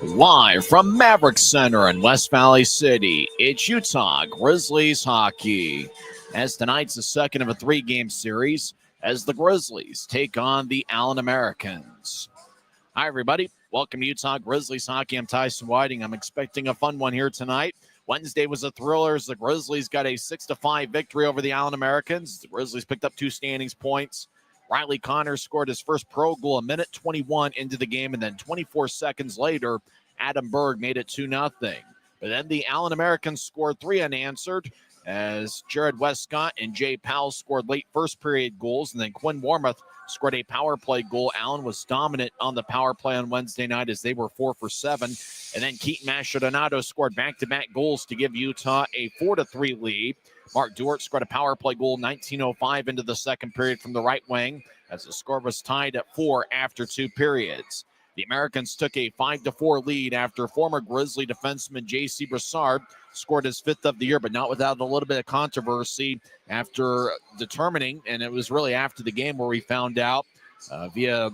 Live from Maverick Center in West Valley City, it's Utah Grizzlies Hockey. As tonight's the second of a three-game series as the Grizzlies take on the Allen Americans. Hi, everybody. Welcome to Utah Grizzlies Hockey. I'm Tyson Whiting. I'm expecting a fun one here tonight. Wednesday was a thriller as the Grizzlies got a 6-5 victory over the Allen Americans. The Grizzlies picked up two standings points. Riley Connors scored his first pro goal a minute 21 into the game, and then 24 seconds later, Adam Berg made it 2-0. But then the Allen Americans scored three unanswered as Jared Westcott and Jay Powell scored late first period goals, and then Quinn Warmoth scored a power play goal. Allen was dominant on the power play on Wednesday night as they were 4 for 7. And then Keaton Mastrodonado scored back-to-back goals to give Utah a 4-3 lead. Mark Duart scored a power play goal 19:05 into the second period from the right wing as the score was tied at 4 after two periods. The Americans took a 5-4 lead after former Grizzly defenseman J.C. Brassard scored his fifth of the year, but not without a little bit of controversy after determining, and it was really after the game where we found out via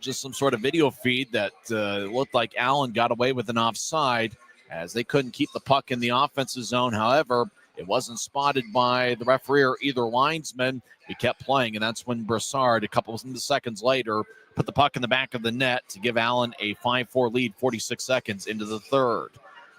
just some sort of video feed that looked like Allen got away with an offside as they couldn't keep the puck in the offensive zone. However, it wasn't spotted by the referee or either linesman. He kept playing, and that's when Brassard, a couple of seconds later, put the puck in the back of the net to give Allen a 5-4 lead 46 seconds into the third.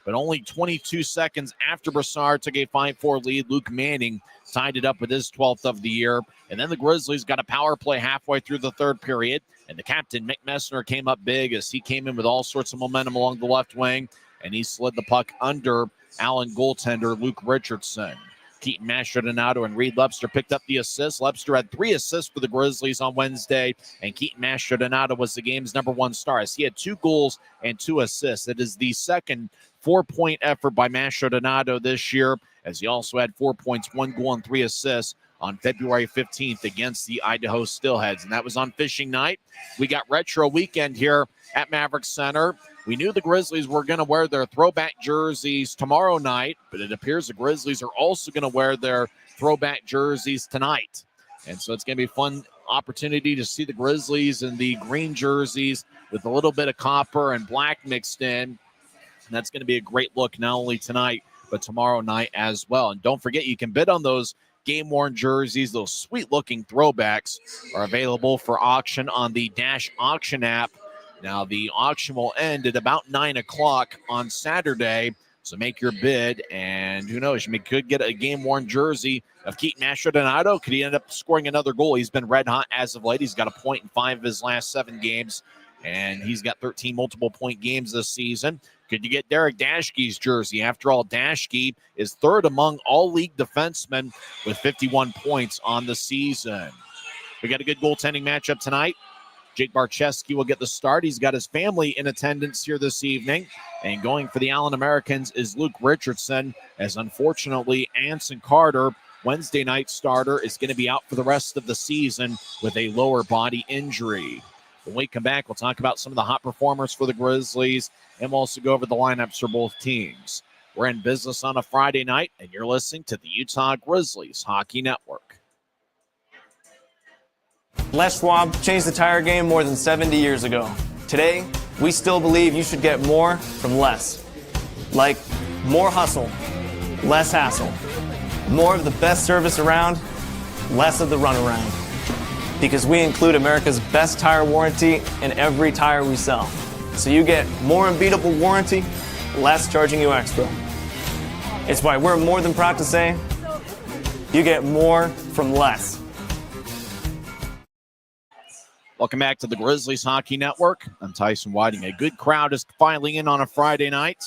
But only 22 seconds after Brassard took a 5-4 lead, Luke Manning tied it up with his 12th of the year. And then the Grizzlies got a power play halfway through the third period, and the captain, Mick Messner, came up big as he came in with all sorts of momentum along the left wing, and he slid the puck under Allen goaltender Luke Richardson. Keaton Mastrodonado and Reed Lepster picked up the assists. Lepster had 3 assists for the Grizzlies on Wednesday, and Keaton Mastrodonado was the game's number one star as he had 2 goals and 2 assists. It is the second 4-point effort by Mastrodonado this year, as he also had 4 points, 1 goal, and 3 assists on February 15th against the Idaho Steelheads. And that was on fishing night. We got retro weekend here at Maverick Center. We knew the Grizzlies were going to wear their throwback jerseys tomorrow night, but it appears the Grizzlies are also going to wear their throwback jerseys tonight. And so it's going to be a fun opportunity to see the Grizzlies in the green jerseys with a little bit of copper and black mixed in. And that's going to be a great look not only tonight, but tomorrow night as well. And don't forget, you can bid on those game-worn jerseys. Those sweet-looking throwbacks are available for auction on the Dash Auction app. Now, the auction will end at about 9 o'clock on Saturday, so make your bid, and who knows, you could get a game-worn jersey of Keaton Mastrodonado. Could he end up scoring another goal? He's been red hot as of late. He's got a point in 5 of his last 7 games, and he's got 13 multiple-point games this season. Could you get Derek Daschke's jersey? After all, Daschke is third among all-league defensemen with 51 points on the season. We got a good goaltending matchup tonight. Jake Barczewski will get the start. He's got his family in attendance here this evening. And going for the Allen Americans is Luke Richardson, as unfortunately Anson Carter, Wednesday night starter, is going to be out for the rest of the season with a lower body injury. When we come back, we'll talk about some of the hot performers for the Grizzlies, and we'll also go over the lineups for both teams. We're in business on a Friday night, and you're listening to the Utah Grizzlies Hockey Network. Les Schwab changed the tire game more than 70 years ago. Today, we still believe you should get more from less. Like more hustle, less hassle. More of the best service around, less of the runaround. Because we include America's best tire warranty in every tire we sell. So you get more unbeatable warranty, less charging you extra. It's why we're more than proud to say, you get more from less. Welcome back to the Grizzlies Hockey Network. I'm Tyson Whiting. A good crowd is filing in on a Friday night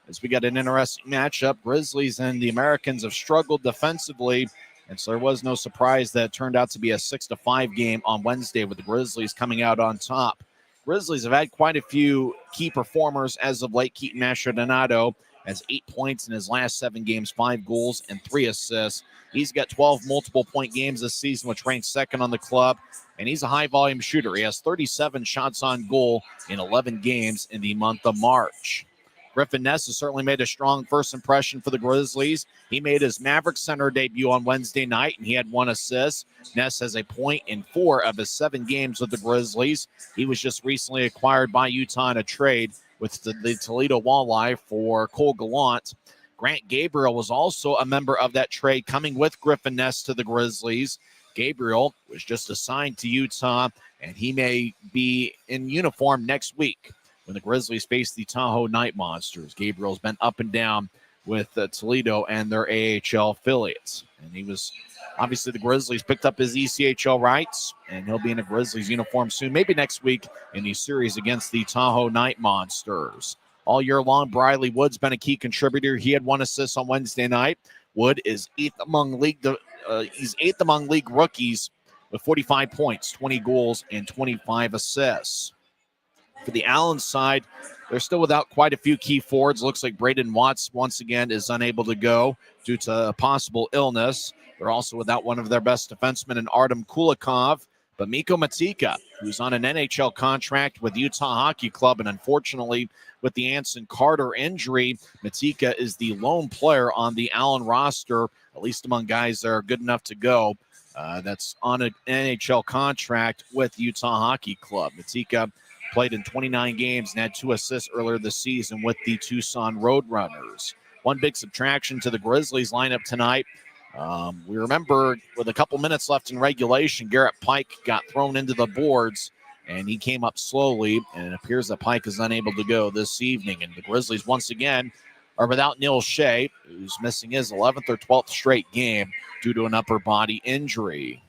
as we got an interesting matchup. Grizzlies and the Americans have struggled defensively, and so there was no surprise that it turned out to be a 6-5 game on Wednesday with the Grizzlies coming out on top. Grizzlies have had quite a few key performers as of late. Keaton Mastrodonado has 8 points in his last 7 games, 5 goals and 3 assists. He's got 12 multiple-point games this season, which ranks second on the club, and he's a high-volume shooter. He has 37 shots on goal in 11 games in the month of March. Griffin Ness has certainly made a strong first impression for the Grizzlies. He made his Maverick Center debut on Wednesday night, and he had 1 assist. Ness has a point in 4 of his 7 games with the Grizzlies. He was just recently acquired by Utah in a trade with the Toledo Walleye for Cole Gallant. Grant Gabriel was also a member of that trade, coming with Griffin Ness to the Grizzlies. Gabriel was just assigned to Utah, and he may be in uniform next week when the Grizzlies face the Tahoe Night Monsters. Gabriel's been up and down with Toledo and their AHL affiliates. And he was, obviously, the Grizzlies picked up his ECHL rights, and he'll be in a Grizzlies uniform soon, maybe next week in the series against the Tahoe Night Monsters. All year long, Briley Wood's been a key contributor. He had 1 assist on Wednesday night. Wood is eighth among league rookies with 45 points, 20 goals, and 25 assists. For the Allen side, they're still without quite a few key forwards. Looks like Braden Watts, once again, is unable to go due to a possible illness. They're also without one of their best defensemen in Artem Kulikov. But Mikko Matika, who's on an NHL contract with Utah Hockey Club, and unfortunately, with the Anson Carter injury, Matika is the lone player on the Allen roster, at least among guys that are good enough to go. That's on an NHL contract with Utah Hockey Club. Matika played in 29 games and had 2 assists earlier this season with the Tucson Roadrunners. One big subtraction to the Grizzlies lineup tonight. We remember with a couple minutes left in regulation, Garrett Pike got thrown into the boards, and he came up slowly, and it appears that Pike is unable to go this evening. And the Grizzlies, once again, are without Neil Shea, who's missing his 11th or 12th straight game due to an upper body injury.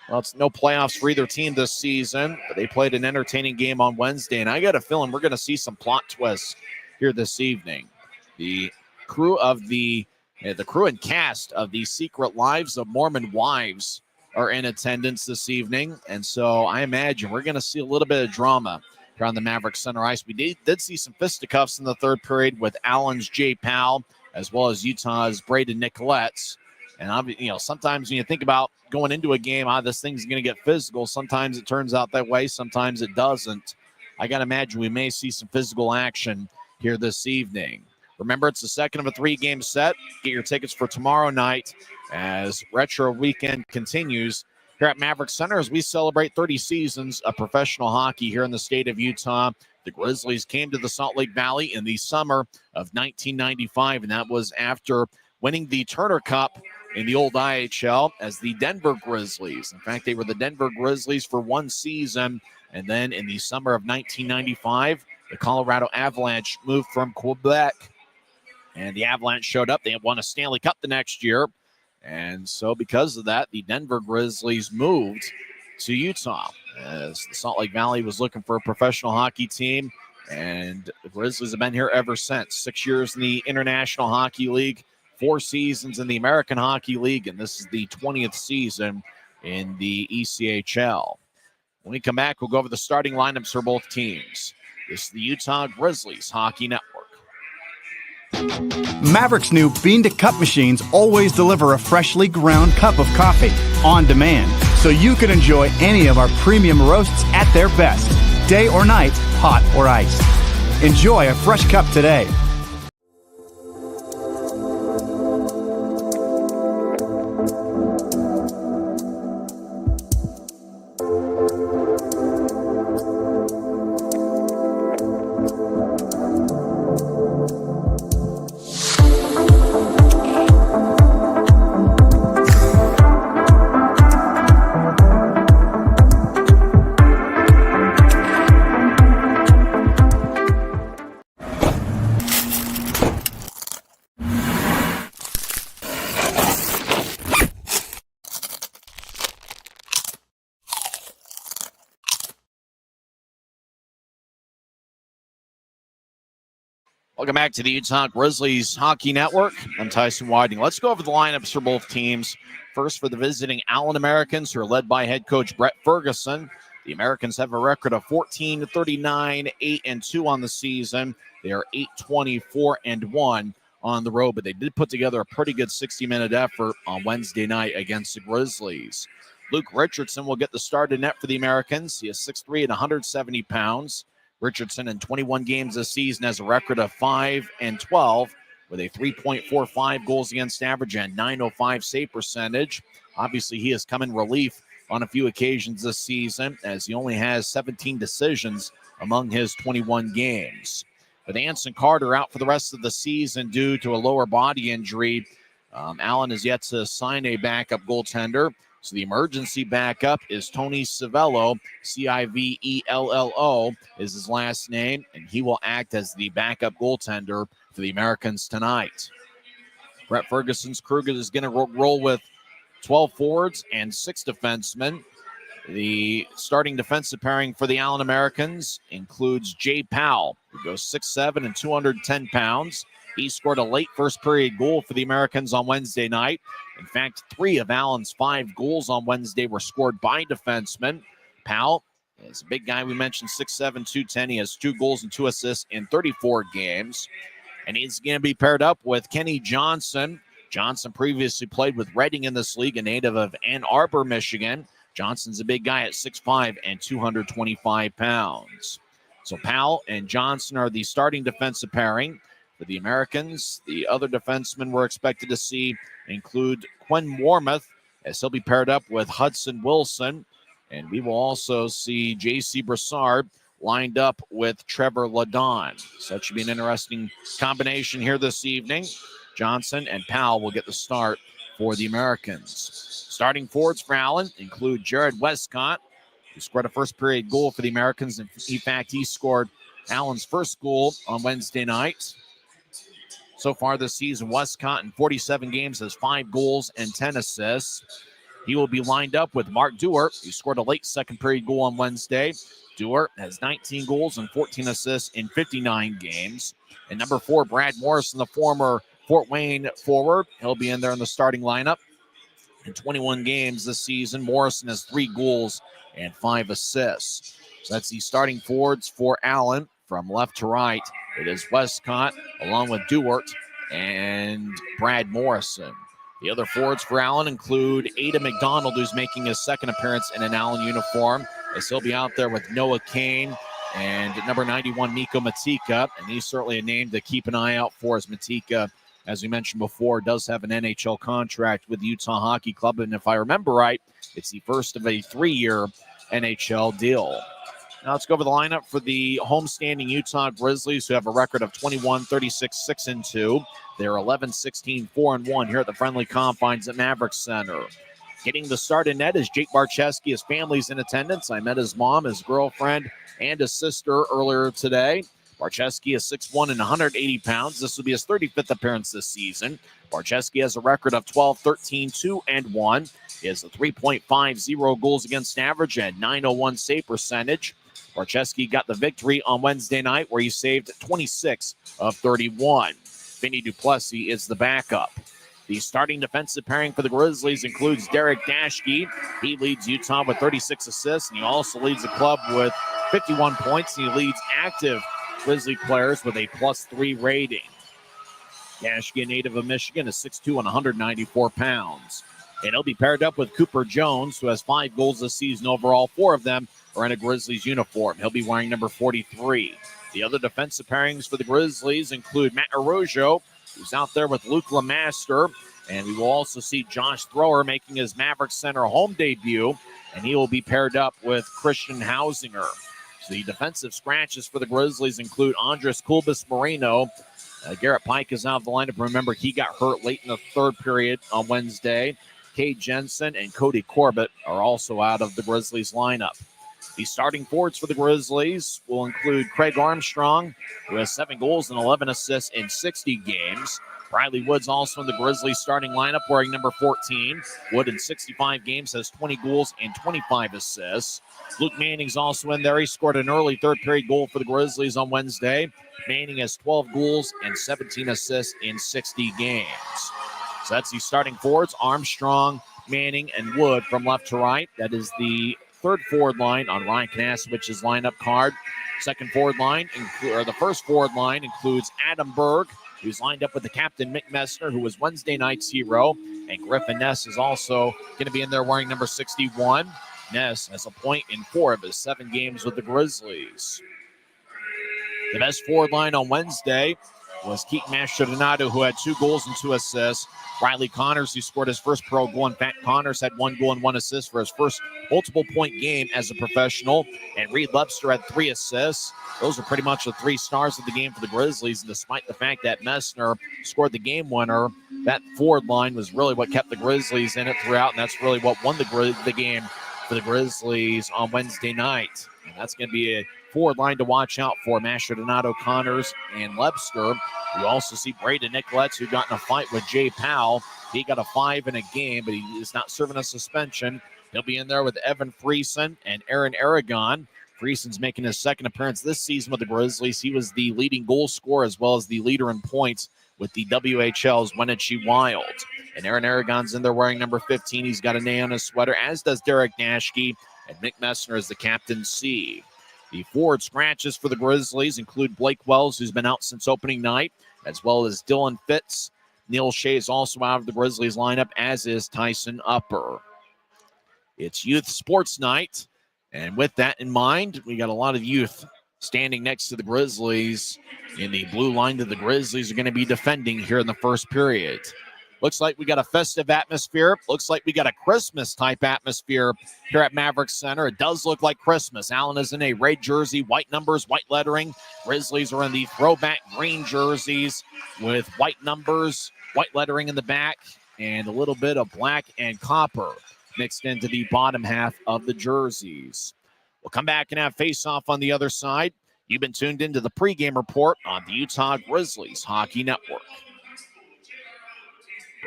Well, it's no playoffs for either team this season, but they played an entertaining game on Wednesday, and I got a feeling we're going to see some plot twists here this evening. The crew and cast of the Secret Lives of Mormon Wives are in attendance this evening, and so I imagine we're going to see a little bit of drama here on the Maverick Center Ice. We did see some fisticuffs in the third period with Allen's Jay Powell as well as Utah's Braden Nicolettes. And, sometimes when you think about going into a game, this thing's going to get physical. Sometimes it turns out that way. Sometimes it doesn't. I got to imagine we may see some physical action here this evening. Remember, it's the second of a 3-game set. Get your tickets for tomorrow night as Retro Weekend continues here at Maverick Center as we celebrate 30 seasons of professional hockey here in the state of Utah. The Grizzlies came to the Salt Lake Valley in the summer of 1995, and that was after winning the Turner Cup in the old IHL as the Denver Grizzlies. In fact, they were the Denver Grizzlies for 1 season, and then in the summer of 1995, the Colorado Avalanche moved from Quebec, and the Avalanche showed up. They had won a Stanley Cup the next year, and so because of that, the Denver Grizzlies moved to Utah as the Salt Lake Valley was looking for a professional hockey team, and the Grizzlies have been here ever since. 6 years in the International Hockey League, 4 seasons in the American Hockey League, and this is the 20th season in the ECHL. When we come back, we'll go over the starting lineups for both teams. This is the Utah Grizzlies Hockey Network. Maverick's new bean-to-cup machines always deliver a freshly ground cup of coffee on demand, so you can enjoy any of our premium roasts at their best, day or night, hot or iced. Enjoy a fresh cup today. Welcome back to the Utah Grizzlies Hockey Network. I'm Tyson Whiting. Let's go over the lineups for both teams. First, for the visiting Allen Americans, who are led by head coach Brett Ferguson. The Americans have a record of 14-39, 8-2 on the season. They are 8-24-1 on the road, but they did put together a pretty good 60-minute effort on Wednesday night against the Grizzlies. Luke Richardson will get the start in net for the Americans. He is 6'3" and 170 pounds. Richardson in 21 games this season has a record of 5-12 with a 3.45 goals against average and .905 save percentage. Obviously, he has come in relief on a few occasions this season as he only has 17 decisions among his 21 games. With Anson Carter out for the rest of the season due to a lower body injury, Allen is yet to sign a backup goaltender. So the emergency backup is Tony Civello. Civello is his last name, and he will act as the backup goaltender for the Americans tonight. Brett Ferguson's crew is going to roll with 12 forwards and 6 defensemen. The starting defensive pairing for the Allen Americans includes Jay Powell, who goes 6'7" and 210 pounds. He scored a late first period goal for the Americans on Wednesday night. In fact, 3 of Allen's 5 goals on Wednesday were scored by defensemen. Powell is a big guy. We mentioned 6'7", 210. He has 2 goals and 2 assists in 34 games. And he's going to be paired up with Kenny Johnson. Johnson previously played with Reading in this league, a native of Ann Arbor, Michigan. Johnson's a big guy at 6'5" and 225 pounds. So Powell and Johnson are the starting defensive pairing for the Americans. The other defensemen we're expected to see include Quinn Warmoth, as he'll be paired up with Hudson Wilson. And we will also see J.C. Brassard lined up with Trevor Ladon. So that should be an interesting combination here this evening. Johnson and Powell will get the start for the Americans. Starting forwards for Allen include Jared Westcott, who scored a first period goal for the Americans. In fact, he scored Allen's first goal on Wednesday night. So far this season, Westcott in 47 games has 5 goals and 10 assists. He will be lined up with Mark Dewar, who scored a late second period goal on Wednesday. Dewar has 19 goals and 14 assists in 59 games. And number 4, Brad Morrison, the former Fort Wayne forward. He'll be in there in the starting lineup. In 21 games this season, Morrison has 3 goals and 5 assists. So that's the starting forwards for Allen. From left to right, it is Westcott along with Dewart and Brad Morrison. The other forwards for Allen include Ada McDonald, who's making his second appearance in an Allen uniform, as he'll be out there with Noah Kane and number 91, Miko Matika. And he's certainly a name to keep an eye out for, as Matika, as we mentioned before, does have an NHL contract with the Utah Hockey Club. And if I remember right, it's the first of a 3-year NHL deal. Now let's go over the lineup for the homestanding Utah Grizzlies, who have a record of 21-36-6-2. They're 11-16-4-1 here at the friendly confines at Maverik Center. Getting the start in net is Jake Barcheski. His family's in attendance. I met his mom, his girlfriend, and his sister earlier today. Barcheski is 6'1" and 180 pounds. This will be his 35th appearance this season. Barcheski has a record of 12-13-2-1. He has a 3.50 goals against average and 901 save percentage. Barcheski got the victory on Wednesday night, where he saved 26 of 31. Vinny Duplessis is the backup. The starting defensive pairing for the Grizzlies includes Derek Dashke. He leads Utah with 36 assists, and he also leads the club with 51 points. He leads active Grizzly players with a +3 rating. Dashke, a native of Michigan, is 6'2" and 194 pounds. And he'll be paired up with Cooper Jones, who has 5 goals this season overall. 4 of them are in a Grizzlies uniform. He'll be wearing number 43. The other defensive pairings for the Grizzlies include Matt Arroyo, who's out there with Luke Lemaster. And we will also see Josh Thrower making his Maverik Center home debut, and he will be paired up with Christian Hausinger. So the defensive scratches for the Grizzlies include Andres Kulbis-Moreno. Garrett Pike is out of the lineup. Remember, he got hurt late in the third period on Wednesday. Cade Jensen and Cody Corbett are also out of the Grizzlies lineup. The starting forwards for the Grizzlies will include Craig Armstrong, who has 7 goals and 11 assists in 60 games. Bradley Wood's also in the Grizzlies starting lineup, wearing number 14. Wood in 65 games has 20 goals and 25 assists. Luke Manning's also in there. He scored an early third period goal for the Grizzlies on Wednesday. Manning has 12 goals and 17 assists in 60 games. So that's the starting forwards: Armstrong, Manning, and Wood from left to right. That is the third forward line on Ryan Kanasewicz's lineup card. Second forward line, the first forward line includes Adam Berg, who's lined up with the captain, Mick Messner, who was Wednesday night's hero. And Griffin Ness is also going to be in there wearing number 61. Ness has a point in 4 of his 7 games with the Grizzlies. The best forward line on Wednesday was Keaton Mastrodonado, who had 2 goals and 2 assists. Riley Connors, who scored his first pro goal. In fact, Connors had 1 goal and 1 assist for his first multiple-point game as a professional. And Reed Lebster had 3 assists. Those are pretty much the 3 stars of the game for the Grizzlies. And despite the fact that Messner scored the game winner, that forward line was really what kept the Grizzlies in it throughout, and that's really what won the game for the Grizzlies on Wednesday night. And that's going to be a forward line to watch out for: Mastrodonado, Connors, and Lebster. You also see Braden Nicoletts, who got in a fight with Jay Powell. He got a 5 in a game, but he is not serving a suspension. He'll be in there with Evan Friesen and Aaron Aragon. Friesen's making his second appearance this season with the Grizzlies. He was the leading goal scorer as well as the leader in points with the WHL's Wenatchee Wild. And Aaron Aragon's in there wearing number 15. He's got an A on his sweater, as does Derek Nashke, and Mick Messner is the captain C. The forward scratches for the Grizzlies include Blake Wells, who's been out since opening night, as well as Dylan Fitz. Neil Shea is also out of the Grizzlies lineup, as is Tyson Upper. It's youth sports night, and with that in mind, we got a lot of youth standing next to the Grizzlies in the blue line that the Grizzlies are going to be defending here in the first period. Looks like we got a festive atmosphere. Looks like we got a Christmas-type atmosphere here at Maverick Center. It does look like Christmas. Allen is in a red jersey, white numbers, white lettering. Grizzlies are in the throwback green jerseys with white numbers, white lettering in the back, and a little bit of black and copper mixed into the bottom half of the jerseys. We'll come back and have face-off on the other side. You've been tuned into the pregame report on the Utah Grizzlies Hockey Network.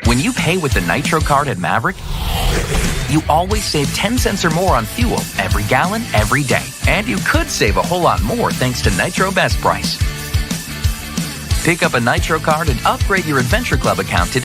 When you pay with the Nitro card at Maverick, you always save 10 cents or more on fuel every gallon, every day. And you could save a whole lot more thanks to Nitro Best Price. Pick up a Nitro card and upgrade your Adventure Club account today.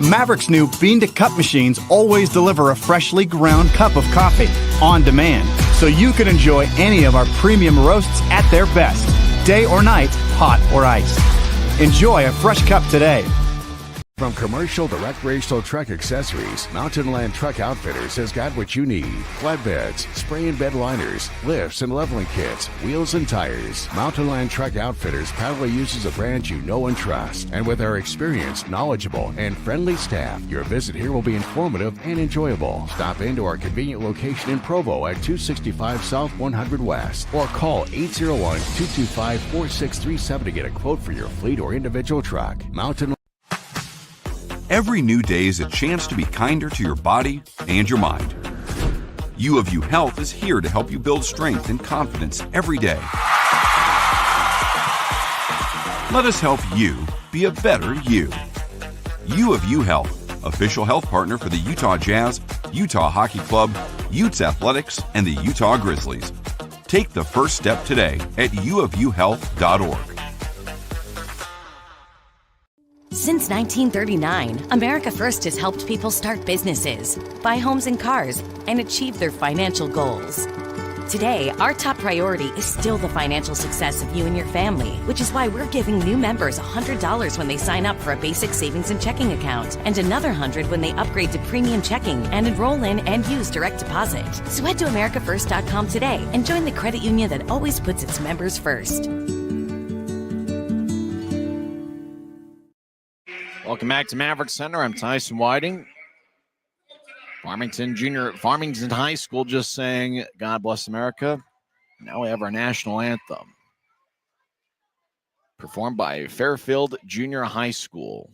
Maverick's new bean-to-cup machines always deliver a freshly ground cup of coffee on demand, so you can enjoy any of our premium roasts at their best, day or night, hot or iced. Enjoy a fresh cup today. From commercial to recreational truck accessories, Mountain Land Truck Outfitters has got what you need. Flatbeds, spray and bed liners, lifts and leveling kits, wheels and tires. Mountain Land Truck Outfitters proudly uses a brand you know and trust. And with our experienced, knowledgeable, and friendly staff, your visit here will be informative and enjoyable. Stop into our convenient location in Provo at 265 South 100 West or call 801-225-4637 to get a quote for your fleet or individual truck. Mountain Every new day is a chance to be kinder to your body and your mind. U of U Health is here to help you build strength and confidence every day. Let us help you be a better you. U of U Health, official health partner for the Utah Jazz, Utah Hockey Club, Utes Athletics, and the Utah Grizzlies. Take the first step today at uofuhealth.org. Since 1939, America First has helped people start businesses, buy homes and cars, and achieve their financial goals. Today, our top priority is still the financial success of you and your family, which is why we're giving new members $100 when they sign up for a basic savings and checking account, and another $100 when they upgrade to premium checking and enroll in and use direct deposit. So head to americafirst.com today and join the credit union that always puts its members first. Welcome back to Maverick Center. I'm Tyson Whiting. Farmington High School just saying, God bless America. Now we have our national anthem, performed by Fairfield Junior High School.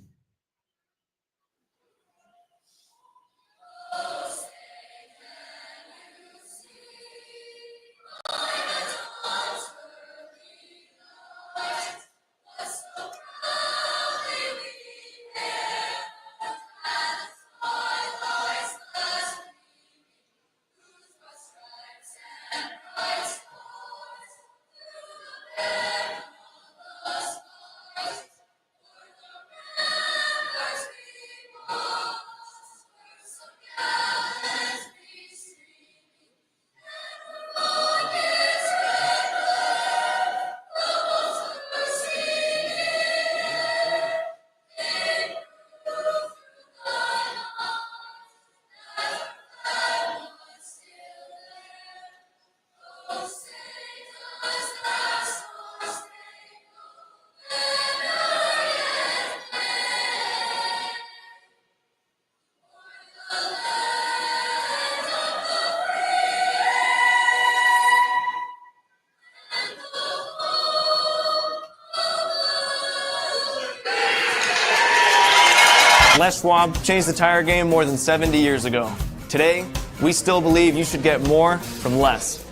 Les Schwab changed the tire game more than 70 years ago. Today, we still believe you should get more from less.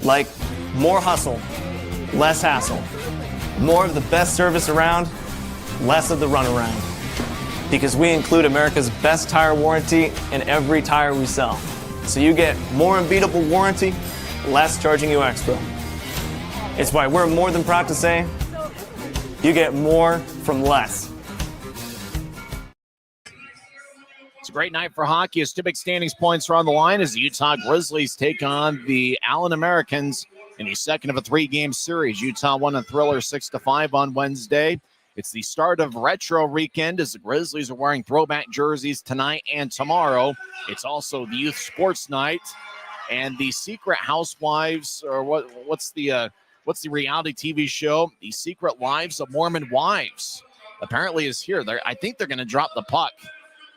Like more hustle, less hassle. More of the best service around, less of the runaround. Because we include America's best tire warranty in every tire we sell. So you get more unbeatable warranty, less charging you extra. It's why we're more than proud to say, you get more from less. It's a great night for hockey as two big standings points are on the line as the Utah Grizzlies take on the Allen Americans in the second of a three-game series. Utah won a thriller 6-5 on Wednesday. It's the start of retro weekend as the Grizzlies are wearing throwback jerseys tonight and tomorrow. It's also the youth sports night and the Secret Housewives, or what's the reality TV show? The Secret Lives of Mormon Wives apparently is here. I think they're going to drop the puck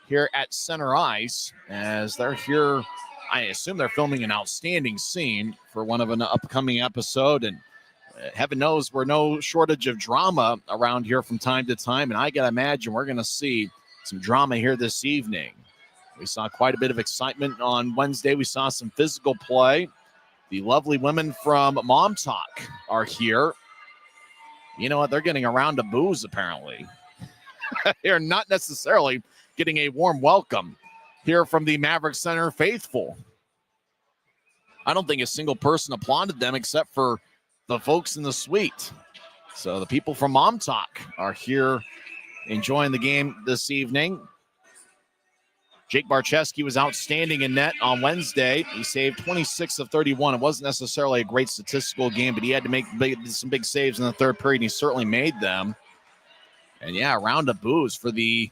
here at center ice as they're here. I assume they're filming an outstanding scene for one of an upcoming episode, and heaven knows we're no shortage of drama around here from time to time, and I gotta imagine we're gonna see some drama here this evening. We saw quite a bit of excitement on Wednesday. We saw some physical play. The lovely women from Mom Talk are here. You know what? They're getting a round of booze, apparently. They're not necessarily getting a warm welcome here from the Maverick Center faithful. I don't think a single person applauded them except for the folks in the suite. So the people from Mom Talk are here enjoying the game this evening. Jake Barczewski was outstanding in net on Wednesday. He saved 26 of 31. It wasn't necessarily a great statistical game, but he had to make some big saves in the third period, and he certainly made them. And yeah, a round of boos for the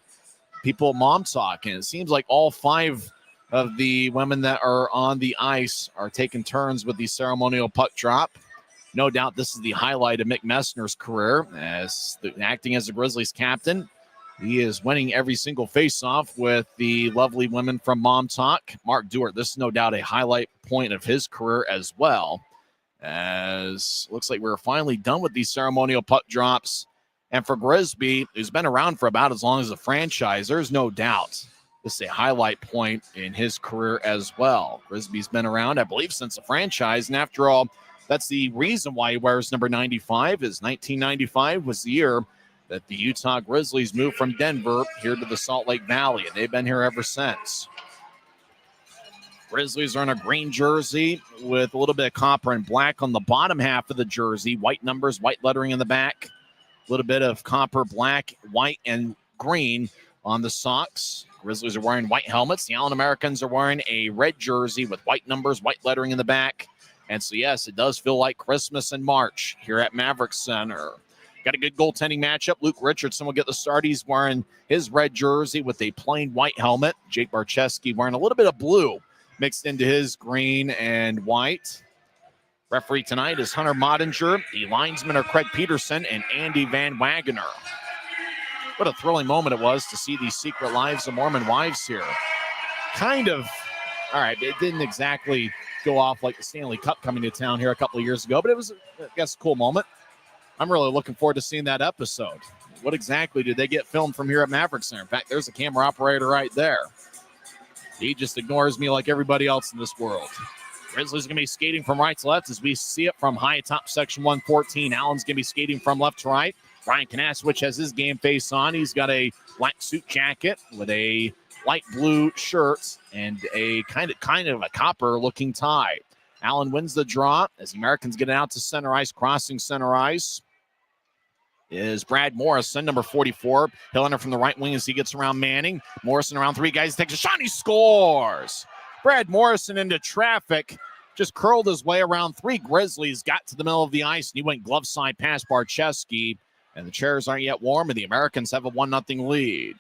people at Mom Talk. And it seems like all five of the women that are on the ice are taking turns with the ceremonial puck drop. No doubt this is the highlight of Mick Messner's career as acting as the Grizzlies captain. He is winning every single faceoff with the lovely women from Mom Talk. Mark Dewart, this is no doubt a highlight point of his career as well. As looks like we're finally done with these ceremonial puck drops. And for Grisby, who's been around for about as long as a franchise, there's no doubt this is a highlight point in his career as well. Grisby's been around, I believe, since the franchise. And after all, that's the reason why he wears number 95, is 1995 was the year that the Utah Grizzlies moved from Denver here to the Salt Lake Valley, and they've been here ever since. Grizzlies are in a green jersey with a little bit of copper and black on the bottom half of the jersey, white numbers, white lettering in the back. A little bit of copper, black, white, and green on the socks. Grizzlies are wearing white helmets. The Allen Americans are wearing a red jersey with white numbers, white lettering in the back. And so, yes, it does feel like Christmas in March here at Maverick Center. Got a good goaltending matchup. Luke Richardson will get the start. He's wearing his red jersey with a plain white helmet. Jake Barczewski wearing a little bit of blue mixed into his green and white. Referee tonight is Hunter Mottinger. The linesmen are Craig Peterson and Andy Van Wagener. What a thrilling moment it was to see these Secret Lives of Mormon Wives here. Kind of, all right, it didn't exactly go off like the Stanley Cup coming to town here a couple of years ago, but it was, I guess, a cool moment. I'm really looking forward to seeing that episode. What exactly did they get filmed from here at Maverick Center? In fact, there's a camera operator right there. He just ignores me like everybody else in this world. Grizzlies are going to be skating from right to left as we see it from high top section 114. Allen's going to be skating from left to right. Ryan Kanaswich has his game face on. He's got a black suit jacket with a light blue shirt and a kind of a copper looking tie. Allen wins the draw as the Americans get it out to center ice. Crossing center ice is Brad Morrison, number 44. He'll enter from the right wing as he gets around Manning. Morrison around three guys, takes a shot, and he scores. Brad Morrison into traffic, just curled his way around three Grizzlies, got to the middle of the ice, and he went glove side past Barczewski. And the chairs aren't yet warm, and the Americans have a 1-0 lead.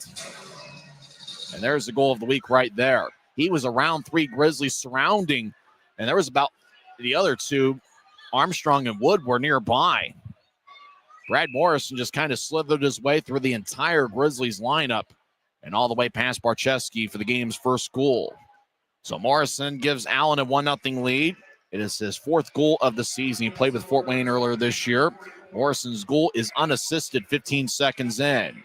And there's the goal of the week right there. He was around three Grizzlies surrounding, and there was about the other two, Armstrong and Wood, were nearby. Brad Morrison just kind of slithered his way through the entire Grizzlies lineup and all the way past Barczewski for the game's first goal. So Morrison gives Allen a 1-0 lead. It is his fourth goal of the season. He played with Fort Wayne earlier this year. Morrison's goal is unassisted 15 seconds in.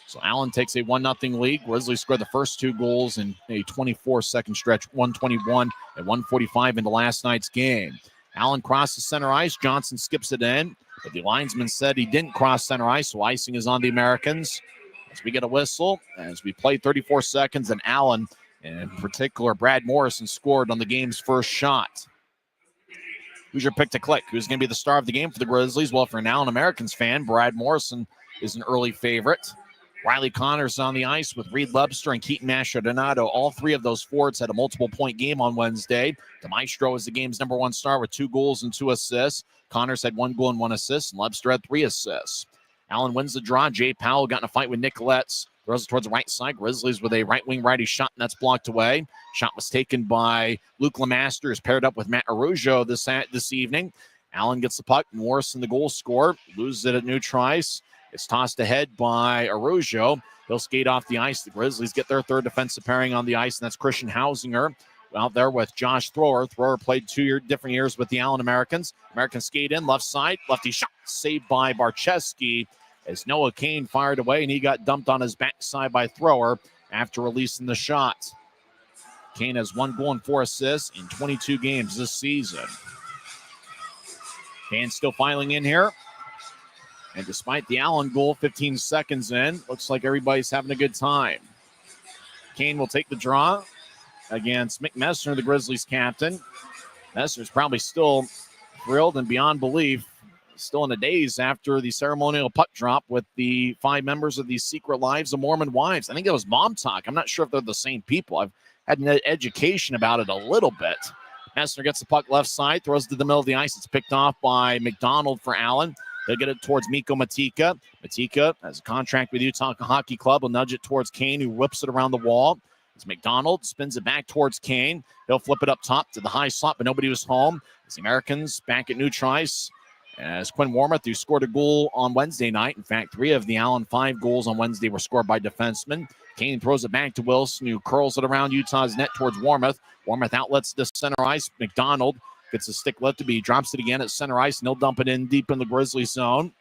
So Allen takes a 1-0 lead. Grizzlies scored the first 2 goals in a 24-second stretch, 121 and 145 into last night's game. Allen crosses center ice. Johnson skips it in, but the linesman said he didn't cross center ice, so icing is on the Americans. As we get a whistle, as we play 34 seconds, and Allen, and in particular Brad Morrison, scored on the game's first shot. Who's your pick to click? Who's going to be the star of the game for the Grizzlies? Well, for an Allen Americans fan, Brad Morrison is an early favorite. Riley Connors on the ice with Reed Lebster and Keaton Mastrodonato. All 3 of those forwards had a multiple-point game on Wednesday. The Maestro is the game's number 1 star with 2 goals and 2 assists. Connors had 1 goal and 1 assist, and Lebster had 3 assists. Allen wins the draw. Jay Powell got in a fight with Nicolette's. Throws it towards the right side. Grizzlies with a right-wing righty shot, and that's blocked away. Shot was taken by Luke Lemaster, who's paired up with Matt Arujo this evening. Allen gets the puck. Morrison, the goal scorer, loses it at neutral ice. It's tossed ahead by Arujo. He'll skate off the ice. The Grizzlies get their 3rd defensive pairing on the ice, and that's Christian Hausinger out there with Josh Thrower. Thrower played 2 different years with the Allen Americans. Americans skate in, left side, lefty shot, saved by Barczewski as Noah Kane fired away, and he got dumped on his backside by Thrower after releasing the shot. Kane has 1 goal and 4 assists in 22 games this season. Kane still filing in here. And despite the Allen goal 15 seconds in, looks like everybody's having a good time. Kane will take the draw against Mick Messner, the Grizzlies captain. Messner's probably still thrilled and beyond belief, still in a daze after the ceremonial puck drop with the 5 members of the Secret Lives of Mormon Wives. I think that was Mom Talk. I'm not sure if they're the same people. I've had an education about it a little bit. Messner gets the puck left side, throws it to the middle of the ice. It's picked off by McDonald for Allen. They'll get it towards Miko Matika. Matika has a contract with Utah Hockey Club. Will nudge it towards Kane, who whips it around the wall. As McDonald spins it back towards Kane. He'll flip it up top to the high slot, but nobody was home. As the Americans back at neutral ice. As Quinn Wormuth, who scored a goal on Wednesday night. In fact, 3 of the Allen 5 goals on Wednesday were scored by defensemen. Kane throws it back to Wilson, who curls it around Utah's net towards Wormuth. Wormuth outlets to center ice. McDonald gets a stick left to be. Drops it again at center ice, and he'll dump it in deep in the Grizzlies zone.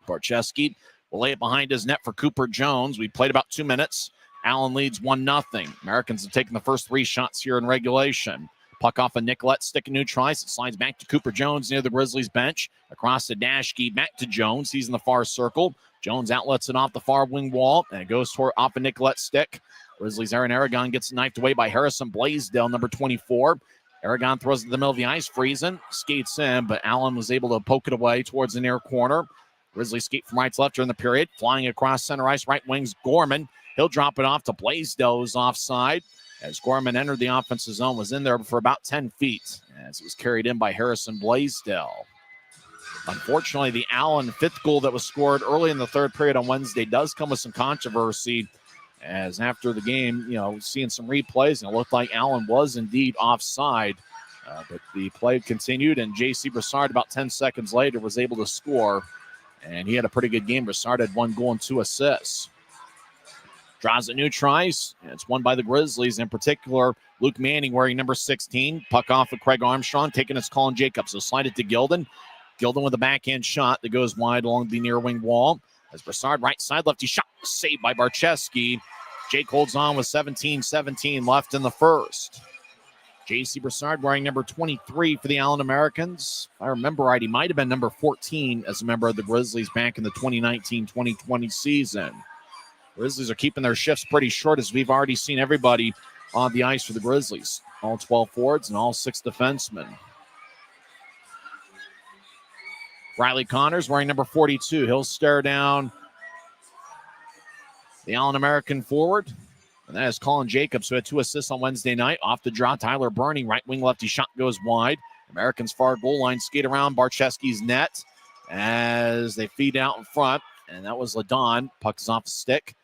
Barczewski will lay it behind his net for Cooper Jones. We played about 2 minutes. Allen leads 1-0. Americans have taken the first 3 shots here in regulation. Puck off of Nicolette, stick in neutral ice. It slides back to Cooper Jones near the Grizzlies bench. Across the Dashkey, back to Jones. He's in the far circle. Jones outlets it off the far wing wall, and it goes toward off of Nicolette's stick. Grizzlies' Aaron Aragon gets knifed away by Harrison Blaisdell, number 24. Aragon throws it to the middle of the ice, freezing, skates in, but Allen was able to poke it away towards the near corner. Grizzlies skate from right to left during the period. Flying across center ice, right wing's Gorman. He'll drop it off to Blaisdell, who's offside. As Gorman entered the offensive zone, was in there for about 10 feet as it was carried in by Harrison Blaisdell. Unfortunately, the Allen 5th goal that was scored early in the 3rd period on Wednesday does come with some controversy, as after the game, seeing some replays, and it looked like Allen was indeed offside. But the play continued, and J.C. Broussard, about 10 seconds later, was able to score, and he had a pretty good game. Broussard had 1 goal and 2 assists. Draws it neutral ice, and it's won by the Grizzlies, in particular Luke Manning wearing number 16. Puck off of Craig Armstrong, taking his Colin Jacobs. So slide it to Gilden. Gilden with a backhand shot that goes wide along the near wing wall. As Broussard, right side, lefty shot, saved by Barczewski. Jake holds on with 17-17 left in the first. J.C. Broussard wearing number 23 for the Allen Americans. If I remember right, he might have been number 14 as a member of the Grizzlies back in the 2019-2020 season. Grizzlies are keeping their shifts pretty short, as we've already seen everybody on the ice for the Grizzlies. All 12 forwards and all 6 defensemen. Riley Connors wearing number 42. He'll stare down the Allen American forward. And that is Colin Jacobs, who had 2 assists on Wednesday night. Off the draw, Tyler Burning, right wing lefty shot goes wide. Americans far goal line skate around Barczewski's net as they feed out in front. And that was Ladon. Puck is off the stick.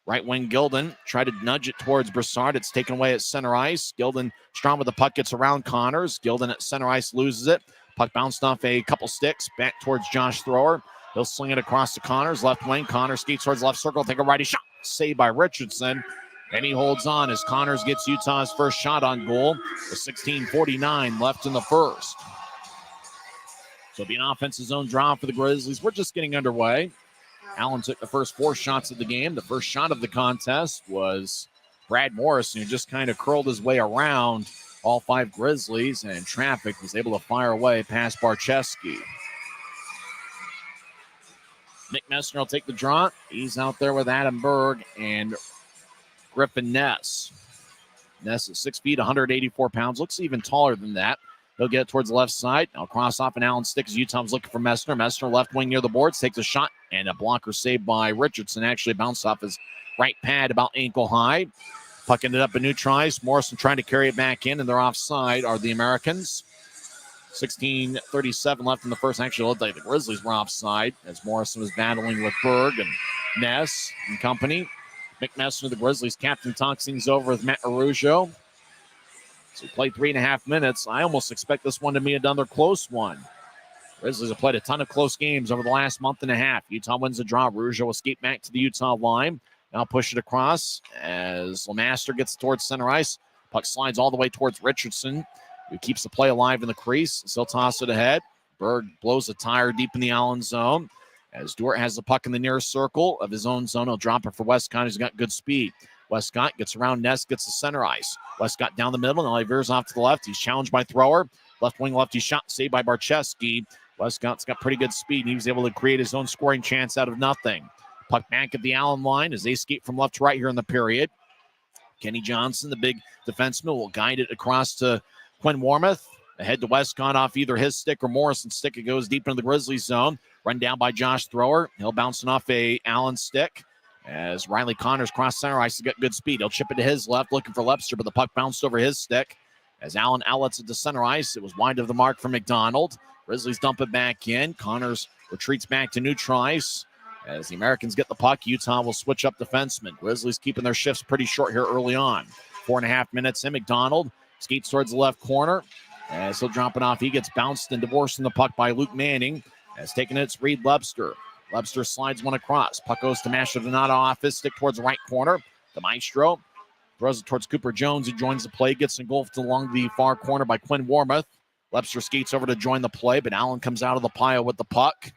Right wing Gilden tried to nudge it towards Broussard. It's taken away at center ice. Gilden strong with the puck, gets around Connors. Gilden at center ice loses it. Puck bounced off a couple sticks back towards Josh Thrower. He'll sling it across to Connors. Left wing. Connors skates towards left circle. Take a righty shot. Saved by Richardson. And he holds on as Connors gets Utah's first shot on goal with 16:49 left in the first. So it'll be an offensive zone draw for the Grizzlies. We're just getting underway. Allen took the first 4 shots of the game. The first shot of the contest was Brad Morrison, who just kind of curled his way around all 5 Grizzlies, and in traffic was able to fire away past Barczewski. Nick Messner will take the draw. He's out there with Adam Berg and Griffin Ness. Ness is 6 feet, 184 pounds. Looks even taller than that. He'll get it towards the left side. Now cross off an Allen stick as Utah's looking for Messner. Messner left wing near the boards. Takes a shot and a blocker saved by Richardson. Actually bounced off his right pad about ankle high. Puck ended up in neutralized. Morrison trying to carry it back in, and they're offside are the Americans. 16:37 left in the first. Actually, it looked like the Grizzlies were offside as Morrison was battling with Berg and Ness and company. Mick Messner, the Grizzlies captain, talks things over with Matt Arujo. So we played 3.5 minutes. I almost expect this one to be another close one. Grizzlies have played a ton of close games over the last month and a half. Utah wins the draw. Arujo will skate back to the Utah line. Now push it across as Lemaster gets towards center ice. Puck slides all the way towards Richardson, who keeps the play alive in the crease. Still toss it ahead. Berg blows a tire deep in the Allen zone. As Dort has the puck in the nearest circle of his own zone, he'll drop it for Westcott. He's got good speed. Westcott gets around Ness, gets the center ice. Westcott down the middle. Now he veers off to the left. He's challenged by Thrower. Left wing lefty shot saved by Barczewski. Westcott's got pretty good speed, and he was able to create his own scoring chance out of nothing. Puck back at the Allen line as they skate from left to right here in the period. Kenny Johnson, the big defenseman, will guide it across to Quinn Warmoth. Ahead to Westcott off either his stick or Morrison's stick. It goes deep into the Grizzlies zone. Run down by Josh Thrower. He'll bouncing off a Allen stick. As Riley Connors cross center ice, he's got good speed. He'll chip it to his left, looking for Lepster, but the puck bounced over his stick. As Allen outlets it to center ice, it was wide of the mark for McDonald. Grizzlies dump it back in. Connors retreats back to neutral ice. As the Americans get the puck, Utah will switch up defensemen. Grizzlies keeping their shifts pretty short here early on. 4.5 minutes in. McDonald skates towards the left corner. As he'll drop it off, he gets bounced and divorcing the puck by Luke Manning. As taking it's Reed Lepster. Lepster slides one across. Puck goes to Masher Donato off his stick towards the right corner. The Maestro throws it towards Cooper Jones, who joins the play. Gets engulfed along the far corner by Quinn Warmoth. Lepster skates over to join the play, but Allen comes out of the pile with the puck.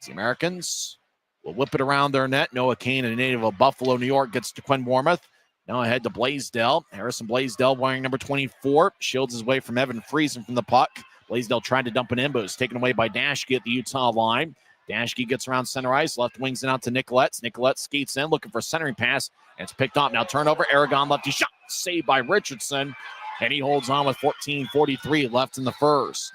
The Americans will whip it around their net. Noah Kane, a native of Buffalo, New York, gets to Quinn Warmoth. Now ahead to Blaisdell. Harrison Blaisdell wearing number 24. Shields his way from Evan Friesen from the puck. Blaisdell tried to dump it in, but was taken away by Dashke at the Utah line. Dashke gets around center ice. Left wings it out to Nicoletz. Nicoletz skates in, looking for a centering pass. And it's picked off. Now turnover. Aragon lefty shot. Saved by Richardson. And he holds on with 14:43 left in the first.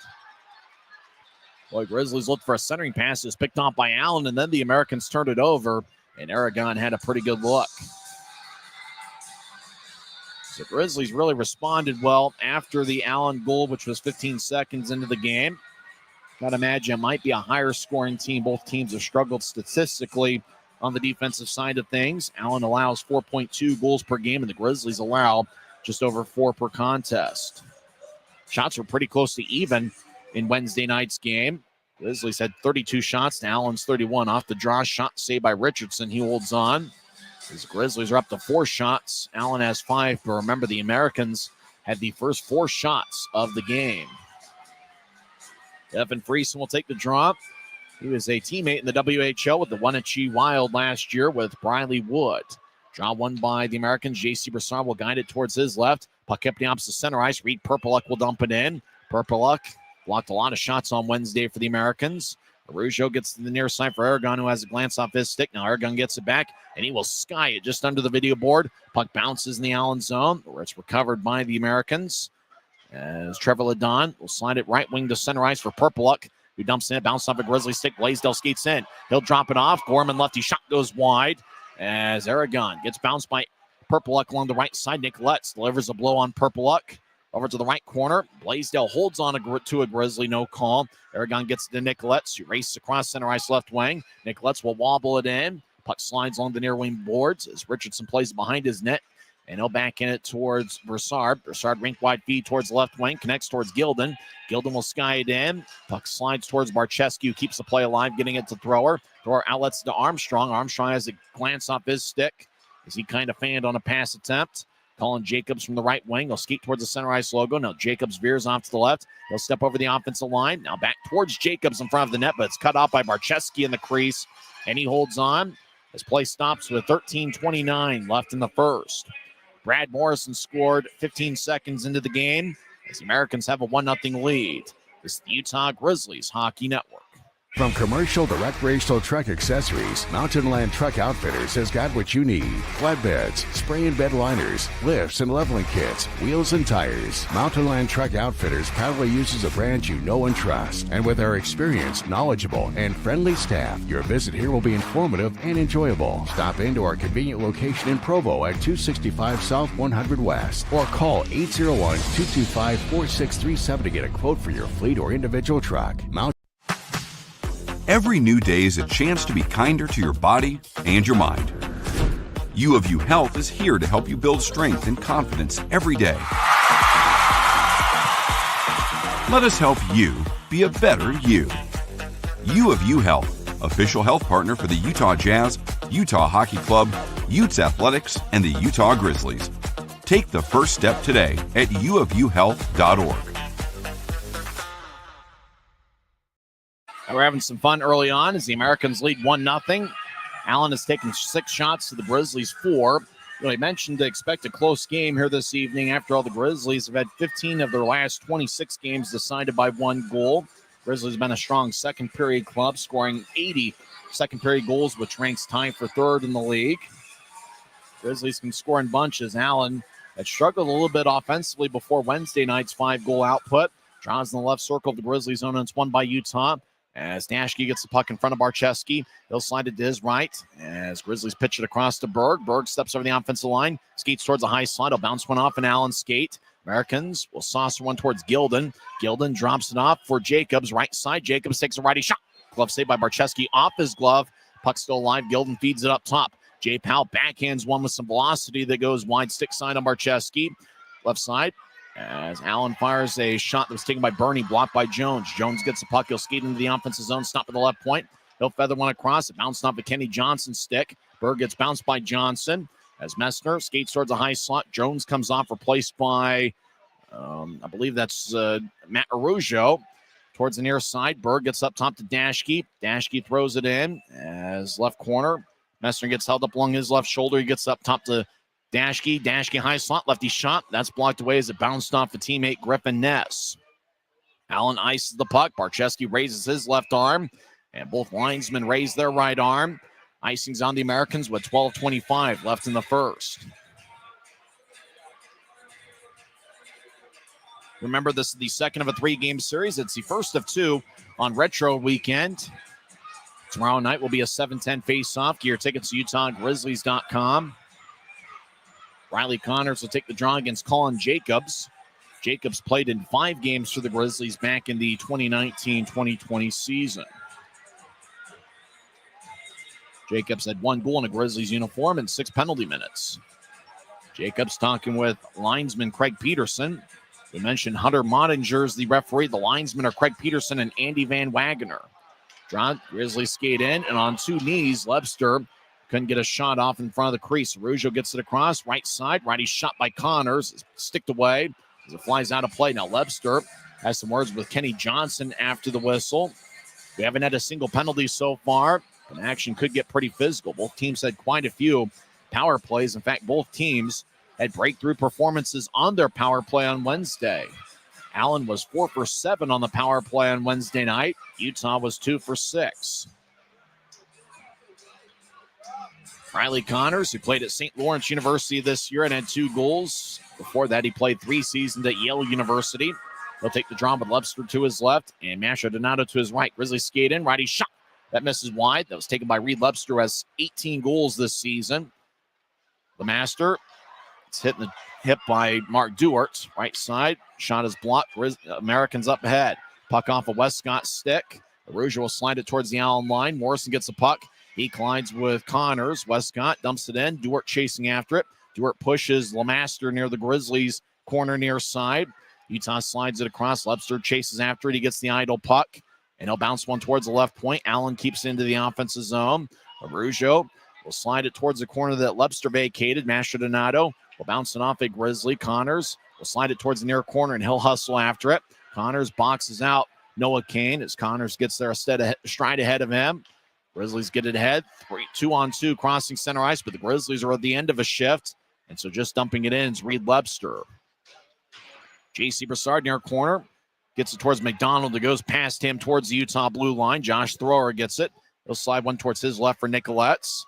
Boy, Grizzlies looked for a centering pass. It was picked off by Allen, and then the Americans turned it over. And Aragon had a pretty good look. The Grizzlies really responded well after the Allen goal, which was 15 seconds into the game. Got to imagine it might be a higher scoring team. Both teams have struggled statistically on the defensive side of things. Allen allows 4.2 goals per game, and the Grizzlies allow just over 4 per contest. Shots were pretty close to even in Wednesday night's game. Grizzlies had 32 shots to Allen's 31 off the draw. Shot saved by Richardson. He holds on. As the Grizzlies are up to 4 shots. Allen has 5, but remember the Americans had the first 4 shots of the game. Evan Friesen will take the draw. He was a teammate in the WHL with the Wenatchee Wild last year with Briley Wood. Draw won by the Americans. J.C. Broussard will guide it towards his left. Puck up the opposite center ice. Reed Purpleluck will dump it in. Purpleluck blocked a lot of shots on Wednesday for the Americans. Arujo gets to the near side for Aragon, who has a glance off his stick. Now Aragon gets it back, and he will sky it just under the video board. Puck bounces in the Allen zone, where it's recovered by the Americans. As Trevor Ledon will slide it right wing to center ice for Purpleluck, who dumps in, bounces off a Grizzly stick. Blaisdell skates in. He'll drop it off. Gorman lefty shot goes wide as Aragon gets bounced by Purpleluck along the right side. Nicoletz delivers a blow on Purpleluck. Over to the right corner. Blaisdell holds on to a Grizzly, no call. Aragon gets to Nicoletz, who races across center ice left wing. Nicoletz will wobble it in. Puck slides along the near wing boards as Richardson plays behind his net. And he'll back in it towards Broussard. Broussard rink wide feed towards the left wing. Connects towards Gilden. Gilden will sky it in. Puck slides towards Barczewski, who keeps the play alive, getting it to Thrower. Thrower outlets to Armstrong. Armstrong has a glance off his stick as he kind of fanned on a pass attempt. Colin Jacobs from the right wing. He'll skate towards the center ice logo. Now Jacobs veers off to the left. He'll step over the offensive line. Now back towards Jacobs in front of the net, but it's cut off by Barcheski in the crease, and he holds on. As play stops with 13:29 left in the first. Brad Morrison scored 15 seconds into the game as the Americans have a 1-0 lead. This is the Utah Grizzlies Hockey Network. From commercial to recreational truck accessories, Mountain Land Truck Outfitters has got what you need. Flatbeds, spray and bed liners, lifts and leveling kits, wheels and tires. Mountain Land Truck Outfitters proudly uses a brand you know and trust. And with our experienced, knowledgeable, and friendly staff, your visit here will be informative and enjoyable. Stop into our convenient location in Provo at 265 South 100 West or call 801-225-4637 to get a quote for your fleet or individual truck. Every new day is a chance to be kinder to your body and your mind. U of U Health is here to help you build strength and confidence every day. Let us help you be a better you. U of U Health, official health partner for the Utah Jazz, Utah Hockey Club, Utes Athletics, and the Utah Grizzlies. Take the first step today at uofuhealth.org. We're having some fun early on as the Americans lead 1-0. Allen has taken 6 shots to the Grizzlies 4. I mentioned to expect a close game here this evening. After all, the Grizzlies have had 15 of their last 26 games decided by 1 goal. Grizzlies have been a strong second-period club, scoring 80 second-period goals, which ranks tied for 3rd in the league. Grizzlies can score in bunches. Allen had struggled a little bit offensively before Wednesday night's 5-goal output. Draws in the left circle of the Grizzlies zone, and it's won by Utah. As Dashke gets the puck in front of Barcheski, he'll slide it to his right. As Grizzlies pitch it across to Berg. Berg steps over the offensive line, skates towards the high slot. He'll bounce one off, and Allen skate. Americans will saucer one towards Gilden. Gilden drops it off for Jacobs. Right side, Jacobs takes a righty shot. Glove saved by Barcheski off his glove. Puck still alive. Gilden feeds it up top. Jay Powell backhands one with some velocity that goes wide stick side on Barcheski. Left side. As Allen fires a shot that was taken by Bernie, blocked by Jones. Jones gets the puck. He'll skate into the offensive zone, stop at the left point. He'll feather one across. It bounced off of Kenny Johnson's stick. Berg gets bounced by Johnson. As Messner skates towards a high slot. Jones comes off, replaced by, I believe that's Matt Araujo. Towards the near side, Berg gets up top to Dashke. Dashke throws it in as left corner. Messner gets held up along his left shoulder. He gets up top to Dashke. Dashke high slot, lefty shot. That's blocked away as it bounced off the teammate Griffin Ness. Allen ices the puck. Barcheski raises his left arm, and both linesmen raise their right arm. Icing's on the Americans with 12:25 left in the first. Remember, this is the second of a 3-game series. It's the first of 2 on Retro Weekend. Tomorrow night will be a 7:10 face-off. Gear tickets to UtahGrizzlies.com. Riley Connors will take the draw against Colin Jacobs. Jacobs played in 5 games for the Grizzlies back in the 2019-2020 season. Jacobs had 1 goal in a Grizzlies uniform and 6 penalty minutes. Jacobs talking with linesman Craig Peterson. We mentioned Hunter Mottinger's the referee. The linesmen are Craig Peterson and Andy Van Wagener. Grizzlies skate in, and on 2 knees, Lebster couldn't get a shot off in front of the crease. Araujo gets it across, right side. Righty shot by Connors. Sticked away as it flies out of play. Now Lebster has some words with Kenny Johnson after the whistle. We haven't had a single penalty so far, but action could get pretty physical. Both teams had quite a few power plays. In fact, both teams had breakthrough performances on their power play on Wednesday. Allen was 4 for 7 on the power play on Wednesday night. Utah was 2 for 6. Riley Connors, who played at St. Lawrence University this year and had 2 goals. Before that, he played 3 seasons at Yale University. He'll take the draw with Lebster to his left and Masha Donato to his right. Grizzlies skate in, righty shot. That misses wide. That was taken by Reed Lebster, who has 18 goals this season. The Master, it's hit in the hip by Mark Duart. Right side, shot is blocked. Americans up ahead. Puck off of Westcott's stick. Araujo will slide it towards the Allen line. Morrison gets the puck. He collides with Connors. Westcott dumps it in. Duart chasing after it. Duart pushes Lemaster near the Grizzlies' corner near side. Utah slides it across. Lebster chases after it. He gets the idle puck, and he'll bounce one towards the left point. Allen keeps into the offensive zone. Araujo will slide it towards the corner that Webster vacated. Mastrodonado will bounce it off a Grizzly. Connors will slide it towards the near corner, and he'll hustle after it. Connors boxes out Noah Kane as Connors gets there a stride ahead of him. Grizzlies get it ahead. 2-on-2 crossing center ice, but the Grizzlies are at the end of a shift, and so just dumping it in is Reed Webster. J.C. Broussard near corner. Gets it towards McDonald. It goes past him towards the Utah blue line. Josh Thrower gets it. He'll slide one towards his left for Nicoletz.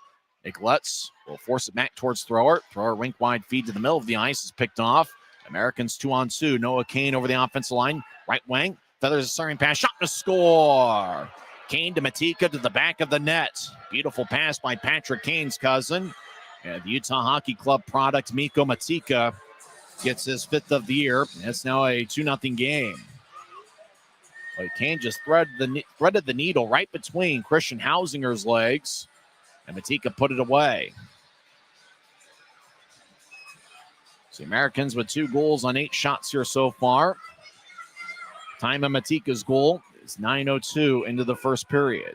Nicoletz will force it back towards Thrower. Thrower rink wide feed to the middle of the ice is picked off. Americans 2-on-2. Noah Kane over the offensive line. Right wing. Feathers a serving pass. Shot to score. Kane to Matika to the back of the net. Beautiful pass by Patrick Kane's cousin. And the Utah Hockey Club product, Mikko Matika, gets his 5th of the year. It's now a 2-0 game. But Kane just threaded the needle right between Christian Hausinger's legs, and Matika put it away. So the Americans with 2 goals on 8 shots here so far. Time of Matika's goal is 9:02 into the first period.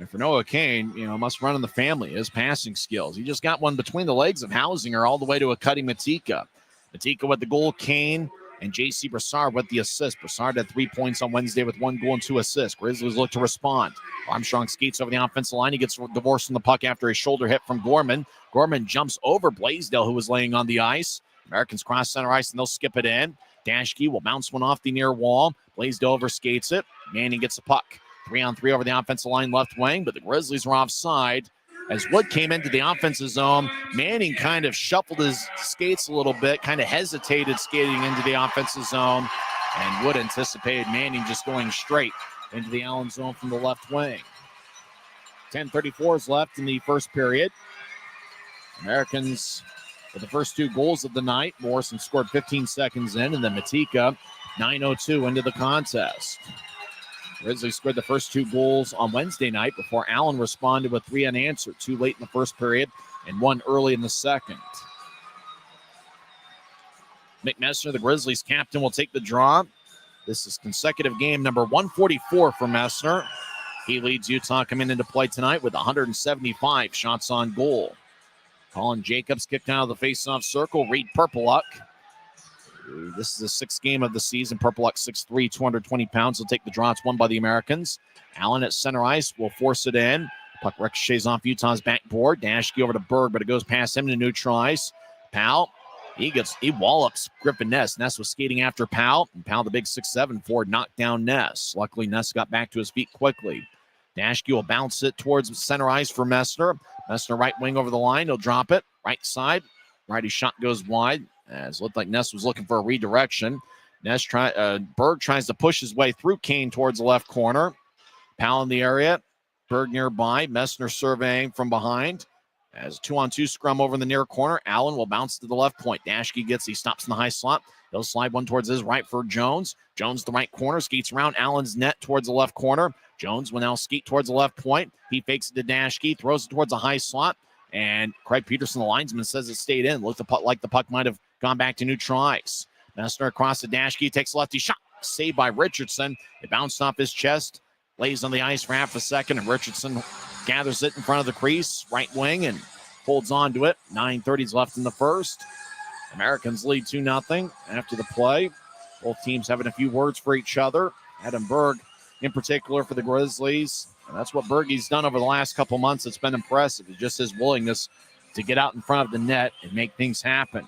And for Noah Kane, must run in the family, his passing skills. He just got one between the legs of Hausinger all the way to a cutting Matika. Matika with the goal, Kane and J.C. Broussard with the assist. Broussard had 3 points on Wednesday with 1 goal and 2 assists. Grizzlies look to respond. Armstrong skates over the offensive line. He gets divorced from the puck after a shoulder hit from Gorman. Gorman jumps over Blaisdell, who was laying on the ice. Americans cross center ice, and they'll skip it in. Dashke will bounce one off the near wall. Blaisdell overskates it. Manning gets the puck. 3-on-3 over the offensive line left wing, but the Grizzlies were offside. As Wood came into the offensive zone, Manning kind of shuffled his skates a little bit, kind of hesitated skating into the offensive zone, and Wood anticipated Manning just going straight into the Allen zone from the left wing. 10:34 is left in the first period. Americans with the first 2 goals of the night. Morrison scored 15 seconds in, and then Matika 9:02 into the contest. Grizzlies scored the first 2 goals on Wednesday night before Allen responded with 3 unanswered, 2 late in the first period and 1 early in the second. Mick Messner, the Grizzlies captain, will take the draw. This is consecutive game number 144 for Messner. He leads Utah coming into play tonight with 175 shots on goal. Colin Jacobs kicked out of the faceoff circle. Reed Purpleluck. This is the 6th game of the season. Purpleluck 6'3", 220 pounds. He'll take the draw. It's won by the Americans. Allen at center ice will force it in. Puck ricochets off Utah's backboard. Dashke over to Berg, but it goes past him to neutral ice. Powell, he wallops Griffin Ness. Ness was skating after Powell. And Powell, the big 6'7" forward, knocked down Ness. Luckily, Ness got back to his feet quickly. Dashke will bounce it towards center ice for Messner. Messner right wing over the line. He'll drop it. Right side. Righty shot goes wide. As it looked like Ness was looking for a redirection. Berg tries to push his way through Kane towards the left corner. Powell in the area. Berg nearby. Messner surveying from behind. As a 2-on-2 scrum over in the near corner. Allen will bounce to the left point. Dashke he stops in the high slot. He'll slide one towards his right for Jones. Jones the right corner. Skates around Allen's net towards the left corner. Jones will now skate towards the left point. He fakes it to Dashke. Throws it towards a high slot. And Craig Peterson, the linesman, says it stayed in. Looked like the puck might have gone back to neutral ice. Messner across the Dashke, takes a lefty shot. Saved by Richardson. It bounced off his chest. Lays on the ice for half a second, and Richardson gathers it in front of the crease, right wing, and holds on to it. 9:30 left in the first. Americans lead 2-0 after the play. Both teams having a few words for each other. Adam Berg, in particular, for the Grizzlies. And that's what Bergie's done over the last couple months. It's been impressive. It's just his willingness to get out in front of the net and make things happen.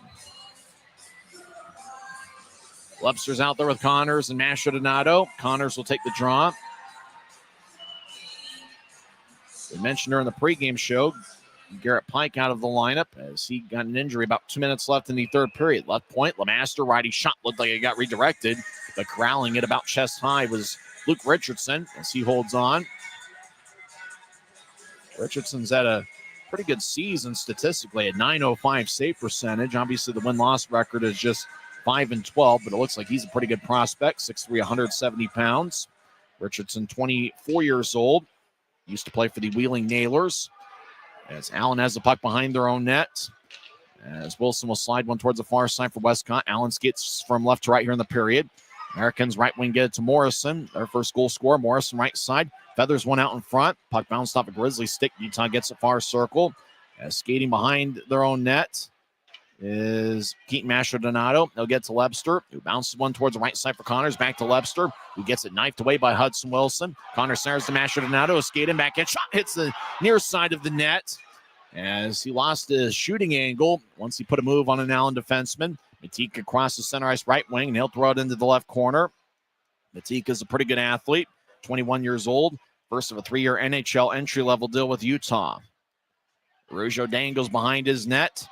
Webster's out there with Connors and Mastrodonado. Connors will take the draw. We mentioned during the pregame show, Garrett Pike out of the lineup as he got an injury about 2 minutes left in the third period. Left point, Lemaster, righty shot, looked like it got redirected, but corralling it about chest high was Luke Richardson as he holds on. Richardson's had a pretty good season statistically at .905 save percentage. Obviously, the win-loss record is just 5-12, but it looks like he's a pretty good prospect, 6'3", 170 pounds. Richardson, 24 years old, used to play for the Wheeling Nailers. As Allen has the puck behind their own net. As Wilson will slide one towards the far side for Westcott. Allen skates from left to right here in the period. Americans right wing get it to Morrison. Their first goal scorer. Morrison right side. Feathers one out in front. Puck bounced off a Grizzly stick. Utah gets it far circle. Skating behind their own net is Keaton Mastrodonato. They'll get to Lebster, who bounces one towards the right side for Connors. Back to Lebster, who gets it knifed away by Hudson Wilson. Connors centers to Mastrodonato. Skating back in. Shot hits the near side of the net as he lost his shooting angle once he put a move on an Allen defenseman. Matika crosses center ice right wing, and he'll throw it into the left corner. Matika's a pretty good athlete, 21 years old, first of a 3-year NHL entry-level deal with Utah. Rougeau dangles behind his net.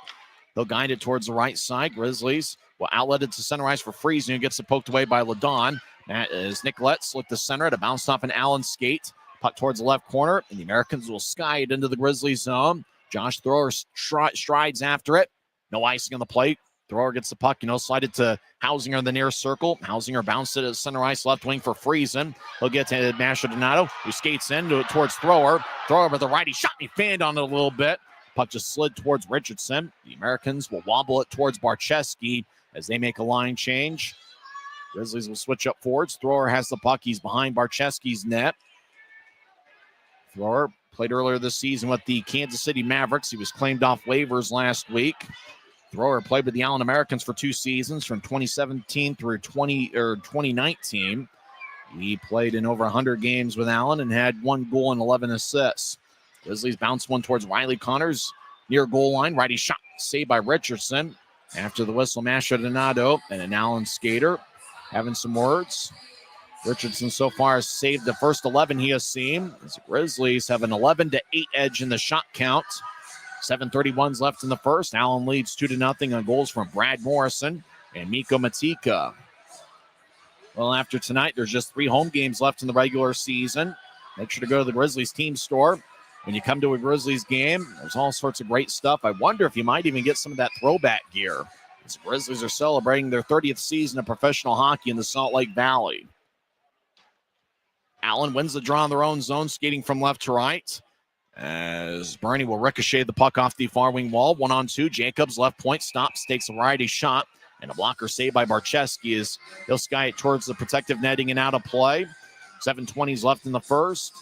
They'll guide it towards the right side. Grizzlies will outlet it to center ice for Friesen, who gets it poked away by Ladon. That is Nicolette slipped the center. It bounced off an Allen skate. Puck towards the left corner, and the Americans will sky it into the Grizzlies zone. Josh Thrower strides after it. No icing on the plate. Thrower gets the puck, slide it to Hausinger in the near circle. Hausinger bounced it at center ice, left wing for Friesen. He'll get to Mastrodonato, who skates into it towards Thrower. Thrower with the righty shot, and he fanned on it a little bit. Puck just slid towards Richardson. The Americans will wobble it towards Barcheski as they make a line change. Grizzlies will switch up forwards. Thrower has the puck. He's behind Barcheski's net. Thrower played earlier this season with the Kansas City Mavericks. He was claimed off waivers last week. Thrower played with the Allen Americans for 2 seasons from 2017 through 2019. He played in over 100 games with Allen and had 1 goal and 11 assists. Grizzlies bounce one towards Riley Connors near goal line. Righty shot saved by Richardson. After the whistle, Mastrodonato and an Allen skater having some words. Richardson so far has saved the first 11 he has seen. As the Grizzlies have an 11-8 edge in the shot count. 7:31 left in the first. Allen leads 2-0 on goals from Brad Morrison and Mikko Matika. Well, after tonight, there's just 3 home games left in the regular season. Make sure to go to the Grizzlies team store. When you come to a Grizzlies game, there's all sorts of great stuff. I wonder if you might even get some of that throwback gear. The Grizzlies are celebrating their 30th season of professional hockey in the Salt Lake Valley. Allen wins the draw in their own zone, skating from left to right. As Bernie will ricochet the puck off the far wing wall. 1-on-2. Jacobs, left point, stops, takes a righty shot. And a blocker saved by Barcheski as he'll sky it towards the protective netting and out of play. 7:20 left in the first.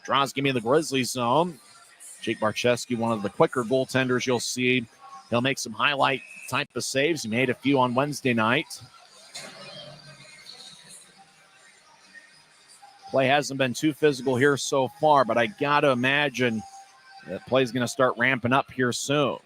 Draws give me the Grizzlies zone. Jake Barcheski, one of the quicker goaltenders you'll see. He'll make some highlight type of saves. He made a few on Wednesday night. Play hasn't been too physical here so far, but I got to imagine that play's going to start ramping up here soon.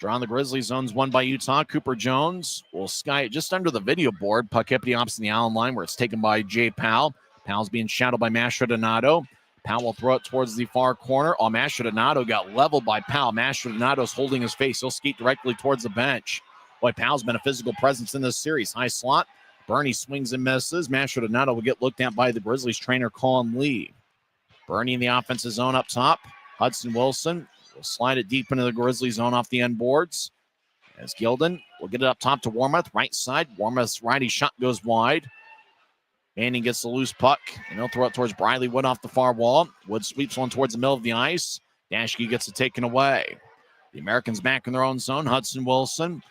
Draw on the Grizzlies zone's won by Utah. Cooper Jones will sky it just under the video board. Puck hit the opposite the Allen line where it's taken by Jay Powell. Powell's being shadowed by Mastrodonato. Powell will throw it towards the far corner. Oh, Mastrodonato got leveled by Powell. Mastrodonato's holding his face. He'll skate directly towards the bench. Boy, Powell's been a physical presence in this series. High slot. Bernie swings and misses. Mastrodonato will get looked at by the Grizzlies trainer, Colin Lee. Bernie in the offensive zone up top. Hudson Wilson will slide it deep into the Grizzlies zone off the end boards. As Gilden will get it up top to Warmoth, right side. Warmoth's righty shot goes wide. Manning gets the loose puck, and he'll throw it towards Briley Wood off the far wall. Wood sweeps one towards the middle of the ice. Dashke gets it taken away. The Americans back in their own zone. Hudson Wilson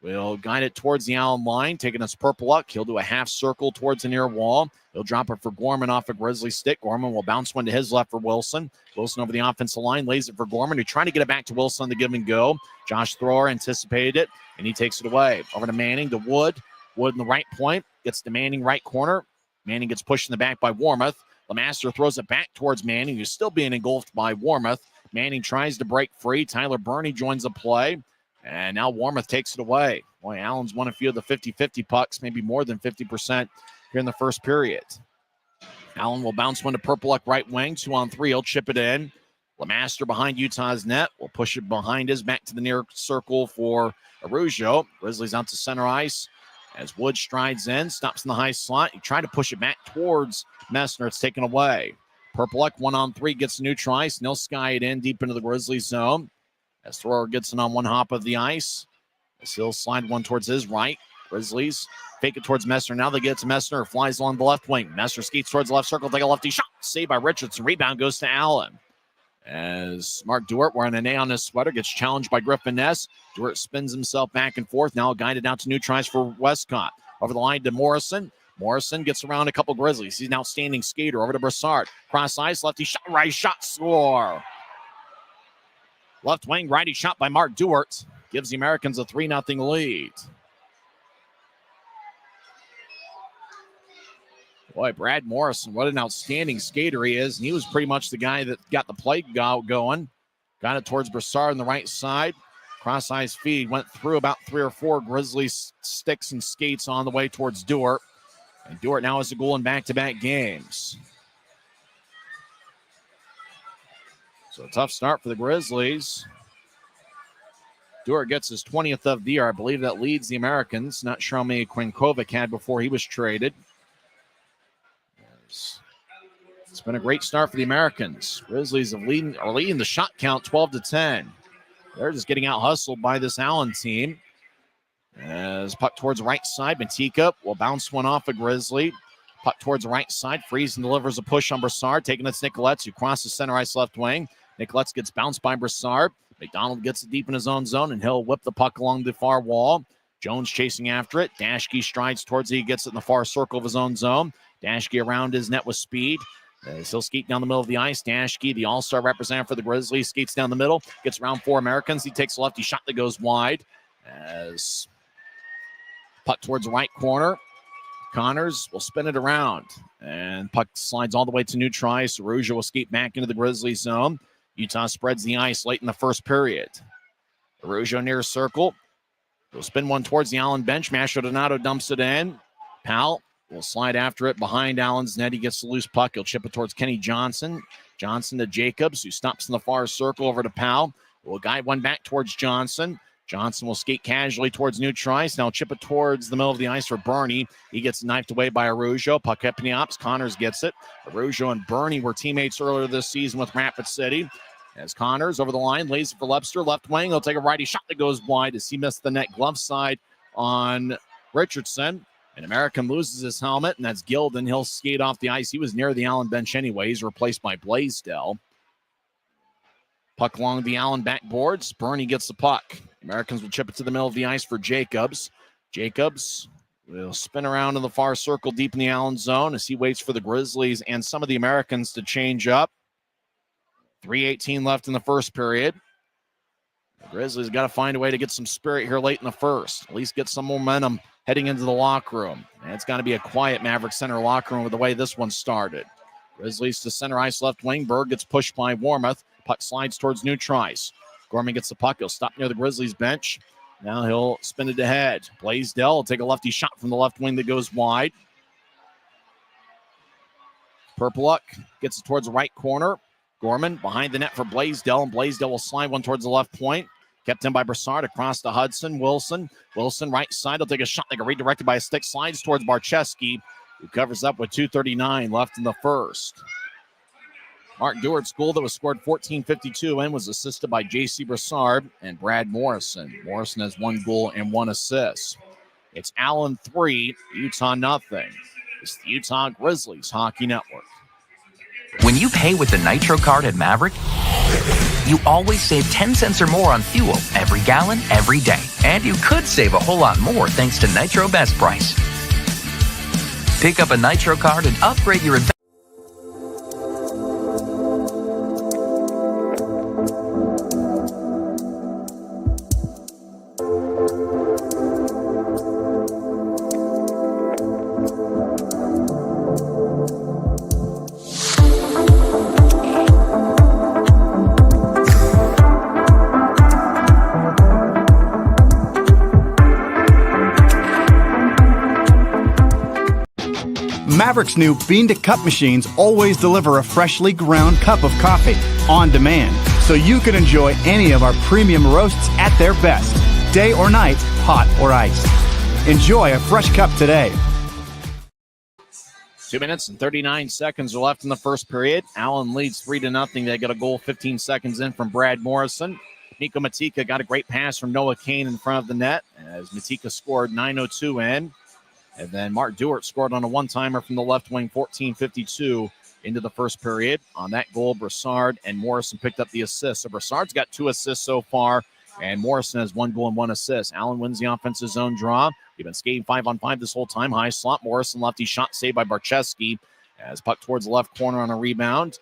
will guide it towards the Allen line, taking his purple luck. He'll do a half circle towards the near wall. He'll drop it for Gorman off a Grizzly stick. Gorman will bounce one to his left for Wilson. Wilson over the offensive line, lays it for Gorman, who trying to get it back to Wilson on the give and go. Josh Thrower anticipated it, and he takes it away. Over to Manning, to Wood. Wood in the right point, gets to Manning right corner. Manning gets pushed in the back by Warmoth. Lemaster throws it back towards Manning, who's still being engulfed by Warmoth. Manning tries to break free. Tyler Burney joins the play. And now Warmoth takes it away. Boy, Allen's won a few of the 50-50 pucks, maybe more than 50% here in the first period. Allen will bounce one to Purple right wing. 2-on-3. He'll chip it in. Lemaster behind Utah's net. Will push it behind his back to the near circle for Rougeau. Grizzlies out to center ice. As Wood strides in, stops in the high slot. He tried to push it back towards Messner. It's taken away. Purple 1-on-3 gets a neutral ice. And he'll sky it in deep into the Grizzlies zone. As Thrower gets it on one hop of the ice. As he'll slide one towards his right. Grizzlies fake it towards Messner. Now they get it to Messner. Flies along the left wing. Messner skates towards the left circle. Take a lefty shot. Saved by Richardson. Rebound goes to Allen. As Mark Dewart, wearing an A on his sweater, gets challenged by Griffin Ness. Dewart spins himself back and forth, now guided out to new tries for Westcott. Over the line to Morrison. Morrison gets around a couple Grizzlies. He's an outstanding skater. Over to Brassard. Cross ice, lefty shot, right shot, score. Left wing, righty shot by Mark Dewart. Gives the Americans a 3-0 lead. Boy, Brad Morrison, what an outstanding skater he is. And he was pretty much the guy that got the play going. Got it towards Brassard on the right side. Cross ice feed went through about 3 or 4 Grizzlies sticks and skates on the way towards Dewart. And Dewart now has a goal in back-to-back games. So a tough start for the Grizzlies. Dewart gets his 20th of the year. I believe that leads the Americans. Not sure how many Quinkovic had before he was traded. It's been a great start for the Americans. Grizzlies are leading the shot count 12-10. They're just getting out hustled by this Allen team. As puck towards the right side, Matika will bounce one off a Grizzly. Puck towards the right side, Friesen delivers a push on Brassard, taking it to Nicoletz, who crosses center ice left wing. Nicoletz gets bounced by Brassard. McDonald gets it deep in his own zone, and he'll whip the puck along the far wall. Jones chasing after it. Dashke strides towards it. He gets it in the far circle of his own zone. Dashke around his net with speed. He'll skate down the middle of the ice. Dashke, the all-star representative for the Grizzlies, skates down the middle. Gets around 4 Americans. He takes a lefty shot that goes wide. As puck towards the right corner. Connors will spin it around. And puck slides all the way to new try. Saruja will skate back into the Grizzlies zone. Utah spreads the ice late in the first period. Arujo near circle. He'll spin one towards the Allen bench. Masho Donato dumps it in. Powell will slide after it behind Allen's net. He gets the loose puck. He'll chip it towards Kenny Johnson. Johnson to Jacobs, who stops in the far circle over to Powell. Will guide one back towards Johnson. Johnson will skate casually towards new tries. Now chip it towards the middle of the ice for Bernie. He gets knifed away by Arujo. Puck up in the ops. Connors gets it. Arujo and Bernie were teammates earlier this season with Rapid City. As Connors over the line, lays it for Lepster. Left wing, he'll take a righty shot that goes wide as he missed the net glove side on Richardson. An American loses his helmet, and that's Gilden. He'll skate off the ice. He was near the Allen bench anyway. He's replaced by Blaisdell. Puck along the Allen backboards. Bernie gets the puck. Americans will chip it to the middle of the ice for Jacobs. Jacobs will spin around in the far circle deep in the Allen zone as he waits for the Grizzlies and some of the Americans to change up. 3:18 left in the first period. The Grizzlies got to find a way to get some spirit here late in the first. At least get some momentum heading into the locker room. And it's got to be a quiet Maverick Center locker room with the way this one started. Grizzlies to center ice left wing. Berg gets pushed by Warmoth. Puck slides towards new tries. Gorman gets the puck. He'll stop near the Grizzlies bench. Now he'll spin it ahead. Blaisdell will take a lefty shot from the left wing that goes wide. Purpluck gets it towards the right corner. Gorman behind the net for Blaisdell, and Blaisdell will slide one towards the left point. Kept in by Brassard across to Hudson. Wilson right side. He'll take a shot. They get redirected by a stick. Slides towards Barcheski, who covers up with 2:39 left in the first. Mark Dewart's goal that was scored 14:52 and was assisted by J.C. Brassard and Brad Morrison. Morrison has 1 goal and 1 assist. It's Allen 3, Utah nothing. It's the Utah Grizzlies Hockey Network. When you pay with the Nitro card at Maverick, you always save 10 cents or more on fuel every gallon, every day. And you could save a whole lot more thanks to Nitro Best Price. Pick up a Nitro card and upgrade your investment. Maverick's new bean-to-cup machines always deliver a freshly ground cup of coffee on demand, so you can enjoy any of our premium roasts at their best, day or night, hot or iced. Enjoy a fresh cup today. 2 minutes and 39 seconds are left in the first period. Allen leads 3-0. They got a goal 15 seconds in from Brad Morrison. Nico Matika got a great pass from Noah Kane in front of the net as Matika scored 9:02 in. And then Mark Dewart scored on a one-timer from the left wing, 14:52 into the first period. On that goal, Brassard and Morrison picked up the assist. So Brassard's got 2 assists so far, and Morrison has 1 goal and 1 assist. Allen wins the offensive zone draw. He's been skating 5-on-5 this whole time. High slot. Morrison lefty shot saved by Barczewski. As puck towards the left corner on a rebound.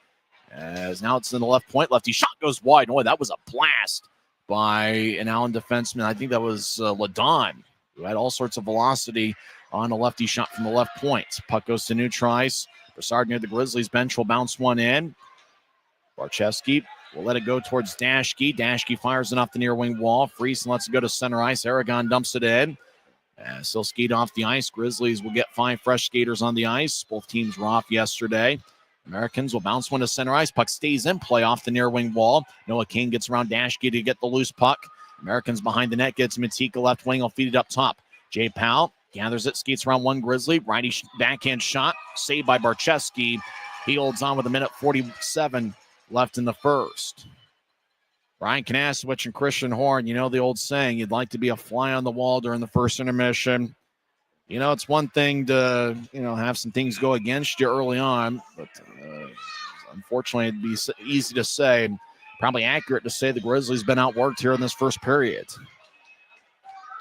As now it's in the left point. Lefty shot goes wide. Boy, that was a blast by an Allen defenseman. I think that was Ladon, who had all sorts of velocity on a lefty shot from the left point. Puck goes to Neutrice. Brassard near the Grizzlies bench will bounce one in. Barczewski will let it go towards Dashke. Dashke fires it off the near wing wall. Friesen lets it go to center ice. Aragon dumps it in. Still skate off the ice. Grizzlies will get 5 fresh skaters on the ice. Both teams were off yesterday. Americans will bounce one to center ice. Puck stays in play off the near wing wall. Noah King gets around Dashke to get the loose puck. Americans behind the net gets Matika left wing. Will feed it up top. Jay Powell gathers it, skates around one Grizzly. Righty backhand shot. Saved by Barczewski. He holds on with 1:47 left in the first. Brian Kanasowicz and Christian Horn, you know the old saying, you'd like to be a fly on the wall during the first intermission. You know, it's one thing to, have some things go against you early on, but unfortunately it'd be easy to say, probably accurate to say the Grizzlies been outworked here in this first period.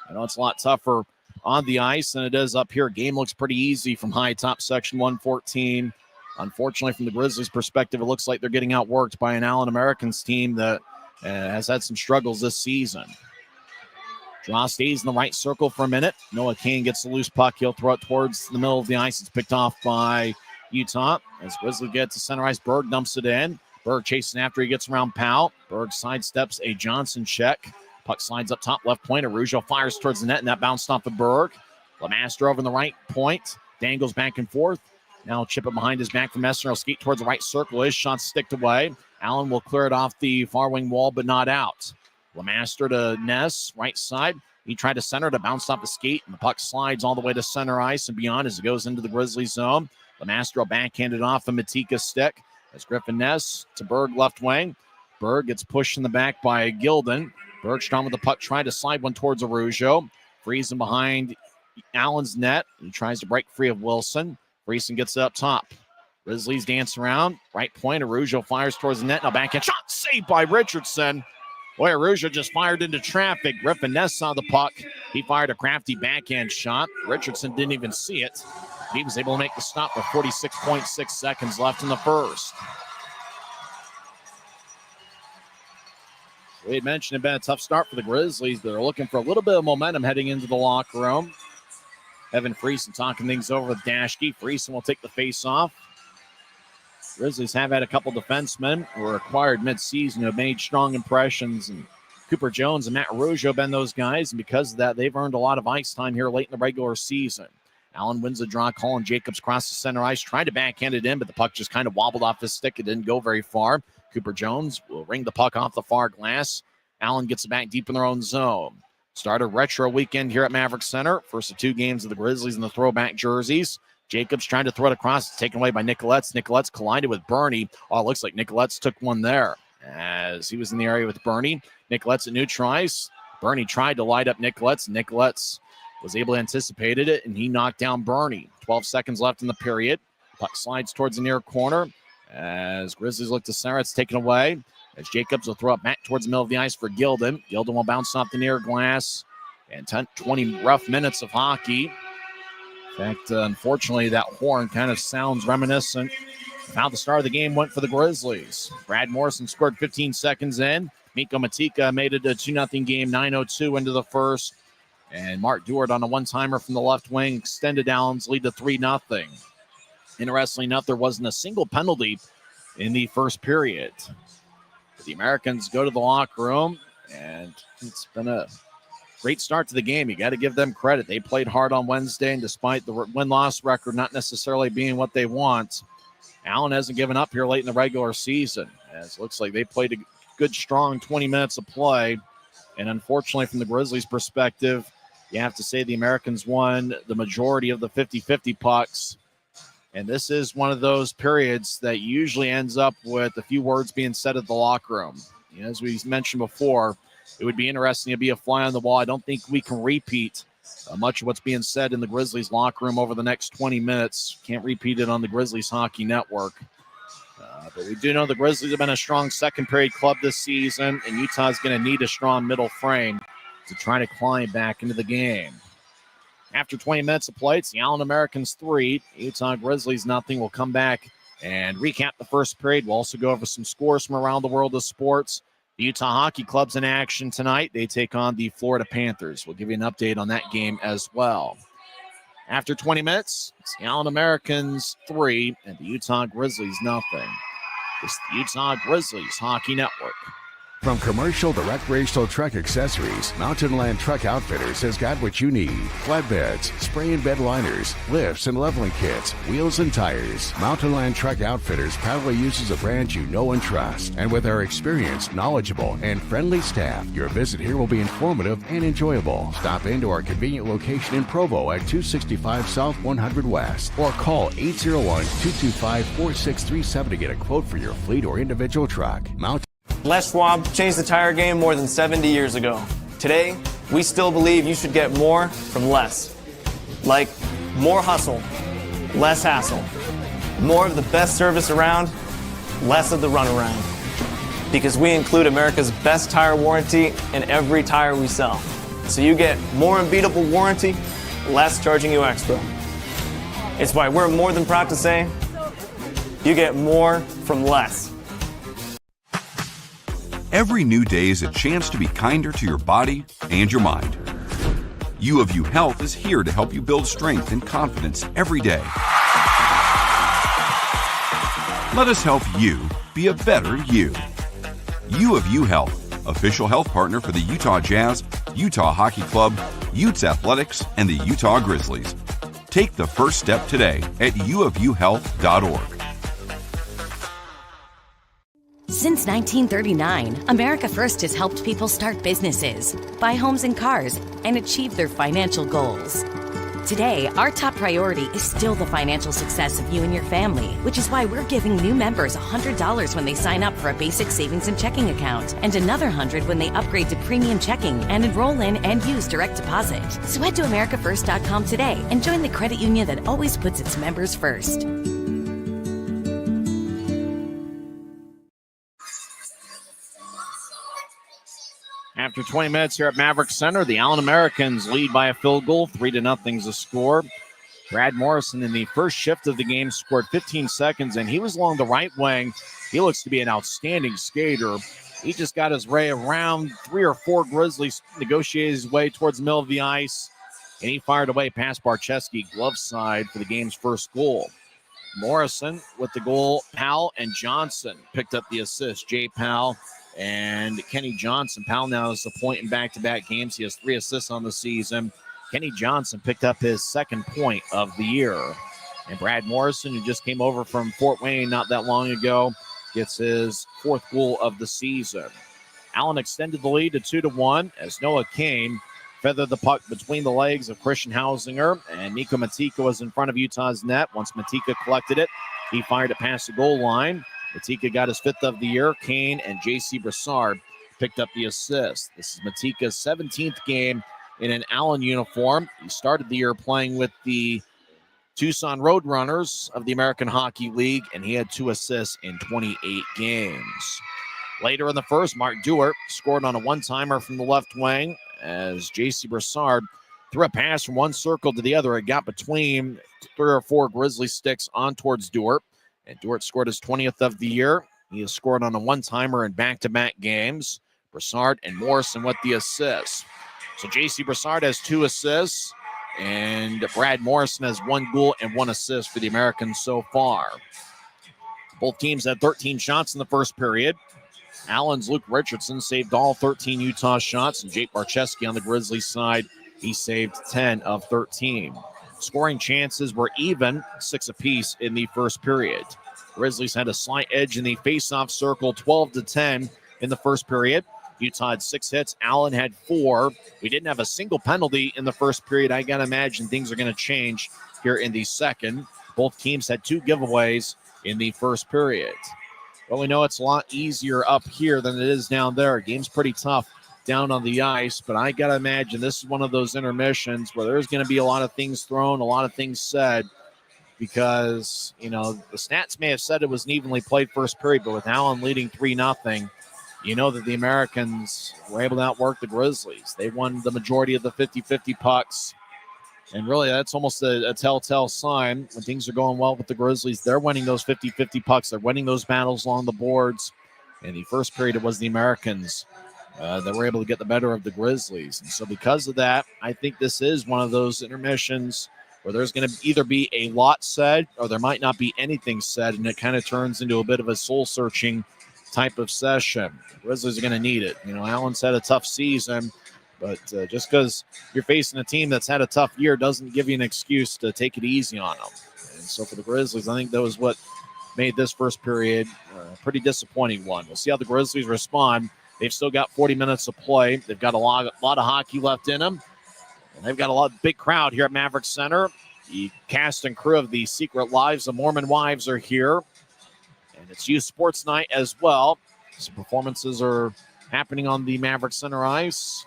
I know it's a lot tougher on the ice than it is up here. Game looks pretty easy from high top section 114. Unfortunately, from the Grizzlies' perspective, it looks like they're getting outworked by an Allen Americans team that has had some struggles this season. Draw stays in the right circle for a minute. Noah King gets the loose puck. He'll throw it towards the middle of the ice. It's picked off by Utah. As Grizzly gets to center ice, Berg dumps it in. Berg chasing after he gets around Powell. Berg sidesteps a Johnson check. Puck slides up top left point. Araujo fires towards the net, and that bounced off of Berg. Lemaster over in the right point. Dangles back and forth. Now chip it behind his back from Messner. He'll skate towards the right circle. His shot's sticked away. Allen will clear it off the far wing wall, but not out. Lemaster to Ness, right side. He tried to center to bounce off the skate, and the puck slides all the way to center ice and beyond as it goes into the Grizzlies zone. Lemaster will backhand it off of Matika's stick. As Griffin Ness to Berg left wing. Berg gets pushed in the back by Gilden. Bergstrom with the puck, trying to slide one towards Araujo. Friesen behind Allen's net. He tries to break free of Wilson. Friesen gets it up top. Grizzlies dance around. Right point. Araujo fires towards the net. Now backhand shot saved by Richardson. Boy, Araujo just fired into traffic. Griffin Ness saw the puck. He fired a crafty backhand shot. Richardson didn't even see it. He was able to make the stop with 46.6 seconds left in the first. We had mentioned it had been a tough start for the Grizzlies. They're looking for a little bit of momentum heading into the locker room. Evan Friesen talking things over with Dashke. Friesen will take the face-off. Grizzlies have had a couple defensemen who were acquired mid-season who have made strong impressions. And Cooper Jones and Matt Araujo have been those guys. And because of that, they've earned a lot of ice time here late in the regular season. Allen wins the draw. Colin Jacobs crosses the center ice. Tried to backhand it in, but the puck just kind of wobbled off his stick. It didn't go very far. Cooper Jones will ring the puck off the far glass. Allen gets it back deep in their own zone. Started retro weekend here at Maverick Center. First of 2 games of the Grizzlies in the throwback jerseys. Jacobs trying to throw it across. It's taken away by Nicoletz. Nicoletz collided with Bernie. Oh, it looks like Nicoletz took one there as he was in the area with Bernie. Nicoletz at Neutrice. Bernie tried to light up Nicoletz. Nicoletz was able to anticipate it, and he knocked down Bernie. 12 seconds left in the period. Puck slides towards the near corner. As Grizzlies look to center, it's taken away. As Jacobs will throw it back towards the middle of the ice for Gilden. Gilden will bounce off the near glass. And 20 rough minutes of hockey. In fact, unfortunately, that horn kind of sounds reminiscent of how the start of the game went for the Grizzlies. Brad Morrison scored 15 seconds in. Mikko Matika made it a 2-0 game, 9:02 into the first. And Mark Dewart on a one-timer from the left wing extended Allen's lead to 3-0. Interestingly enough, there wasn't a single penalty in the first period. The Americans go to the locker room, and it's been a great start to the game. You got to give them credit. They played hard on Wednesday, and despite the win-loss record not necessarily being what they want, Allen hasn't given up here late in the regular season. As it looks like they played a good, strong 20 minutes of play. And unfortunately, from the Grizzlies' perspective, you have to say the Americans won the majority of the 50-50 pucks. And this is one of those periods that usually ends up with a few words being said at the locker room. You know, as we mentioned before, it would be interesting to be a fly on the wall. I don't think we can repeat much of what's being said in the Grizzlies locker room over the next 20 minutes. Can't repeat it on the Grizzlies Hockey Network. But we do know the Grizzlies have been a strong second-period club this season, and Utah's going to need a strong middle frame to try to climb back into the game. After 20 minutes of play, it's the Allen Americans 3, Utah Grizzlies nothing. We'll come back and recap the first period. We'll also go over some scores from around the world of sports. The Utah Hockey Club's in action tonight. They take on the Florida Panthers. We'll give you an update on that game as well. After 20 minutes, it's the Allen Americans 3 and the Utah Grizzlies nothing. It's the Utah Grizzlies Hockey Network. From commercial to recreational truck accessories, Mountain Land Truck Outfitters has got what you need. Flatbeds, spray and bed liners, lifts and leveling kits, wheels and tires. Mountain Land Truck Outfitters proudly uses a brand you know and trust. And with our experienced, knowledgeable, and friendly staff, your visit here will be informative and enjoyable. Stop into our convenient location in Provo at 265 South 100 West or call 801-225-4637 to get a quote for your fleet or individual truck. Les Schwab changed the tire game more than 70 years ago. Today, we still believe you should get more from less. Like more hustle, less hassle. More of the best service around, less of the runaround. Because we include America's best tire warranty in every tire we sell. So you get more unbeatable warranty, less charging you extra. It's why we're more than proud to say, you get more from less. Every new day is a chance to be kinder to your body and your mind. U of U Health is here to help you build strength and confidence every day. Let us help you be a better you. U of U Health, official health partner for the Utah Jazz, Utah Hockey Club, Utes Athletics, and the Utah Grizzlies. Take the first step today at uofuhealth.org. Since 1939, America First has helped people start businesses, buy homes and cars, and achieve their financial goals. Today, our top priority is still the financial success of you and your family, which is why we're giving new members $100 when they sign up for a basic savings and checking account, and another $100 when they upgrade to premium checking and enroll in and use direct deposit. So head to americafirst.com today and join the credit union that always puts its members first. After 20 minutes here at Maverick Center, the Allen Americans lead by a field goal. 3-0 the score. Brad Morrison in the first shift of the game scored 15 seconds, and he was along the right wing. He looks to be an outstanding skater. He just got his way around 3 or 4 Grizzlies, negotiated his way towards the middle of the ice, and he fired away past Barczewski, glove side, for the game's first goal. Morrison with the goal. Powell and Johnson picked up the assist. Jay Powell and Kenny Johnson. Powell now is a point in back-to-back games. He has 3 assists on the season. Kenny Johnson picked up his second point of the year. And Brad Morrison, who just came over from Fort Wayne not that long ago, gets his 4th goal of the season. Allen extended the lead to 2-1 as Noah Kane feathered the puck between the legs of Christian Hausinger, and Nico Matika was in front of Utah's net. Once Matika collected it, he fired it past the goal line. Matika got his 5th of the year. Kane and J.C. Brassard picked up the assist. This is Matika's 17th game in an Allen uniform. He started the year playing with the Tucson Roadrunners of the American Hockey League, and he had 2 assists in 28 games. Later in the first, Mark Dewart scored on a one-timer from the left wing as J.C. Brassard threw a pass from one circle to the other. It got between 3 or 4 Grizzly sticks on towards Dewart. And Dewart scored his 20th of the year. He has scored on a one-timer in back-to-back games. Brassard and Morrison with the assists. So J.C. Brassard has 2 assists, and Brad Morrison has 1 goal and 1 assist for the Americans so far. Both teams had 13 shots in the first period. Allen's Luke Richardson saved all 13 Utah shots, and Jake Barczewski on the Grizzlies side, he saved 10 of 13. Scoring chances were even, 6 apiece in the first period. Grizzlies had a slight edge in the face-off circle, 12-10 in the first period. Utah had 6 hits. Allen had 4. We didn't have a single penalty in the first period. I got to imagine things are going to change here in the second. Both teams had 2 giveaways in the first period. Well, we know it's a lot easier up here than it is down there. Game's pretty tough down on the ice, but I got to imagine this is one of those intermissions where there's going to be a lot of things thrown, a lot of things said. because, the stats may have said it was an evenly played first period, but with Allen leading 3-0, you know that the Americans were able to outwork the Grizzlies. They won the majority of the 50-50 pucks. And really, that's almost a telltale sign when things are going well with the Grizzlies. They're winning those 50-50 pucks. They're winning those battles along the boards. In the first period, it was the Americans that were able to get the better of the Grizzlies. And so because of that, I think this is one of those intermissions where there's going to either be a lot said or there might not be anything said, and it kind of turns into a bit of a soul-searching type of session. The Grizzlies are going to need it. Allen's had a tough season. But just because you're facing a team that's had a tough year doesn't give you an excuse to take it easy on them. And so for the Grizzlies, I think that was what made this first period a pretty disappointing one. We'll see how the Grizzlies respond. They've still got 40 minutes of play. They've got a lot of hockey left in them. And they've got a big crowd here at Maverick Center. The cast and crew of the Secret Lives of Mormon Wives are here. And it's youth sports night as well. Some performances are happening on the Maverick Center ice.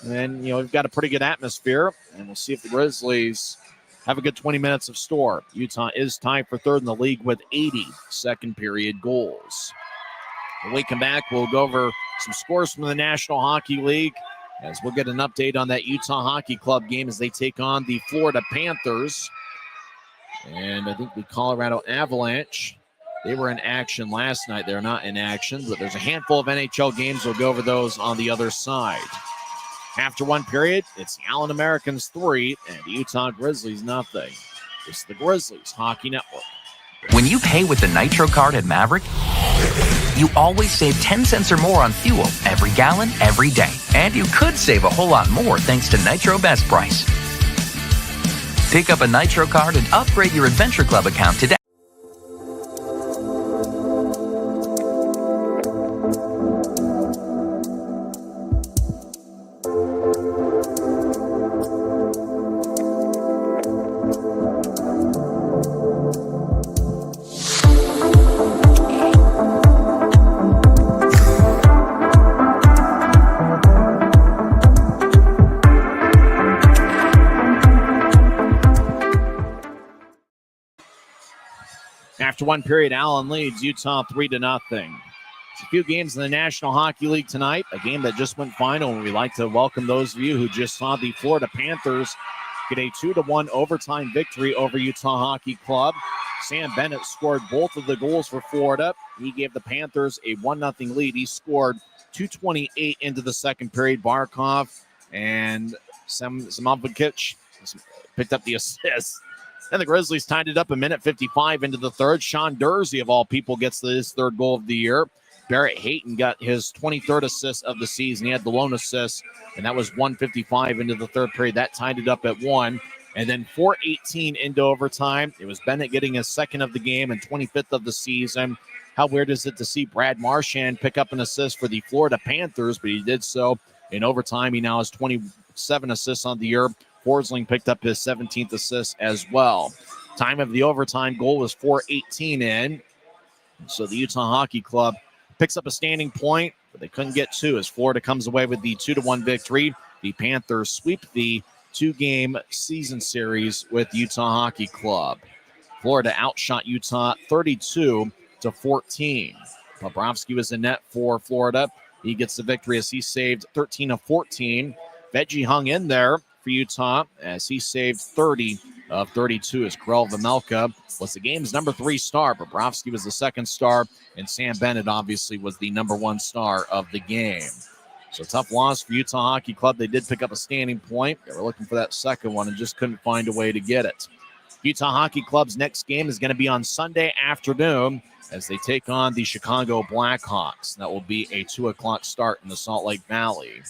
And, we've got a pretty good atmosphere, and we'll see if the Grizzlies have a good 20 minutes of store. Utah is tied for third in the league with 80 second-period goals. When we come back, we'll go over some scores from the National Hockey League as we'll get an update on that Utah Hockey Club game as they take on the Florida Panthers. And I think the Colorado Avalanche, they were in action last night. They're not in action, but there's a handful of NHL games. We'll go over those on the other side. After one period, it's the Allen Americans 3 and the Utah Grizzlies 0. It's the Grizzlies Hockey Network. When you pay with the Nitro card at Maverick, you always save 10 cents or more on fuel every gallon, every day. And you could save a whole lot more thanks to Nitro Best Price. Pick up a Nitro card and upgrade your Adventure Club account today. After one period, Allen leads Utah 3-0. It's a few games in the National Hockey League tonight, a game that just went final, and we'd like to welcome those of you who just saw the Florida Panthers get a 2-1 overtime victory over Utah Hockey Club. Sam Bennett scored both of the goals for Florida. He gave the Panthers a 1-0 lead. He scored 2:28 into the second period. Barkov and Samovic picked up the assist. And the Grizzlies tied it up a minute 55 into the third. Sean Dursey, of all people, gets his third goal of the year. Barrett Hayton got his 23rd assist of the season. He had the lone assist, and that was 1:55 into the third period. That tied it up at 1. And then 4:18 into overtime. It was Bennett getting his second of the game and 25th of the season. How weird is it to see Brad Marchand pick up an assist for the Florida Panthers, but he did so in overtime. He now has 27 assists on the year. Forsling picked up his 17th assist as well. Time of the overtime goal was 4:18 in. So the Utah Hockey Club picks up a standing point, but they couldn't get two as Florida comes away with the 2-1 victory. The Panthers sweep the two-game season series with Utah Hockey Club. Florida outshot Utah 32-14. Bobrovsky was in net for Florida. He gets the victory as he saved 13 of 14. Veggie hung in there for Utah as he saved 30 of 32 as Karel Vejmelka was the game's number 3 star. Bobrovsky was the second star, and Sam Bennett obviously was the number 1 star of the game. So tough loss for Utah Hockey Club. They did pick up a standing point. They were looking for that second one and just couldn't find a way to get it. Utah Hockey Club's next game is going to be on Sunday afternoon as they take on the Chicago Blackhawks. That will be a 2 o'clock start in the Salt Lake Valley.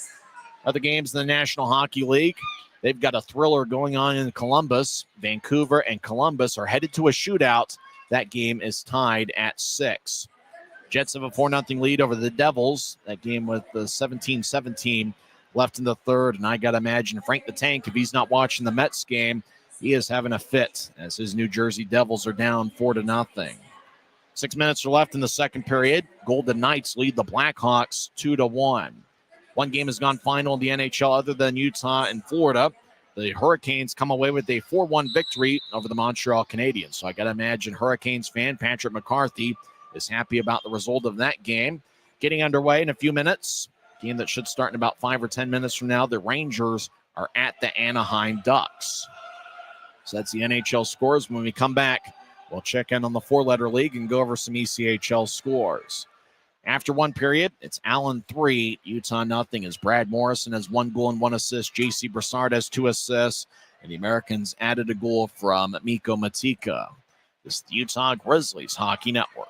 Other games in the National Hockey League, they've got a thriller going on in Columbus. Vancouver and Columbus are headed to a shootout. That game is tied at 6. Jets have a 4-0 lead over the Devils. That game with the 17-17 left in the third. And I got to imagine Frank the Tank, if he's not watching the Mets game, he is having a fit as his New Jersey Devils are down 4-0. 6 minutes are left in the second period. Golden Knights lead the Blackhawks 2-1. One game has gone final in the NHL other than Utah and Florida. the Hurricanes come away with a 4-1 victory over the Montreal Canadiens. So I got to imagine Hurricanes fan Patrick McCarthy is happy about the result of that game. Getting underway in a few minutes. Game that should start in about 5 or 10 minutes from now. The Rangers are at the Anaheim Ducks. So that's the NHL scores. When we come back, we'll check in on the four-letter league and go over some ECHL scores. After one period, it's Allen 3, Utah nothing, as Brad Morrison has 1 goal and 1 assist. J.C. Brassard has 2 assists, and the Americans added a goal from Mikko Matika. This is the Utah Grizzlies Hockey Network.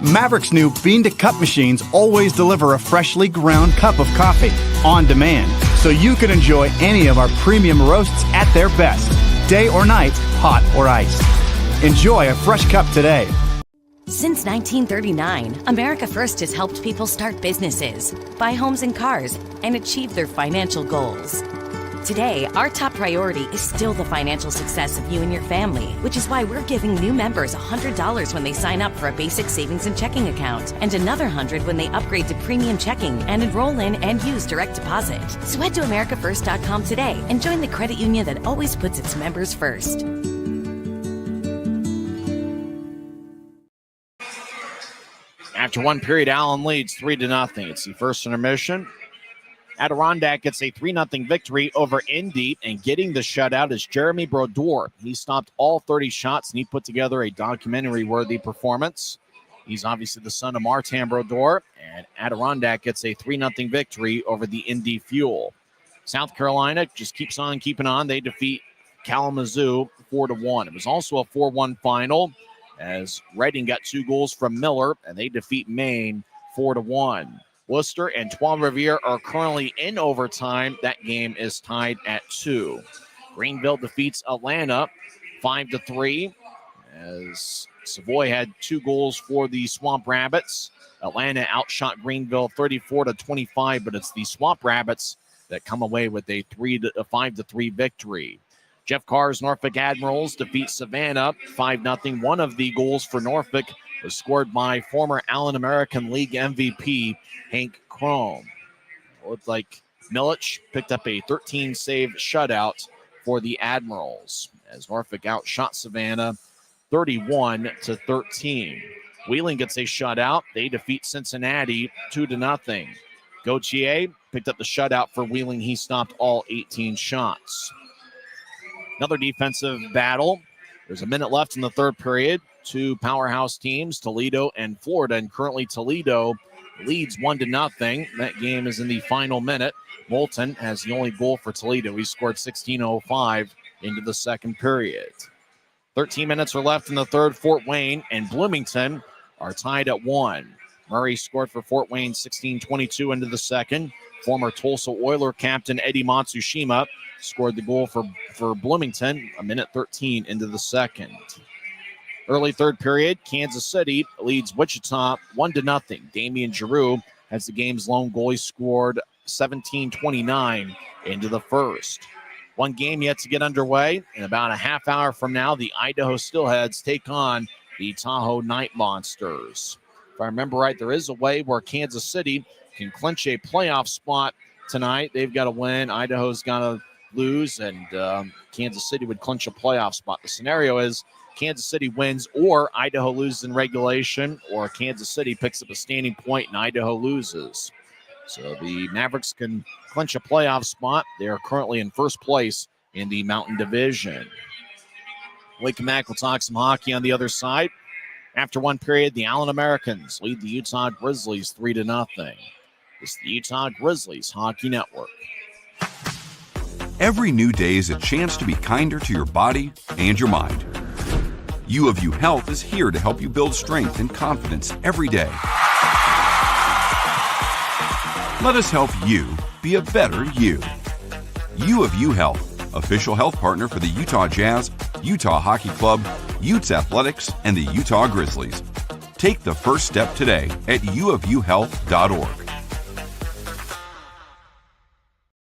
Maverick's new bean-to-cup machines always deliver a freshly ground cup of coffee on demand, so you can enjoy any of our premium roasts at their best, day or night, hot or iced. Enjoy a fresh cup today. Since 1939, America First has helped people start businesses, buy homes and cars, and achieve their financial goals. Today, our top priority is still the financial success of you and your family, which is why we're giving new members $100 when they sign up for a basic savings and checking account, and another $100 when they upgrade to premium checking and enroll in and use direct deposit. So head to americafirst.com today and join the credit union that always puts its members first. After one period, Allen leads 3-0. It's the first intermission. Adirondack gets a 3-0 victory over Indy, and getting the shutout is Jeremy Brodeur. He stopped all 30 shots, and he put together a documentary-worthy performance. He's obviously the son of Martin Brodeur, and Adirondack gets a 3-0 victory over the Indy Fuel. South Carolina just keeps on keeping on. They defeat Kalamazoo 4-1. It was also a 4-1 final, as Reading got 2 goals from Miller, and they defeat Maine 4-1. Worcester and Trois-Rivières are currently in overtime. That game is tied at 2. Greenville defeats Atlanta 5-3, as Savoy had 2 goals for the Swamp Rabbits. Atlanta outshot Greenville 34-25, but it's the Swamp Rabbits that come away with a 5-3 victory. Jeff Carr's Norfolk Admirals defeat Savannah 5-0. One of the goals for Norfolk was scored by former Allen American League MVP Hank Chrome. It looked like Milich picked up a 13-save shutout for the Admirals, as Norfolk outshot Savannah 31-13. Wheeling gets a shutout. They defeat Cincinnati 2-0. Gauthier picked up the shutout for Wheeling. He stopped all 18 shots. Another defensive battle. There's a minute left in the third period. 2 powerhouse teams, Toledo and Florida, and currently Toledo leads 1-0. That game is in the final minute. Moulton has the only goal for Toledo. He scored 16:05 into the second period. 13 minutes are left in the third. Fort Wayne and Bloomington are tied at 1. Murray scored for Fort Wayne 16:22 into the second. Former Tulsa Oiler captain Eddie Matsushima scored the goal for Bloomington, a minute 13 into the second. Early third period, Kansas City leads Wichita 1-0. Damian Giroux has the game's lone goal. He scored 17:29 into the first. One game yet to get underway. In about a half hour from now, the Idaho Steelheads take on the Tahoe Night Monsters. If I remember right, there is a way where Kansas City can clinch a playoff spot tonight. They've got to win. Idaho's got to lose, and Kansas City would clinch a playoff spot. The scenario is Kansas City wins, or Idaho loses in regulation, or Kansas City picks up a standing point and Idaho loses. So the Mavericks can clinch a playoff spot. They are currently in first place in the Mountain Division. Wake and Mac will talk some hockey on the other side. After one period, the Allen Americans lead the Utah Grizzlies 3-0. It's the Utah Grizzlies Hockey Network. Every new day is a chance to be kinder to your body and your mind. U of U Health is here to help you build strength and confidence every day. Let us help you be a better you. U of U Health, official health partner for the Utah Jazz, Utah Hockey Club, Utes Athletics, and the Utah Grizzlies. Take the first step today at uofuhealth.org.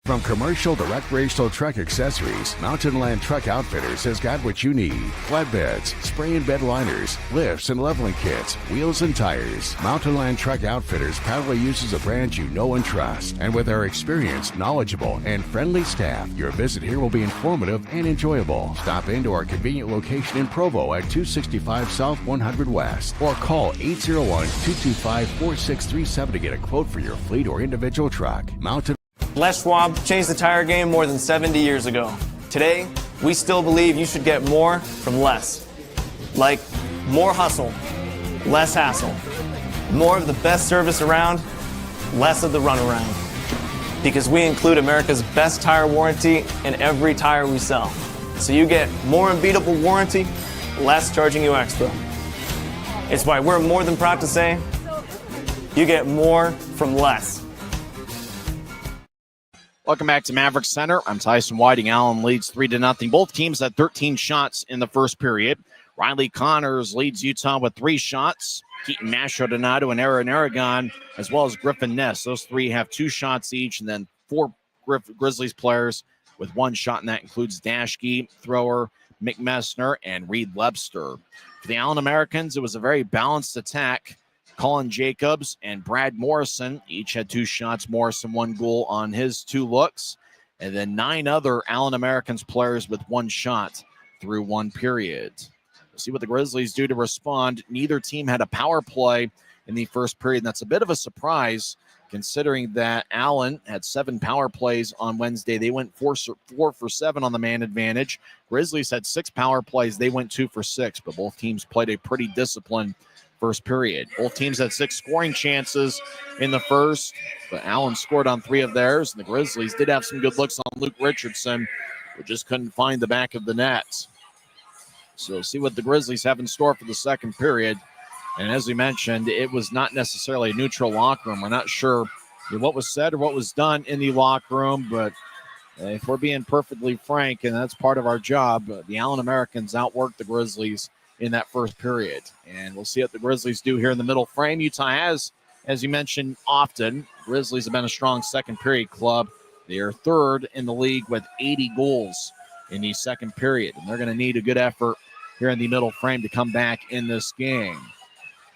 From commercial to recreational truck accessories, Mountain Land Truck Outfitters has got what you need. Flatbeds, spray and bed liners, lifts and leveling kits, wheels and tires. Mountain Land Truck Outfitters proudly uses a brand you know and trust. And with our experienced, knowledgeable, and friendly staff, your visit here will be informative and enjoyable. Stop into our convenient location in Provo at 265 South 100 West or call 801-225-4637 to get a quote for your fleet or individual truck. Mountain Les Schwab changed the tire game more than 70 years ago. Today, we still believe you should get more from less. Like more hustle, less hassle. More of the best service around, less of the runaround. Because we include America's best tire warranty in every tire we sell. So you get more unbeatable warranty, less charging you extra. It's why we're more than proud to say, you get more from less. Welcome back to Maverick Center. I'm Tyson Whiting. Allen leads 3-0. Both teams had 13 shots in the first period. Riley Connors leads Utah with 3 shots. Keaton Mastrodonato and Aaron Aragon, as well as Griffin Ness. Those 3 have 2 shots each, and then 4 Grizzlies players with 1 shot, and that includes Dashke, Thrower, McMessner, and Reed Lebster. For the Allen Americans, it was a very balanced attack. Colin Jacobs and Brad Morrison each had 2 shots. Morrison 1 goal on his 2 looks. And then 9 other Allen Americans players with 1 shot through 1 period. We'll see what the Grizzlies do to respond. Neither team had a power play in the first period. And that's a bit of a surprise considering that Allen had 7 power plays on Wednesday. They went 4 for 7 on the man advantage. Grizzlies had 6 power plays. They went 2 for 6, but both teams played a pretty disciplined first period. Both teams had 6 scoring chances in the first, but Allen scored on 3 of theirs, and the Grizzlies did have some good looks on Luke Richardson, but just couldn't find the back of the net. So see what the Grizzlies have in store for the second period. And as we mentioned, it was not necessarily a neutral locker room. We're not sure what was said or what was done in the locker room, but if we're being perfectly frank, and that's part of our job, the Allen Americans outworked the Grizzlies in that first period. And we'll see what the Grizzlies do here in the middle frame. Utah has, as you mentioned often, Grizzlies have been a strong second period club. They are 3rd in the league with 80 goals in the second period. And they're going to need a good effort here in the middle frame to come back in this game.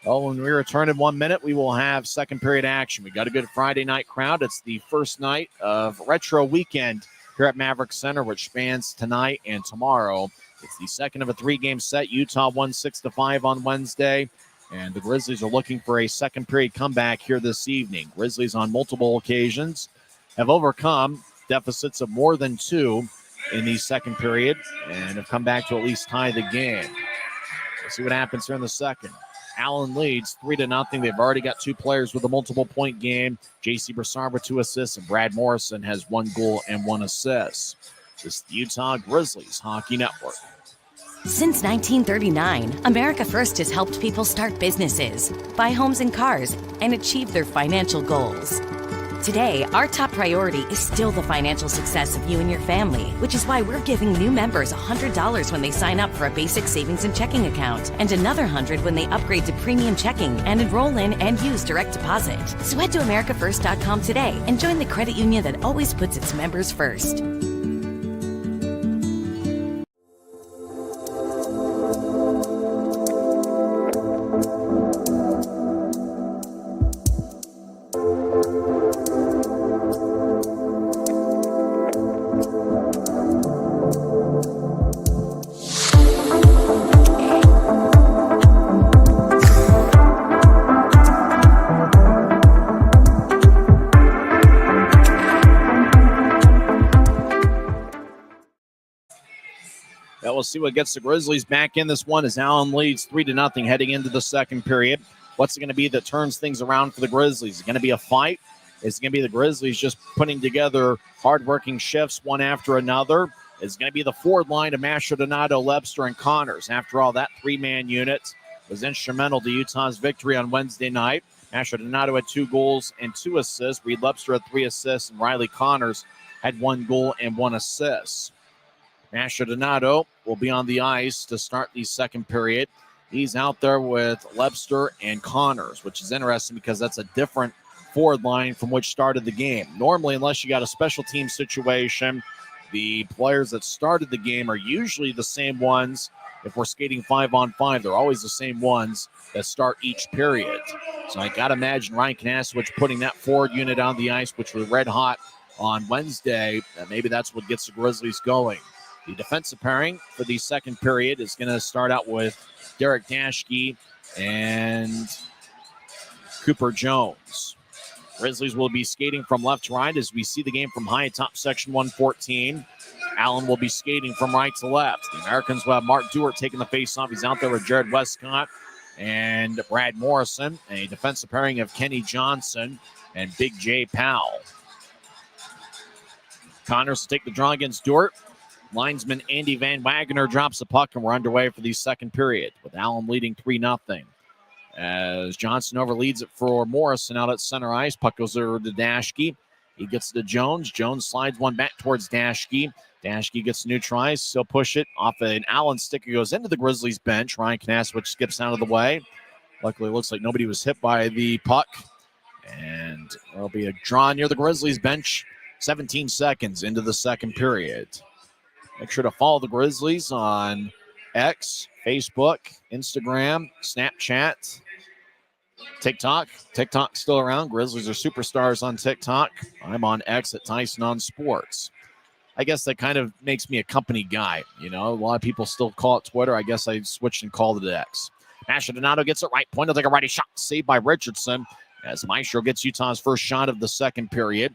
Well, when we return in 1 minute, we will have second period action. We got a good Friday night crowd. It's the first night of Retro Weekend here at Maverick Center, which spans tonight and tomorrow. It's the second of a 3-game set. Utah won 6-5 on Wednesday, and the Grizzlies are looking for a second period comeback here this evening. Grizzlies on multiple occasions have overcome deficits of more than 2 in the second period and have come back to at least tie the game. We'll see what happens here in the second. Allen leads 3-0. They've already got 2 players with a multiple-point game. J.C. Brassard with 2 assists, and Brad Morrison has 1 goal and 1 assist. This is the Utah Grizzlies Hockey Network. Since 1939, America First has helped people start businesses, buy homes and cars, and achieve their financial goals. Today, our top priority is still the financial success of you and your family, which is why we're giving new members $100 when they sign up for a basic savings and checking account, and another $100 when they upgrade to premium checking and enroll in and use direct deposit. So head to AmericaFirst.com today and join the credit union that always puts its members first. We'll see what gets the Grizzlies back in this one as Allen leads 3-0 heading into the second period. What's it going to be that turns things around for the Grizzlies? Is it going to be a fight? Is it going to be the Grizzlies just putting together hardworking shifts one after another? Is it going to be the forward line of Mastrodonato, Lebster, and Connors? After all, that 3-man unit was instrumental to Utah's victory on Wednesday night. Mastrodonato had 2 goals and 2 assists. Reed Lebster had 3 assists, and Riley Connors had 1 goal and 1 assist. Mastrodonato will be on the ice to start the second period. He's out there with Lebster and Connors, which is interesting because that's a different forward line from which started the game. Normally, unless you got a special team situation, the players that started the game are usually the same ones. If we're skating 5-on-5, they're always the same ones that start each period. So I got to imagine Ryan Kanasowicz putting that forward unit on the ice, which was red hot on Wednesday. And maybe that's what gets the Grizzlies going. The defensive pairing for the second period is going to start out with Derek Dashke and Cooper Jones. Grizzlies will be skating from left to right as we see the game from high atop section 114. Allen will be skating from right to left. The Americans will have Mark Dewart taking the face-off. He's out there with Jared Westcott and Brad Morrison. A defensive pairing of Kenny Johnson and Big J Powell. Connors will take the draw against Dewart. Linesman Andy Van Wagner drops the puck, and we're underway for the second period with Allen leading 3-0. As Johnson overleads it for Morrison out at center ice. Puck goes over to Dashke. He gets to Jones. Jones slides one back towards Dashke. Dashke gets a new try. He'll push it off an Allen stick. It goes into the Grizzlies bench. Ryan Kanasowicz skips out of the way. Luckily, it looks like nobody was hit by the puck. And there'll be a draw near the Grizzlies bench. 17 seconds into the second period. Make sure to follow the Grizzlies on X, Facebook, Instagram, Snapchat, TikTok. TikTok's still around. Grizzlies are superstars on TikTok. I'm on X at Tyson on Sports. I guess that kind of makes me a company guy. You know, a lot of people still call it Twitter. I guess I switched and called it X. Masha Donato gets it right point. He'll take a righty shot. Saved by Richardson as Maestro gets Utah's first shot of the second period.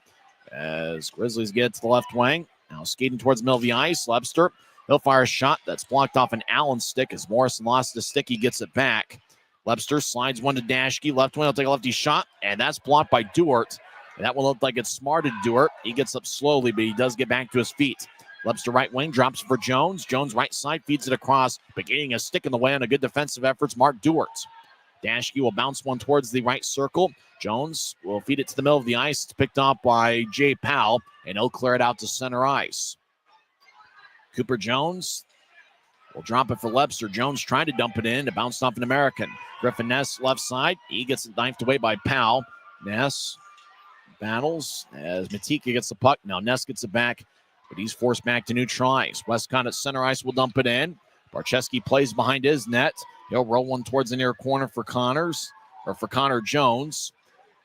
As Grizzlies get to the left wing. Now skating towards the middle of the ice. Lebster. He'll fire a shot that's blocked off an Allen stick as Morrison lost the stick. He gets it back. Lebster slides one to Dashke. Left wing will take a lefty shot, and that's blocked by Dewart. And that will look like it's smarted Dewart. He gets up slowly, but he does get back to his feet. Lebster right wing drops for Jones. Jones right side feeds it across, but getting a stick in the way on a good defensive efforts, Mark Dewart. Dashke will bounce one towards the right circle. Jones will feed it to the middle of the ice. It's picked up by Jay Powell, and he'll clear it out to center ice. Cooper Jones will drop it for Lebster. Jones trying to dump it in. It bounced off an American. Griffin Ness left side. He gets it knifed away by Powell. Ness battles as Matika gets the puck. Now Ness gets it back, but he's forced back to new tries. Westcott at center ice will dump it in. Barcheski plays behind his net. He'll roll one towards the near corner for Connor Jones.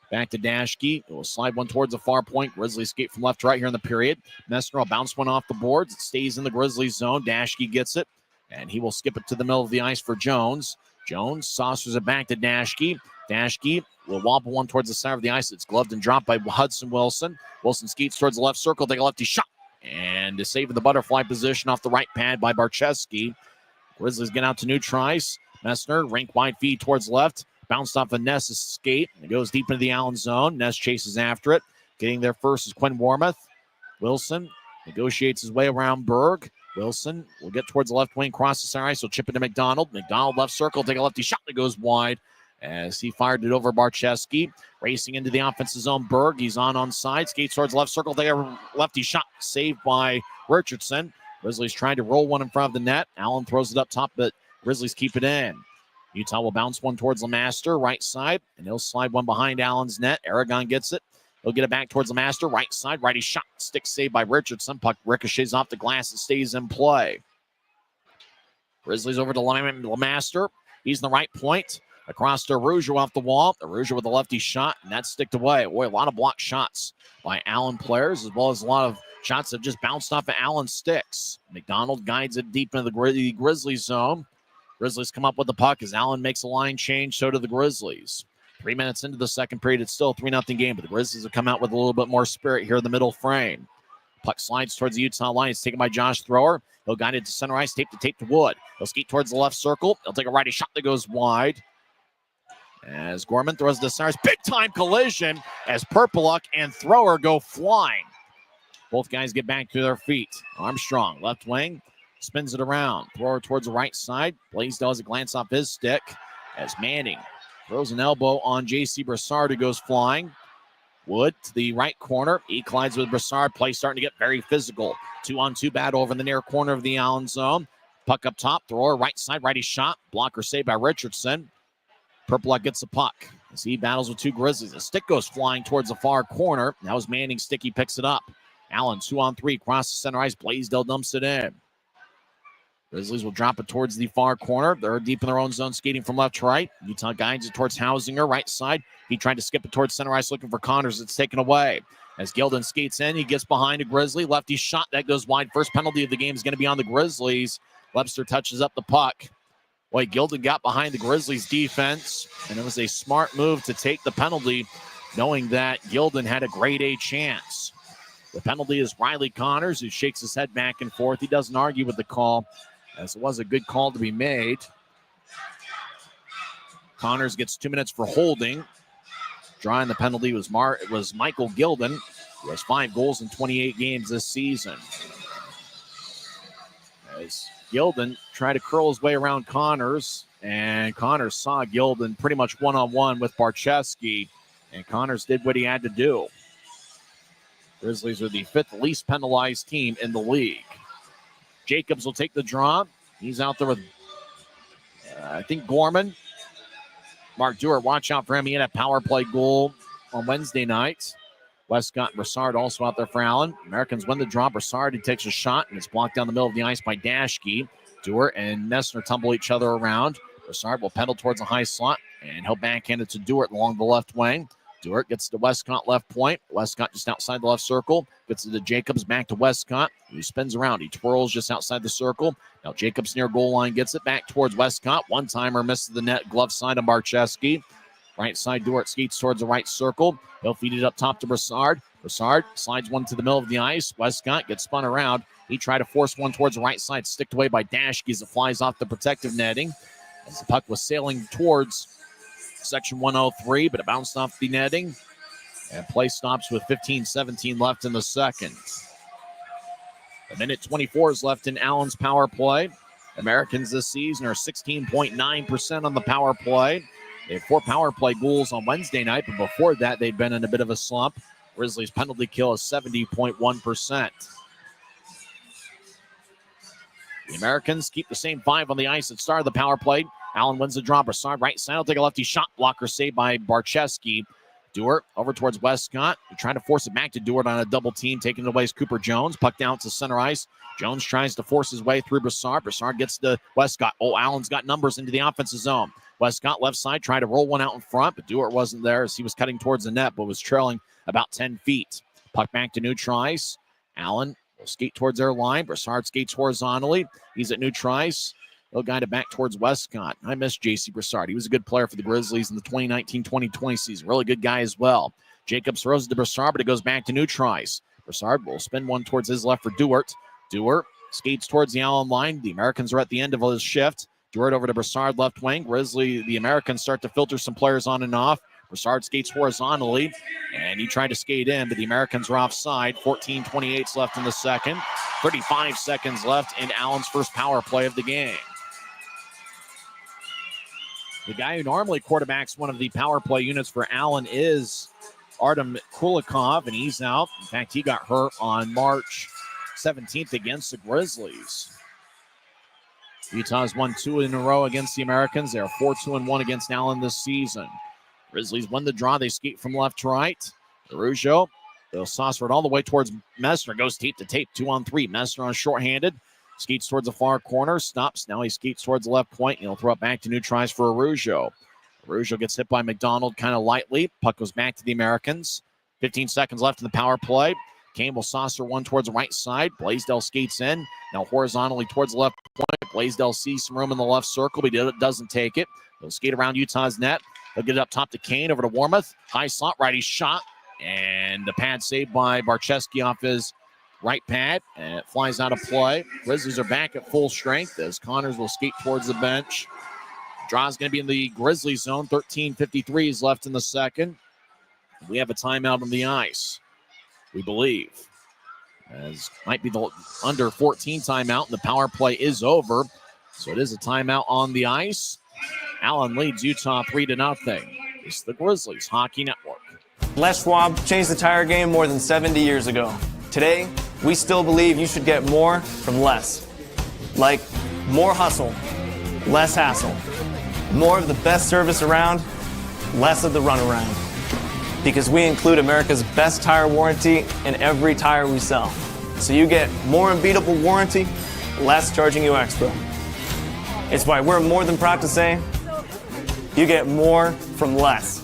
Back to Dashke. It will slide one towards the far point. Grizzlies skate from left to right here in the period. Messner will bounce one off the boards. It stays in the Grizzlies zone. Dashke gets it, and he will skip it to the middle of the ice for Jones. Jones saucers it back to Dashke. Dashke will wobble one towards the center of the ice. It's gloved and dropped by Hudson Wilson. Wilson skates towards the left circle. Take a lefty shot. And is saving the butterfly position off the right pad by Barcheski. Grizzlies get out to new tries. Messner, rink wide feed towards left. Bounced off of Ness's skate. It goes deep into the Allen zone. Ness chases after it. Getting there first is Quinn Wormuth. Wilson negotiates his way around Berg. Wilson will get towards the left wing, cross the center ice. He'll chip it to McDonald. McDonald left circle, take a lefty shot that goes wide as he fired it over Barcheski. Racing into the offensive zone, Berg. He's on side. Skates towards left circle, take a lefty shot. Saved by Richardson. Grizzlies trying to roll one in front of the net. Allen throws it up top, but Grizzlies keep it in. Utah will bounce one towards Lemaster, right side, and he'll slide one behind Allen's net. Aragon gets it. He'll get it back towards Lemaster, right side, righty shot. Stick saved by Richardson. Puck ricochets off the glass and stays in play. Grizzlies over to Lemaster. He's in the right point. Across to Araujo off the wall. Araujo with a lefty shot, and that's sticked away. Boy, a lot of blocked shots by Allen players, as well as a lot of shots that just bounced off of Allen sticks. McDonald guides it deep into the Grizzlies zone. Grizzlies come up with the puck as Allen makes a line change. So do the Grizzlies. 3 minutes into the second period, it's still a 3-0 game, but the Grizzlies have come out with a little bit more spirit here in the middle frame. Puck slides towards the Utah line. It's taken by Josh Thrower. He'll guide it to center ice, tape to Wood. He'll skate towards the left circle. He'll take a righty shot that goes wide. As Gorman throws the center ice. Big-time collision as Perpeluk and Thrower go flying. Both guys get back to their feet. Armstrong, left wing. Spins it around. Thrower towards the right side. Blaisdell has a glance off his stick as Manning throws an elbow on J.C. Brassard, who goes flying. Wood to the right corner. He collides with Brassard. Play starting to get very physical. 2-on-2 battle over in the near corner of the Allen zone. Puck up top. Thrower right side. Righty shot. Blocker saved by Richardson. Perpeluk gets the puck. As he battles with two Grizzlies. The stick goes flying towards the far corner. That was Manning. Sticky picks it up. Allen 2-on-3 across the center ice. Blaisdell dumps it in. Grizzlies will drop it towards the far corner. They're deep in their own zone, skating from left to right. Utah guides it towards Hausinger, right side. He tried to skip it towards center ice, looking for Connors. It's taken away. As Gilden skates in, he gets behind a Grizzly. Lefty shot that goes wide. First penalty of the game is going to be on the Grizzlies. Webster touches up the puck. Boy, Gilden got behind the Grizzlies defense, and it was a smart move to take the penalty, knowing that Gilden had a grade A chance. The penalty is Riley Connors, who shakes his head back and forth. He doesn't argue with the call, as it was a good call to be made. Connors gets 2 minutes for holding. Drawing the penalty was Michael Gilden, who has 5 goals in 28 games this season. As Gilden tried to curl his way around Connors, and Connors saw Gilden pretty much one-on-one with Barcheski, and Connors did what he had to do. Grizzlies are the 5th least penalized team in the league. Jacobs will take the draw. He's out there with, I think, Gorman. Mark Dewar, watch out for him. He had a power play goal on Wednesday night. Westcott and Broussard also out there for Allen. Americans win the draw. Broussard, he takes a shot, and it's blocked down the middle of the ice by Dashke. Dewar and Messner tumble each other around. Broussard will pedal towards the high slot, and he'll backhand it to Dewar along the left wing. Dewar gets to Westcott left point. Westcott just outside the left circle. Gets it to Jacobs, back to Westcott. He spins around. He twirls just outside the circle. Now Jacobs near goal line gets it back towards Westcott. One-timer misses the net. Glove side on Barcheski. Right side, Dewar skates towards the right circle. He'll feed it up top to Broussard. Broussard slides one to the middle of the ice. Westcott gets spun around. He tried to force one towards the right side. Sticked away by Dashke as it flies off the protective netting. As the puck was sailing towards section 103, but it bounced off the netting. And play stops with 15-17 left in the second. A minute 24 is left in Allen's power play. Americans this season are 16.9% on the power play. They had 4 power play goals on Wednesday night, but before that, they'd been in a bit of a slump. Grizzlies' penalty kill is 70.1%. The Americans keep the same 5 on the ice at start of the power play. Allen wins the draw. Broussard right side will take a lefty shot blocker saved by Barcheski. Dewar over towards Westcott. They're trying to force it back to Dewar on a double team. Taking it away is Cooper Jones. Puck down to center ice. Jones tries to force his way through Broussard. Broussard gets to Westcott. Oh, Allen's got numbers into the offensive zone. Westcott left side tried to roll one out in front, but Dewar wasn't there as he was cutting towards the net, but was trailing about 10 feet. Puck back to neutral ice. Allen will skate towards their line. Broussard skates horizontally. He's at neutral ice. He'll guide it back towards Westcott. I miss J.C. Broussard. He was a good player for the Grizzlies in the 2019-2020 season. Really good guy as well. Jacobs throws it to Broussard, but it goes back to neutral ice. Broussard will spin one towards his left for Dewar. Dewar skates towards the Allen line. The Americans are at the end of his shift. Dewar over to Broussard left wing. The Americans start to filter some players on and off. Broussard skates horizontally, and he tried to skate in, but the Americans are offside. 14:28 left in the second. 35 seconds left in Allen's first power play of the game. The guy who normally quarterbacks one of the power play units for Allen is Artem Kulikov, and he's out. In fact, he got hurt on March 17th against the Grizzlies. Utah's won 2 in a row against the Americans. They are 4-2-1 against Allen this season. Grizzlies win the draw. They skate from left to right. Araujo, they'll saucer it all the way towards Messner. Goes tape to tape, 2-on-3. Messner on shorthanded. Skates towards the far corner. Stops. Now he skates towards the left point. He'll throw it back to neutralize for Araujo. Araujo gets hit by McDonald kind of lightly. Puck goes back to the Americans. 15 seconds left in the power play. Kane will saucer one towards the right side. Blaisdell skates in. Now horizontally towards the left point. Blaisdell sees some room in the left circle, but he doesn't take it. He'll skate around Utah's net. He'll get it up top to Kane, over to Warmoth. High slot, righty shot. And the pad saved by Barcheski off his right pad. And it flies out of play. Grizzlies are back at full strength as Connors will skate towards the bench. Draw's going to be in the Grizzlies zone. 13:53 is left in the second. We have a timeout on the ice, we believe. As might be the under 14 timeout, and the power play is over. So it is a timeout on the ice. Allen leads Utah 3-0. It's the Grizzlies Hockey Network. Les Schwab changed the tire game more than 70 years ago. Today, we still believe you should get more from less. Like more hustle, less hassle. More of the best service around, less of the runaround. Because we include America's best tire warranty in every tire we sell. So you get more unbeatable warranty, less charging you extra. It's why we're more than proud to say, you get more from less.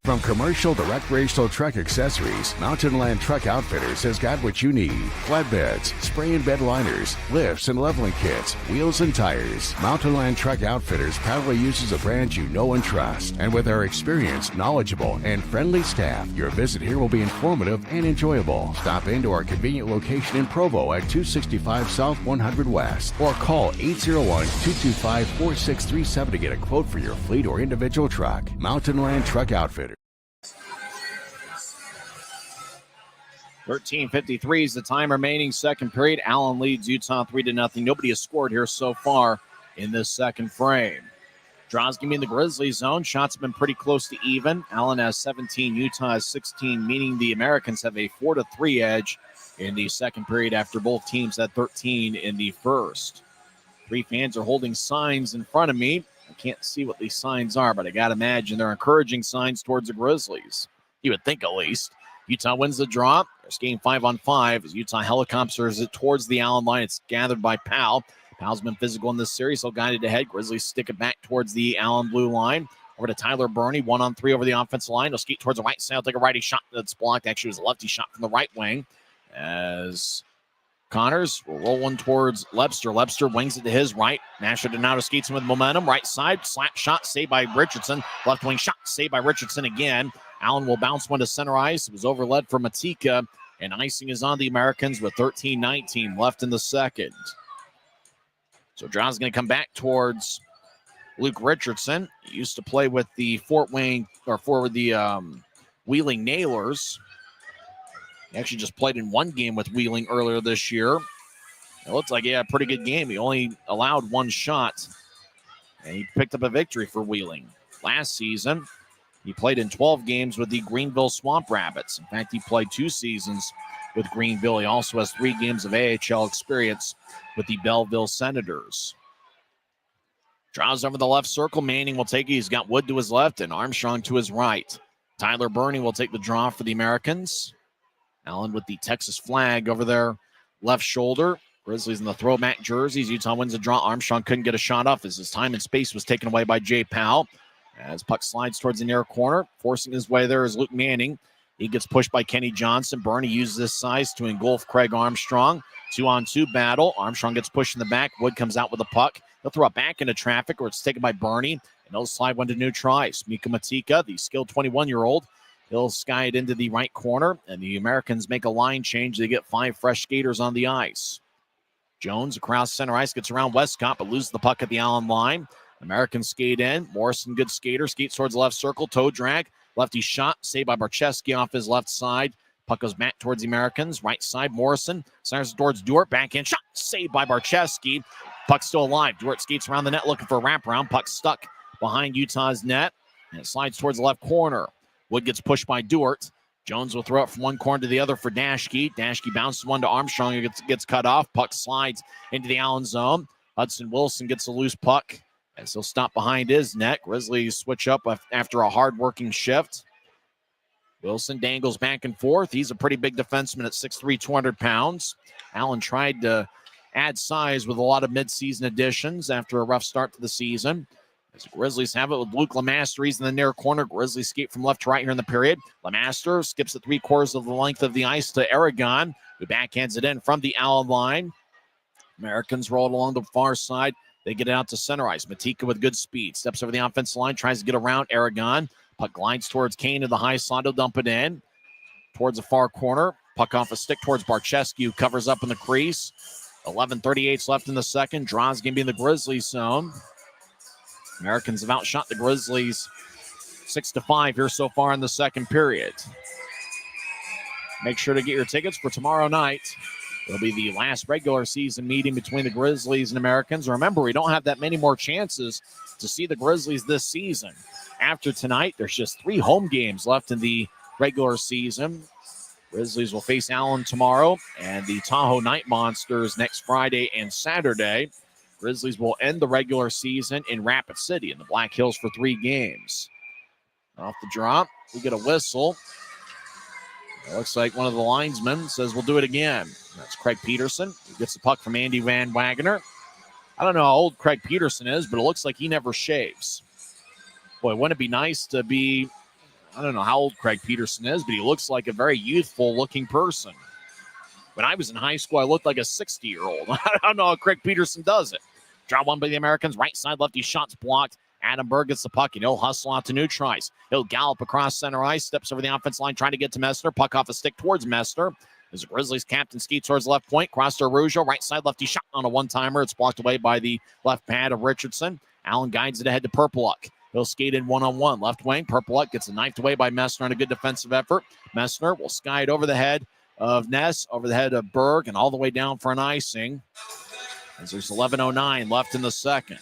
From commercial to recreational truck accessories, Mountain Land Truck Outfitters has got what you need. Flatbeds, spray and bed liners, lifts and leveling kits, wheels and tires. Mountain Land Truck Outfitters proudly uses a brand you know and trust. And with our experienced, knowledgeable, and friendly staff, your visit here will be informative and enjoyable. Stop into our convenient location in Provo at 265 South 100 West or call 801-225-4637 to get a quote for your fleet or individual truck. Mountain Land Truck Outfitters. 13:53 is the time remaining, second period. Allen leads Utah 3-0. Nobody has scored here so far in this second frame. Draws give me in the Grizzlies zone. Shots have been pretty close to even. Allen has 17, Utah has 16, meaning the Americans have a 4-3 edge in the second period after both teams had 13 in the first. Three fans are holding signs in front of me. I can't see what these signs are, but I got to imagine they're encouraging signs towards the Grizzlies. You would think, at least. Utah wins the draw. There's game 5-on-5 as Utah helicopters it towards the Allen line. It's gathered by Powell. Powell's been physical in this series. He'll guide it ahead. Grizzlies stick it back towards the Allen blue line. Over to Tyler Burney, 1-on-3 over the offensive line. He'll skate towards the right side. He'll take a righty shot that's blocked. Actually, it was a lefty shot from the right wing. As Connors will roll one towards Lebster. Lebster wings it to his right. Masher Donato skates him with momentum. Right side, slap shot, saved by Richardson. Left wing shot, saved by Richardson again. Allen will bounce one to center ice. It was overled for Matika, and icing is on the Americans with 13-19 left in the second. So John's going to come back towards Luke Richardson. He used to play with the Wheeling Nailers. He actually just played in one game with Wheeling earlier this year. It looks like he had a pretty good game. He only allowed one shot, and he picked up a victory for Wheeling. Last season, he played in 12 games with the Greenville Swamp Rabbits. In fact, he played 2 seasons with Greenville. He also has 3 games of AHL experience with the Belleville Senators. Draws over the left circle. Manning will take it. He's got Wood to his left and Armstrong to his right. Tyler Burney will take the draw for the Americans. Allen with the Texas flag over their left shoulder. Grizzlies in the throwback jerseys. Utah wins the draw. Armstrong couldn't get a shot off as his time and space was taken away by Jay Powell. As puck slides towards the near corner, forcing his way there is Luke Manning. He gets pushed by Kenny Johnson. Burney uses his size to engulf Craig Armstrong. 2-on-2 battle. Armstrong gets pushed in the back. Wood comes out with a puck. He'll throw it back into traffic, or it's taken by Burney. And he'll slide one to neutral ice. Mika Matika, the skilled 21-year-old, he'll sky it into the right corner, and the Americans make a line change. They get 5 fresh skaters on the ice. Jones across center ice, gets around Westcott, but loses the puck at the Allen line. Americans skate in. Morrison, good skater, skates towards the left circle, toe drag. Lefty shot, saved by Barczewski off his left side. Puck goes back towards the Americans. Right side, Morrison. Centers towards Dewart. Backhand shot, saved by Barczewski. Puck still alive. Dewart skates around the net looking for a wraparound. Puck stuck behind Utah's net. And it slides towards the left corner. Wood gets pushed by Dewart. Jones will throw it from one corner to the other for Dashke. Dashke bounces one to Armstrong. It gets cut off. Puck slides into the Allen zone. Hudson Wilson gets a loose puck, as he'll stop behind his net. Grizzlies switch up after a hard-working shift. Wilson dangles back and forth. He's a pretty big defenseman at 6'3", 200 pounds. Allen tried to add size with a lot of midseason additions after a rough start to the season. As the Grizzlies have it with Luke Lemaster. He's in the near corner. Grizzlies skate from left to right here in the period. Lemaster skips the 3/4 of the length of the ice to Aragon, who backhands it in from the Allen line. Americans roll it along the far side. They get it out to center ice. Matika with good speed. Steps over the offensive line. Tries to get around Aragon. Puck glides towards Kane in the high slot. He'll dump it in towards the far corner. Puck off a stick towards Barczewski, who covers up in the crease. 11:38 left in the second. Draws going to be in the Grizzlies zone. Americans have outshot the Grizzlies 6-5 here so far in the second period. Make sure to get your tickets for tomorrow night. It'll be the last regular season meeting between the Grizzlies and Americans. Remember, we don't have that many more chances to see the Grizzlies this season. After tonight, there's just 3 home games left in the regular season. Grizzlies will face Allen tomorrow and the Tahoe Night Monsters next Friday and Saturday. Grizzlies will end the regular season in Rapid City in the Black Hills for 3 games. Off the drop, we get a whistle. It looks like one of the linesmen says we'll do it again. That's Craig Peterson. He gets the puck from Andy Van Wagner. I don't know how old Craig Peterson is, but it looks like he never shaves. Boy, wouldn't it be nice to be, I don't know how old Craig Peterson is, but he looks like a very youthful-looking person. When I was in high school, I looked like a 60-year-old. I don't know how Craig Peterson does it. Draw one by the Americans. Right side lefty shot's blocked. Adam Berg gets the puck, and he'll hustle out to Neutrais. He'll gallop across center ice, steps over the offense line, trying to get to Messner. Puck off a stick towards Messner. As the Grizzlies captain ski towards the left point, cross to Araujo. Right side lefty shot on a one-timer. It's blocked away by the left pad of Richardson. Allen guides it ahead to Purpleluck. He'll skate in one-on-one. Left wing, Purpleluck gets it knifed away by Messner on a good defensive effort. Messner will sky it over the head of Ness, over the head of Berg, and all the way down for an icing. As there's 11:09 left in the second.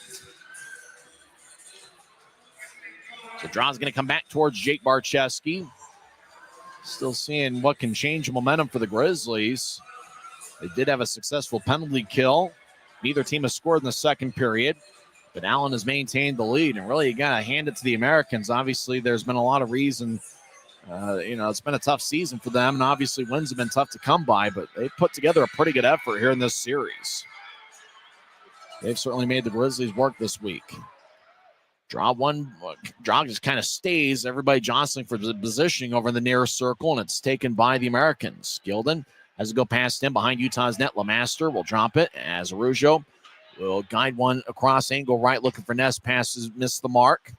So Draw's going to come back towards Jake Barcheski. Still seeing what can change momentum for the Grizzlies. They did have a successful penalty kill. Neither team has scored in the second period, but Allen has maintained the lead. And really, you got to hand it to the Americans. Obviously, there's been a lot of reason. It's been a tough season for them, and obviously wins have been tough to come by, but they've put together a pretty good effort here in this series. They've certainly made the Grizzlies work this week. Draw just kind of stays. Everybody jostling for the positioning over in the near circle, and it's taken by the Americans. Gilden has to go past him behind Utah's net. Lemaster will drop it as Araujo will guide one across angle right, looking for Ness. Passes, missed the mark.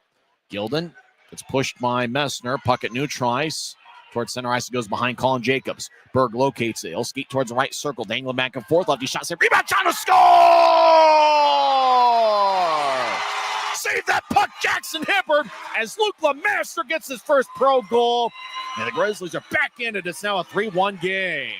Gilden gets pushed by Messner. Puck at Neutrais. Towards center ice, it goes behind Colin Jacobs. Berg locates it. He'll skate towards the right circle, dangling back and forth. Lefty shot, save, rebound, shot, to score! Save that puck, Jackson Hibbard, as Luke Lemaster gets his first pro goal. And the Grizzlies are back in it. It's now a 3-1 game.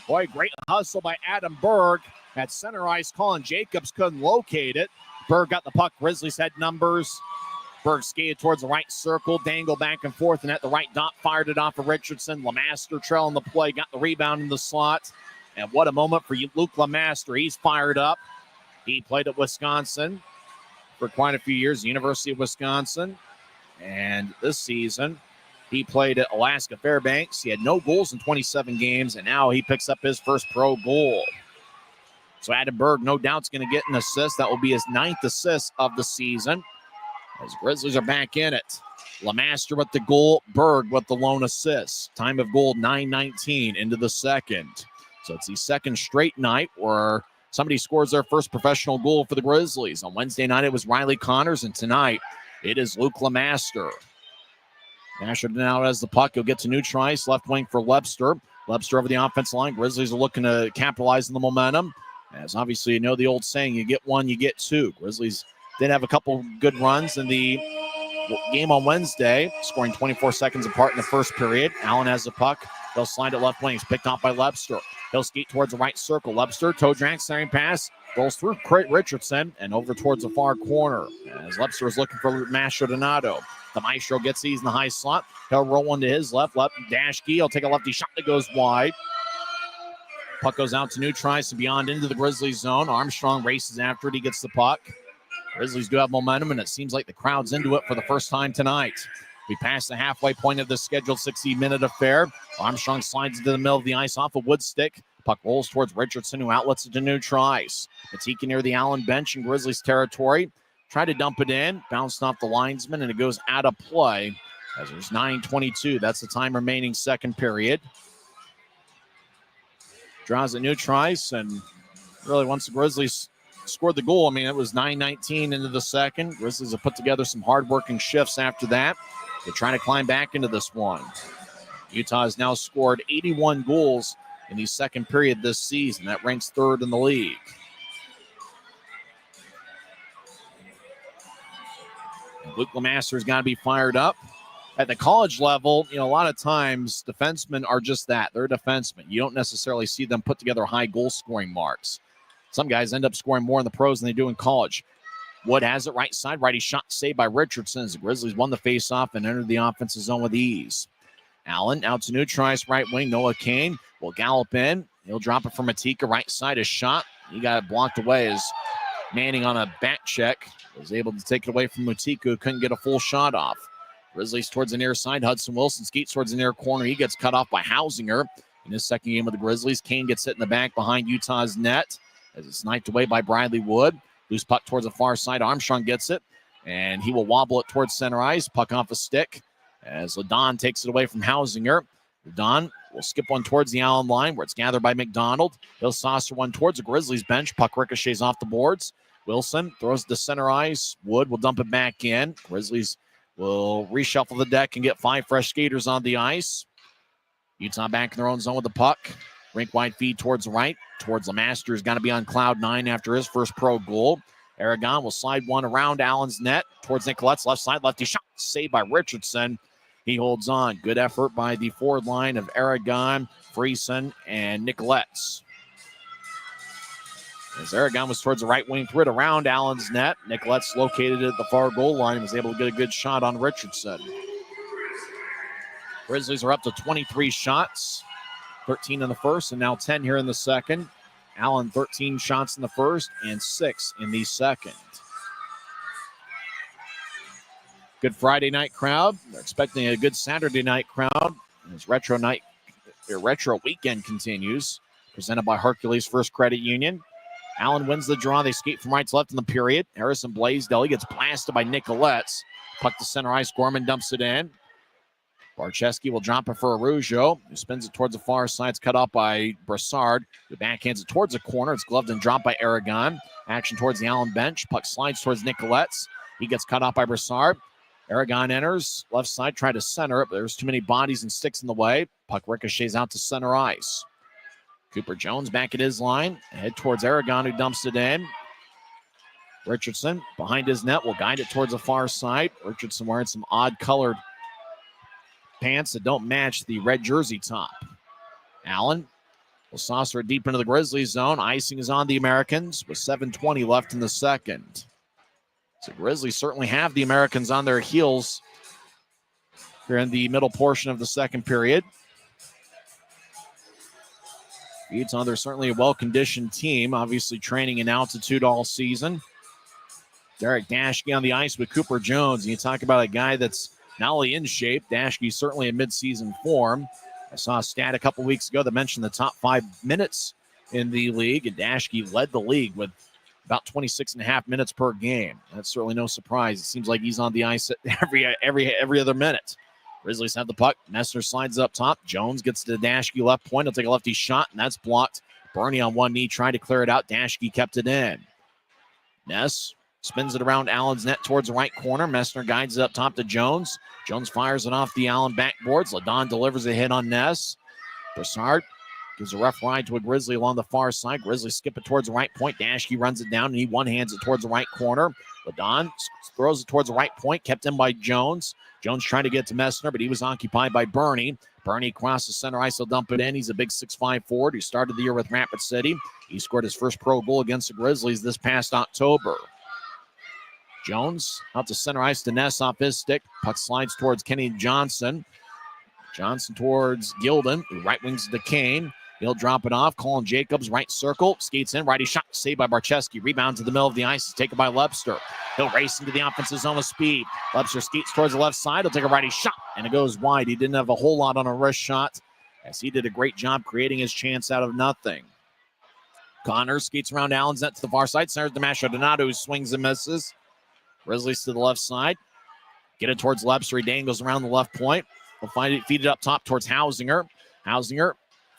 Boy, great hustle by Adam Berg. At center ice, Colin Jacobs couldn't locate it. Berg got the puck. Grizzlies had numbers. Berg skated towards the right circle, dangled back and forth, and at the right dot, fired it off of Richardson. Lemaster trailing the play, got the rebound in the slot. And what a moment for Luke Lemaster. He's fired up. He played at Wisconsin for quite a few years, the University of Wisconsin. And this season, he played at Alaska Fairbanks. He had no goals in 27 games, and now he picks up his first pro goal. So Adam Berg, no doubt, is going to get an assist. That will be his 9th assist of the season. As Grizzlies are back in it. Lemaster with the goal, Berg with the lone assist. Time of goal, 9:19 into the second. So it's the second straight night where somebody scores their first professional goal for the Grizzlies. On Wednesday night, it was Riley Connors, and tonight it is Luke Lemaster. Masher now has the puck. He'll get to Neutrais, left wing for Webster. Webster over the offense line. Grizzlies are looking to capitalize on the momentum. As obviously, you know the old saying, you get one, you get two. Grizzlies did have a couple good runs in the game on Wednesday, scoring 24 seconds apart in the first period. Allen has the puck. They'll slide it left wing. He's picked off by Webster. He'll skate towards the right circle. Webster, toe drag, centering pass, rolls through Richardson and over towards the far corner. As Webster is looking for Masher Donato. The Maestro gets these in the high slot. He'll roll one to his left Dashkey. He'll take a lefty shot that goes wide. Puck goes out to Neutrais and beyond into the Grizzlies zone. Armstrong races after it. He gets the puck. Grizzlies do have momentum, and it seems like the crowd's into it for the first time tonight. We pass the halfway point of the scheduled 60-minute affair. Armstrong slides into the middle of the ice off a wood stick. Puck rolls towards Richardson, who outlets it to Neutrais. Matejka near the Allen bench in Grizzlies territory. Try to dump it in. Bounced off the linesman, and it goes out of play as there's 9:22. That's the time remaining second period. Draws at Neutrais, and really once the Grizzlies scored the goal, I mean, it was 9:19 into the second. Grizzlies have put together some hard-working shifts after that. They're trying to climb back into this one. Utah has now scored 81 goals in the second period this season. That ranks third in the league. And Luke Lemaster's got to be fired up. At the college level, a lot of times defensemen are just that. They're defensemen. You don't necessarily see them put together high goal-scoring marks. Some guys end up scoring more in the pros than they do in college. Wood has it right side. Righty shot saved by Richardson as the Grizzlies won the faceoff and entered the offensive zone with ease. Allen out to Neutrais, right wing. Noah Kane will gallop in. He'll drop it from Matejka, right side. A shot. He got it blocked away as Manning on a back check was able to take it away from Mutika, who couldn't get a full shot off. Grizzlies towards the near side. Hudson Wilson skates towards the near corner. He gets cut off by Hausinger. In his second game with the Grizzlies, Kane gets hit in the back behind Utah's net as it's sniped away by Bradley Wood. Loose puck towards the far side. Armstrong gets it, and he will wobble it towards center ice. Puck off a stick as Ladon takes it away from Hausinger. Ladon will skip one towards the Allen line where it's gathered by McDonald. He'll saucer one towards the Grizzlies bench. Puck ricochets off the boards. Wilson throws it to center ice. Wood will dump it back in. Grizzlies will reshuffle the deck and get 5 fresh skaters on the ice. Utah back in their own zone with the puck. Rink-wide feed towards the right. Towards Lemaster, who's got to be on cloud 9 after his first pro goal. Aragon will slide one around Allen's net. Towards Nicolette's left side. Lefty shot. Saved by Richardson. He holds on. Good effort by the forward line of Aragon, Friesen, and Nicolette's. As Aragon was towards the right wing, threw it around Allen's net. Nicolette's located at the far goal line and was able to get a good shot on Richardson. Grizzlies are up to 23 shots, 13 in the first and now 10 here in the second. Allen 13 shots in the first and 6 in the second. Good Friday night crowd. They're expecting a good Saturday night crowd as retro weekend continues. Presented by Hercules First Credit Union. Allen wins the draw. They skate from right to left in the period. Harrison Blaisdell, he gets blasted by Nicolette's. Puck to center ice. Gorman dumps it in. Barcheski will drop it for Araujo, who spins it towards the far side. It's cut off by Brassard, who backhands it towards the corner. It's gloved and dropped by Aragon. Action towards the Allen bench. Puck slides towards Nicolette's. He gets cut off by Brassard. Aragon enters. Left side, try to center it, but there's too many bodies and sticks in the way. Puck ricochets out to center ice. Cooper Jones back at his line. Head towards Aragon, who dumps it in. Richardson behind his net will guide it towards the far side. Richardson wearing some odd-colored pants that don't match the red jersey top. Allen will saucer it deep into the Grizzlies zone. Icing is on the Americans with 7:20 left in the second. So Grizzlies certainly have the Americans on their heels here in the middle portion of the second period. Utah, they're certainly a well-conditioned team, obviously training in altitude all season. Derek Dashke on the ice with Cooper Jones. And you talk about a guy that's not only in shape, Dashke certainly in mid-season form. I saw a stat a couple weeks ago that mentioned the top 5 minutes in the league, and Dashke led the league with about 26 and a half minutes per game. That's certainly no surprise. It seems like he's on the ice every other minute. Grizzlies have the puck. Messner slides up top. Jones gets to the Dashke left point. He'll take a lefty shot, and that's blocked. Bernie on one knee trying to clear it out. Dashke kept it in. Ness spins it around Allen's net towards the right corner. Messner guides it up top to Jones. Jones fires it off the Allen backboards. Ladon delivers a hit on Ness. Brassard gives a rough ride to a Grizzly along the far side. Grizzlies skip it towards the right point. Dashke runs it down, and he one-hands it towards the right corner. Ladon throws it towards the right point, kept in by Jones. Jones trying to get to Messner, but he was occupied by Bernie. Bernie crosses center ice, he'll dump it in. He's a big 6'5" forward who started the year with Rapid City. He scored his first pro goal against the Grizzlies this past October. Jones out to center ice to Ness off his stick. Puck slides towards Kenny Johnson. Johnson towards Gilden, who right wings to Kane. He'll drop it off. Colin Jacobs, right circle. Skates in. Righty shot. Saved by Barcheski. Rebound to the middle of the ice. Taken by Lepster. He'll race into the offensive zone with speed. Lepster skates towards the left side. He'll take a righty shot. And it goes wide. He didn't have a whole lot on a wrist shot, as he did a great job creating his chance out of nothing. Connor skates around Allen's net to the far side. Centers to Masho Donato, who swings and misses. Grizzlies to the left side. Get it towards Lepster. He dangles around the left point. We'll find it, feed it up top towards Hausinger. Hausinger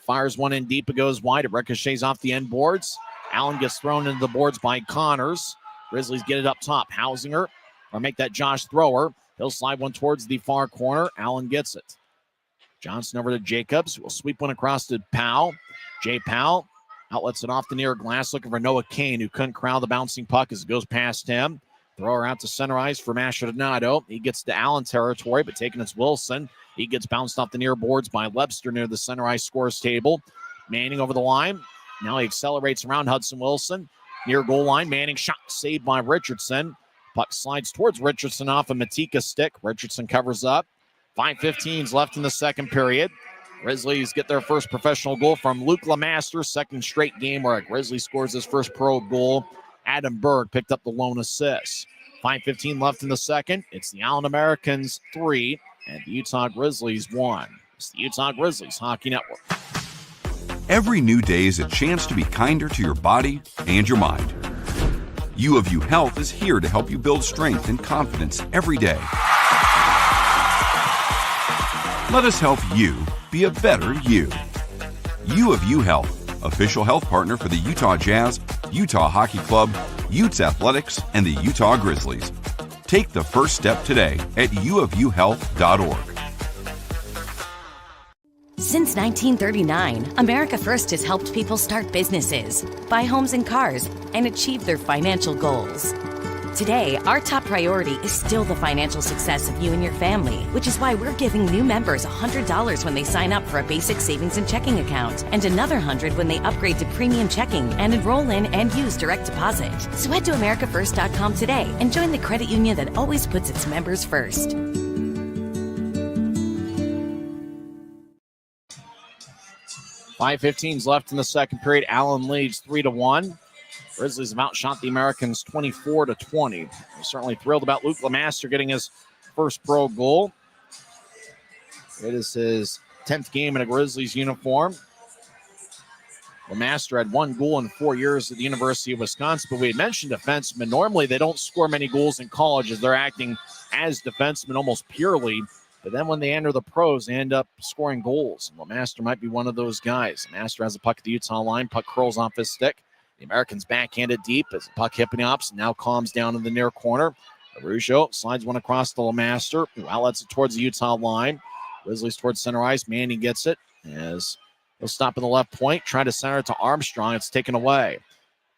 fires one in deep. It goes wide. It ricochets off the end boards. Allen gets thrown into the boards by Connors. Grizzlies get it up top. Hausinger, or make that Josh Thrower. He'll slide one towards the far corner. Allen gets it. Johnson over to Jacobs. Will sweep one across to Powell. Jay Powell outlets it off the near glass, looking for Noah Kane, who couldn't corral the bouncing puck as it goes past him. Thrower out to center ice for Mascherano. He gets to Allen territory, but taking it's Wilson. He gets bounced off the near boards by Lepster near the center ice scores table. Manning over the line. Now he accelerates around Hudson Wilson. Near goal line, Manning shot saved by Richardson. Puck slides towards Richardson off a Matika stick. Richardson covers up. 5:15 left in the second period. Grizzlies get their first professional goal from Luke Lemaster. Second straight game where a Grizzly scores his first pro goal Adam Berg picked up the lone assist. 5:15 left in the second. It's the Allen Americans 3 and the Utah Grizzlies 1. It's the Utah Grizzlies Hockey Network. Every new day is a chance to be kinder to your body and your mind. U of U Health is here to help you build strength and confidence every day. Let us help you be a better you. U of U Health, official health partner for the Utah Jazz, Utah Hockey Club, Utes Athletics, and the Utah Grizzlies. Take the first step today at uofuhealth.org. Since 1939, America First has helped people start businesses, buy homes and cars, and achieve their financial goals. Today, our top priority is still the financial success of you and your family, which is why we're giving new members $100 when they sign up for a basic savings and checking account, and another $100 when they upgrade to premium checking and enroll in and use direct deposit. So head to americafirst.com today and join the credit union that always puts its members first. 5:15 left in the second period. Allen leads 3-1. Grizzlies have outshot the Americans 24-20. We're certainly thrilled about Luke Lemaster getting his first pro goal. It is his 10th game in a Grizzlies uniform. Lemaster had 1 goal in 4 years at the University of Wisconsin, but we had mentioned defensemen. Normally, they don't score many goals in college as they're acting as defensemen almost purely. But then when they enter the pros, they end up scoring goals. And Lemaster might be one of those guys. Lemaster has a puck at the Utah line. Puck curls off his stick. The Americans backhand it deep as the puck hipping ups and now calms down in the near corner. Araujo slides one across to Lemaster, who outlets it towards the Utah line. Grizzlies towards center ice. Manning gets it as he'll stop in the left point. Try to center it to Armstrong. It's taken away.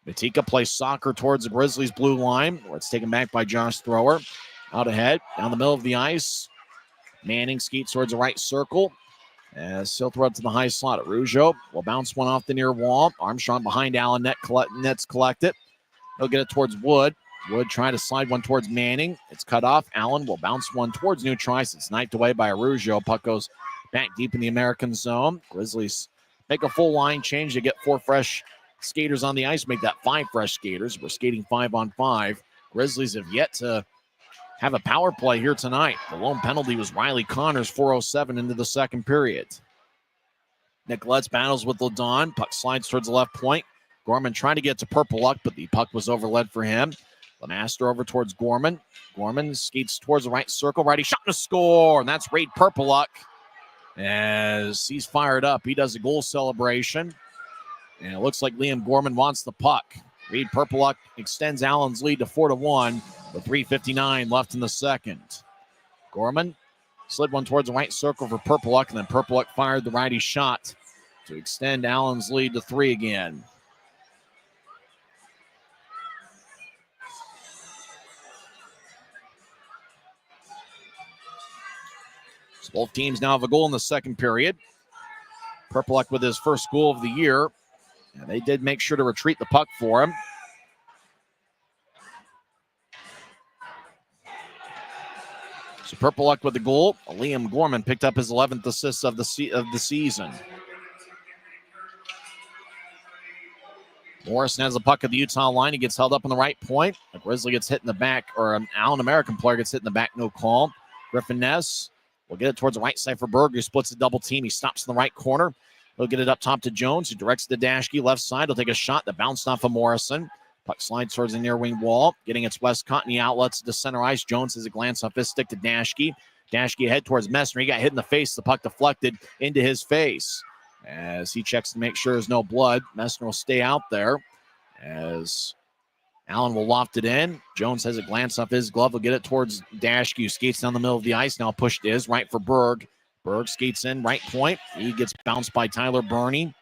Matika plays soccer towards the Grizzlies blue line, where it's taken back by Josh Thrower. Out ahead, down the middle of the ice. Manning skates towards the right circle as he'll throw it to the high slot. Araujo will bounce one off the near wall. Armstrong behind Allen. Nets collect it. He'll get it towards Wood. Wood trying to slide one towards Manning. It's cut off. Allen will bounce one towards New Trice. It's sniped away by Araujo. Puck goes back deep in the American zone. Grizzlies make a full line change to get 4 fresh skaters on the ice. Make that 5 fresh skaters. We're skating 5-on-5. Grizzlies have yet to have a power play here tonight. The lone penalty was Riley Connors, 4:07 into the second period. Nicolette's battles with Ladon. Puck slides towards the left point. Gorman trying to get to Purple Luck, but the puck was overled for him. Lemaster over towards Gorman. Gorman skates towards the right circle. Righty shot and a score, and that's Reid Purple Luck. As he's fired up, he does a goal celebration. And it looks like Liam Gorman wants the puck. Reid Purple Luck extends Allen's lead to 4-1 with 3:59 left in the second. Gorman slid one towards the right circle for Purple Luck, and then Purple Luck fired the righty shot to extend Allen's lead to 3 again. So both teams now have a goal in the second period. Purple Luck with his first goal of the year. And they did make sure to retreat the puck for him. So Purple Luck with the goal. Liam Gorman picked up his 11th assist of the season. Morrison has the puck at the Utah line. He gets held up on the right point. A Grizzly gets hit in the back, or an Allen American player gets hit in the back, no call. Griffin Ness will get it towards the right side for Berg, who splits a double team. He stops in the right corner. He'll get it up top to Jones, who directs the Dashke left side. He'll take a shot that bounced off of Morrison. Puck slides towards the near wing wall, getting its Westcott, and he outlets to center ice. Jones has a glance off his stick to Dashke. Dashke ahead towards Messner. He got hit in the face. The puck deflected into his face. As he checks to make sure there's no blood, Messner will stay out there. As Allen will loft it in. Jones has a glance off his glove. Will get it towards Dashke, who skates down the middle of the ice. Now pushed is right for Berg. Berg skates in, right point. He gets bounced by Tyler Burney.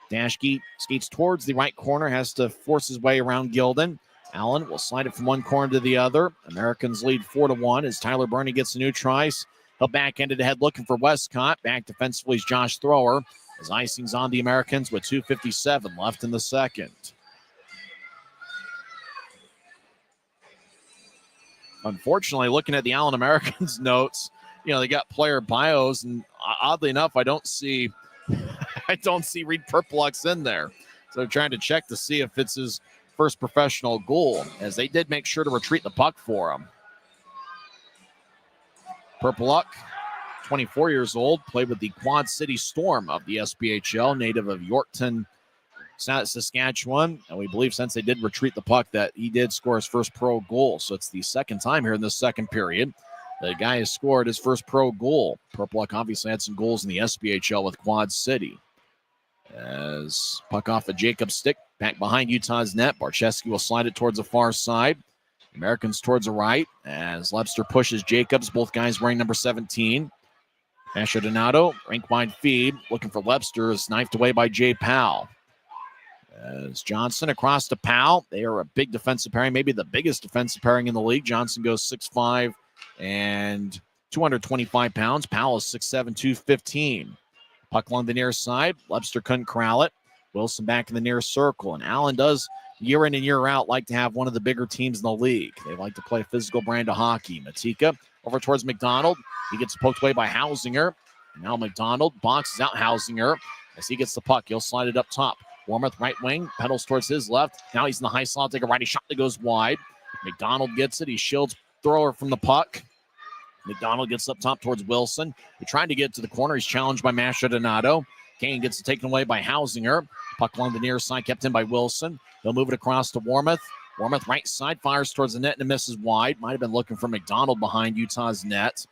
Dashke skates towards the right corner, has to force his way around Gilden. Allen will slide it from one corner to the other. Americans lead 4-1 as Tyler Burney gets a new tries. He'll backhand it ahead looking for Westcott. Back defensively is Josh Thrower as icing's on the Americans with 2:57 left in the second. Unfortunately, looking at the Allen Americans notes, they got player bios, and oddly enough, I don't see Reid Purple Luck's in there. So they're trying to check to see if it's his first professional goal, as they did make sure to retreat the puck for him. Purpleluck, 24 years old, played with the Quad City Storm of the SPHL, native of Yorkton, Saskatchewan. And we believe since they did retreat the puck that he did score his first pro goal. So it's the second time here in this second period the guy has scored his first pro goal. Purpleluck obviously had some goals in the SPHL with Quad City. As puck off a Jacob's stick, back behind Utah's net. Barcheski will slide it towards the far side. Americans towards the right as Lebster pushes Jacobs, both guys wearing number 17. Asher Donato, rink-wide feed, looking for Lebster, is knifed away by Jay Powell. As Johnson across to Powell. They are a big defensive pairing, maybe the biggest defensive pairing in the league. Johnson goes 6'5" and 225 pounds. Powell is 6'7", 215. Puck along the near side. Lebster couldn't corral it. Wilson back in the near circle. And Allen does, year in and year out, like to have one of the bigger teams in the league. They like to play a physical brand of hockey. Matika over towards McDonald. He gets poked away by Hausinger. And now McDonald boxes out Hausinger as he gets the puck. He'll slide it up top. Wormuth, right wing, pedals towards his left. Now he's in the high slot. Take a righty shot that goes wide. McDonald gets it. He shields thrower from the puck. McDonald gets up top towards Wilson. He tried to get to the corner. He's challenged by Masha Donato. Kane gets it taken away by Hausinger. Puck along the near side, kept in by Wilson. They'll move it across to Wormuth. Wormuth right side, fires towards the net and misses wide. Might have been looking for McDonald behind Utah's net.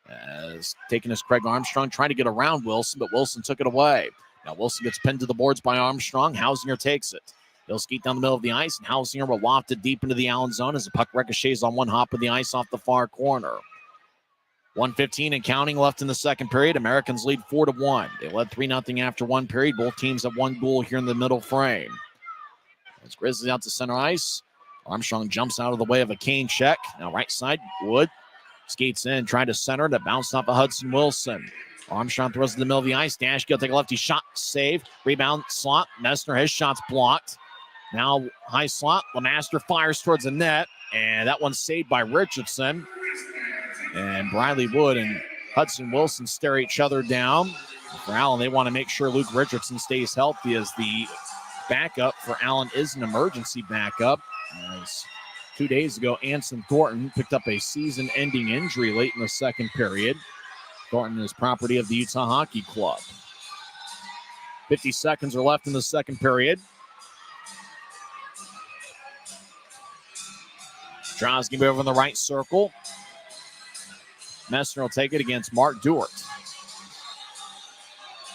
As taking his Craig Armstrong, trying to get around Wilson, but Wilson took it away. Now Wilson gets pinned to the boards by Armstrong. Hausinger takes it. He'll skeet down the middle of the ice, and Hausinger will loft it deep into the Allen zone as the puck ricochets on one hop of the ice off the far corner. 1:15 and counting left in the second period. Americans lead 4-1. They led 3-0 after one period. Both teams have one goal here in the middle frame. As Grizzlies out to center ice, Armstrong jumps out of the way of a Kane check. Now right side, Wood skates in, trying to center to bounce off of Hudson Wilson. Armstrong throws in the middle of the ice. Dashgill will take a lefty shot, save, rebound, slot. Messner, his shot's blocked. Now high slot, Lemaster fires towards the net, and that one's saved by Richardson. And Briley Wood and Hudson Wilson stare each other down. For Allen, they want to make sure Luke Richardson stays healthy, as the backup for Allen is an emergency backup. As 2 days ago, Anson Thornton picked up a season-ending injury late in the second period. Thornton is property of the Utah Hockey Club. 50 seconds are left in the second period. Draws going to be over in the right circle. Messner will take it against Mark Dewart.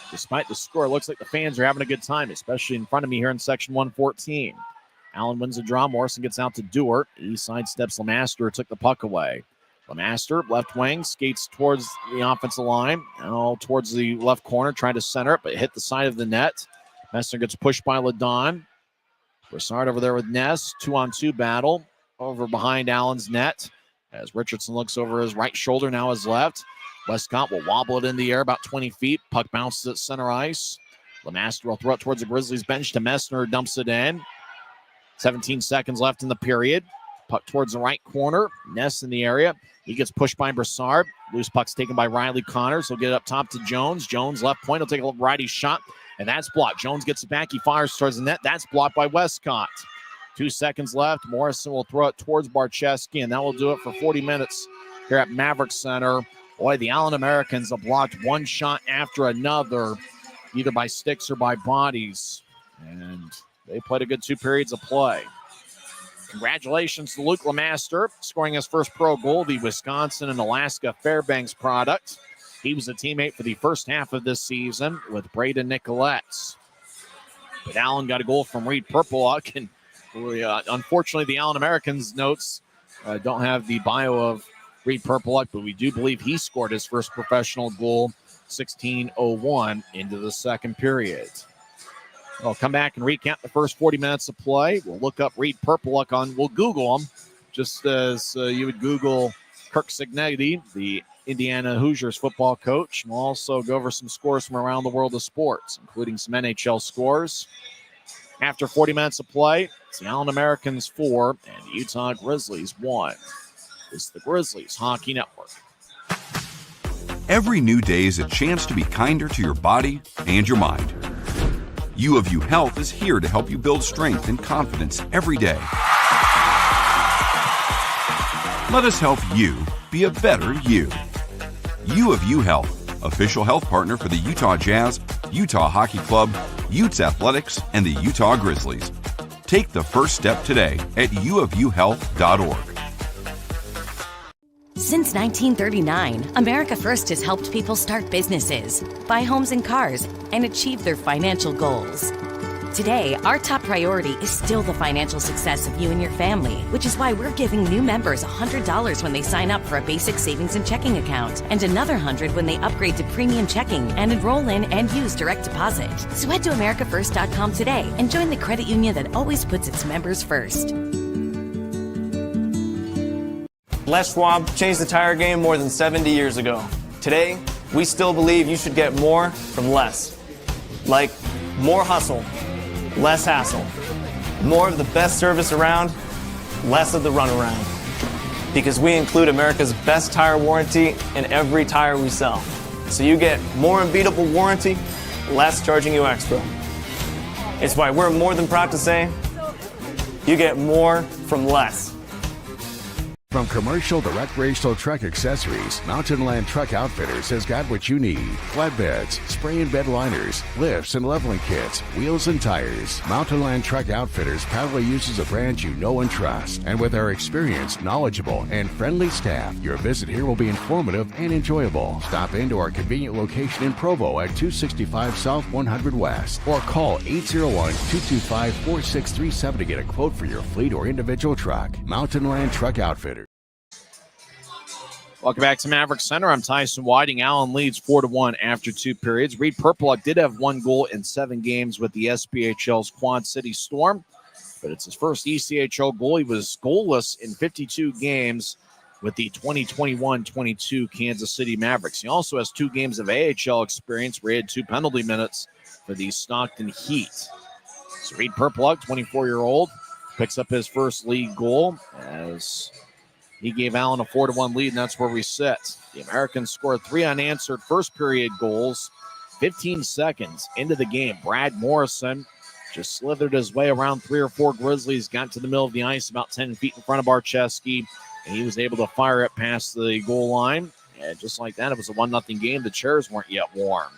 Despite the score, it looks like the fans are having a good time, especially in front of me here in section 114. Allen wins the draw. Morrison gets out to Dewart. He sidesteps Lemaster, took the puck away. Lemaster, left wing, skates towards the offensive line. Now towards the left corner, trying to center it, but hit the side of the net. Messner gets pushed by Ladon. Broussard over there with Ness. 2-on-2 battle over behind Allen's net. As Richardson looks over his right shoulder, now his left. Westcott will wobble it in the air about 20 feet. Puck bounces at center ice. Lemaster will throw it towards the Grizzlies bench to Messner, dumps it in. 17 seconds left in the period. Puck towards the right corner. Ness in the area. He gets pushed by Broussard. Loose puck's taken by Riley Connors. He'll get it up top to Jones. Jones left point. He'll take a righty shot, and that's blocked. Jones gets it back. He fires towards the net. That's blocked by Westcott. 2 seconds left. Morrison will throw it towards Barcheski, and that will do it for 40 minutes here at Maverick Center. Boy, the Allen Americans have blocked one shot after another, either by sticks or by bodies. And they played a good 2 periods of play. Congratulations to Luke Lemaster, scoring his first pro goal, the Wisconsin and Alaska Fairbanks product. He was a teammate for the first half of this season with Braden Nicolettes. But Allen got a goal from Reed Purpleluck, and unfortunately, the Allen Americans notes don't have the bio of Reed Purpleluck, but we do believe he scored his first professional goal, 16:01 into the second period. We'll come back and recap the first 40 minutes of play. We'll look up Reed Purpleluck we'll Google him, just as you would Google Kirk Cignetti, the Indiana Hoosiers football coach. We'll also go over some scores from around the world of sports, including some NHL scores. After 40 minutes of play, it's the Allen Americans 4 and the Utah Grizzlies 1. This is the Grizzlies Hockey Network. Every new day is a chance to be kinder to your body and your mind. U of U Health is here to help you build strength and confidence every day. Let us help you be a better you. U of U Health, official health partner for the Utah Jazz, Utah Hockey Club, Utes Athletics, and the Utah Grizzlies. Take the first step today at uofuhealth.org. Since 1939, America First has helped people start businesses, buy homes and cars, and achieve their financial goals. Today, our top priority is still the financial success of you and your family, which is why we're giving new members $100 when they sign up for a basic savings and checking account, and another $100 when they upgrade to premium checking and enroll in and use direct deposit. So head to americafirst.com today and join the credit union that always puts its members first. Les Schwab changed the tire game more than 70 years ago. Today, we still believe you should get more from less. Like more hustle, less hassle. More of the best service around, less of the runaround. Because we include America's best tire warranty in every tire we sell. So you get more unbeatable warranty, less charging you extra. It's why we're more than proud to say, you get more from less. From commercial to recreational truck accessories, Mountain Land Truck Outfitters has got what you need. Flatbeds, spray and bed liners, lifts and leveling kits, wheels and tires. Mountain Land Truck Outfitters proudly uses a brand you know and trust. And with our experienced, knowledgeable, and friendly staff, your visit here will be informative and enjoyable. Stop into our convenient location in Provo at 265 South 100 West or call 801-225-4637 to get a quote for your fleet or individual truck. Mountain Land Truck Outfitters. Welcome back to Maverick Center. I'm Tyson Whiting. Allen leads 4-1 after two periods. Reed Purpleluck did have one goal in 7 games with the SPHL's Quad City Storm, but it's his first ECHL goal. He was goalless in 52 games with the 2021-22 Kansas City Mavericks. He also has 2 games of AHL experience where he had 2 penalty minutes for the Stockton Heat. So Reed Purpleluck, 24-year-old, picks up his first league goal as he gave Allen a 4-1 lead, and that's where we sit. The Americans scored 3 unanswered first period goals. 15 seconds into the game, Brad Morrison just slithered his way around 3 or 4 Grizzlies, got to the middle of the ice about 10 feet in front of Barczewski, and he was able to fire it past the goal line. And just like that, it was a 1-0 game. The chairs weren't yet warm.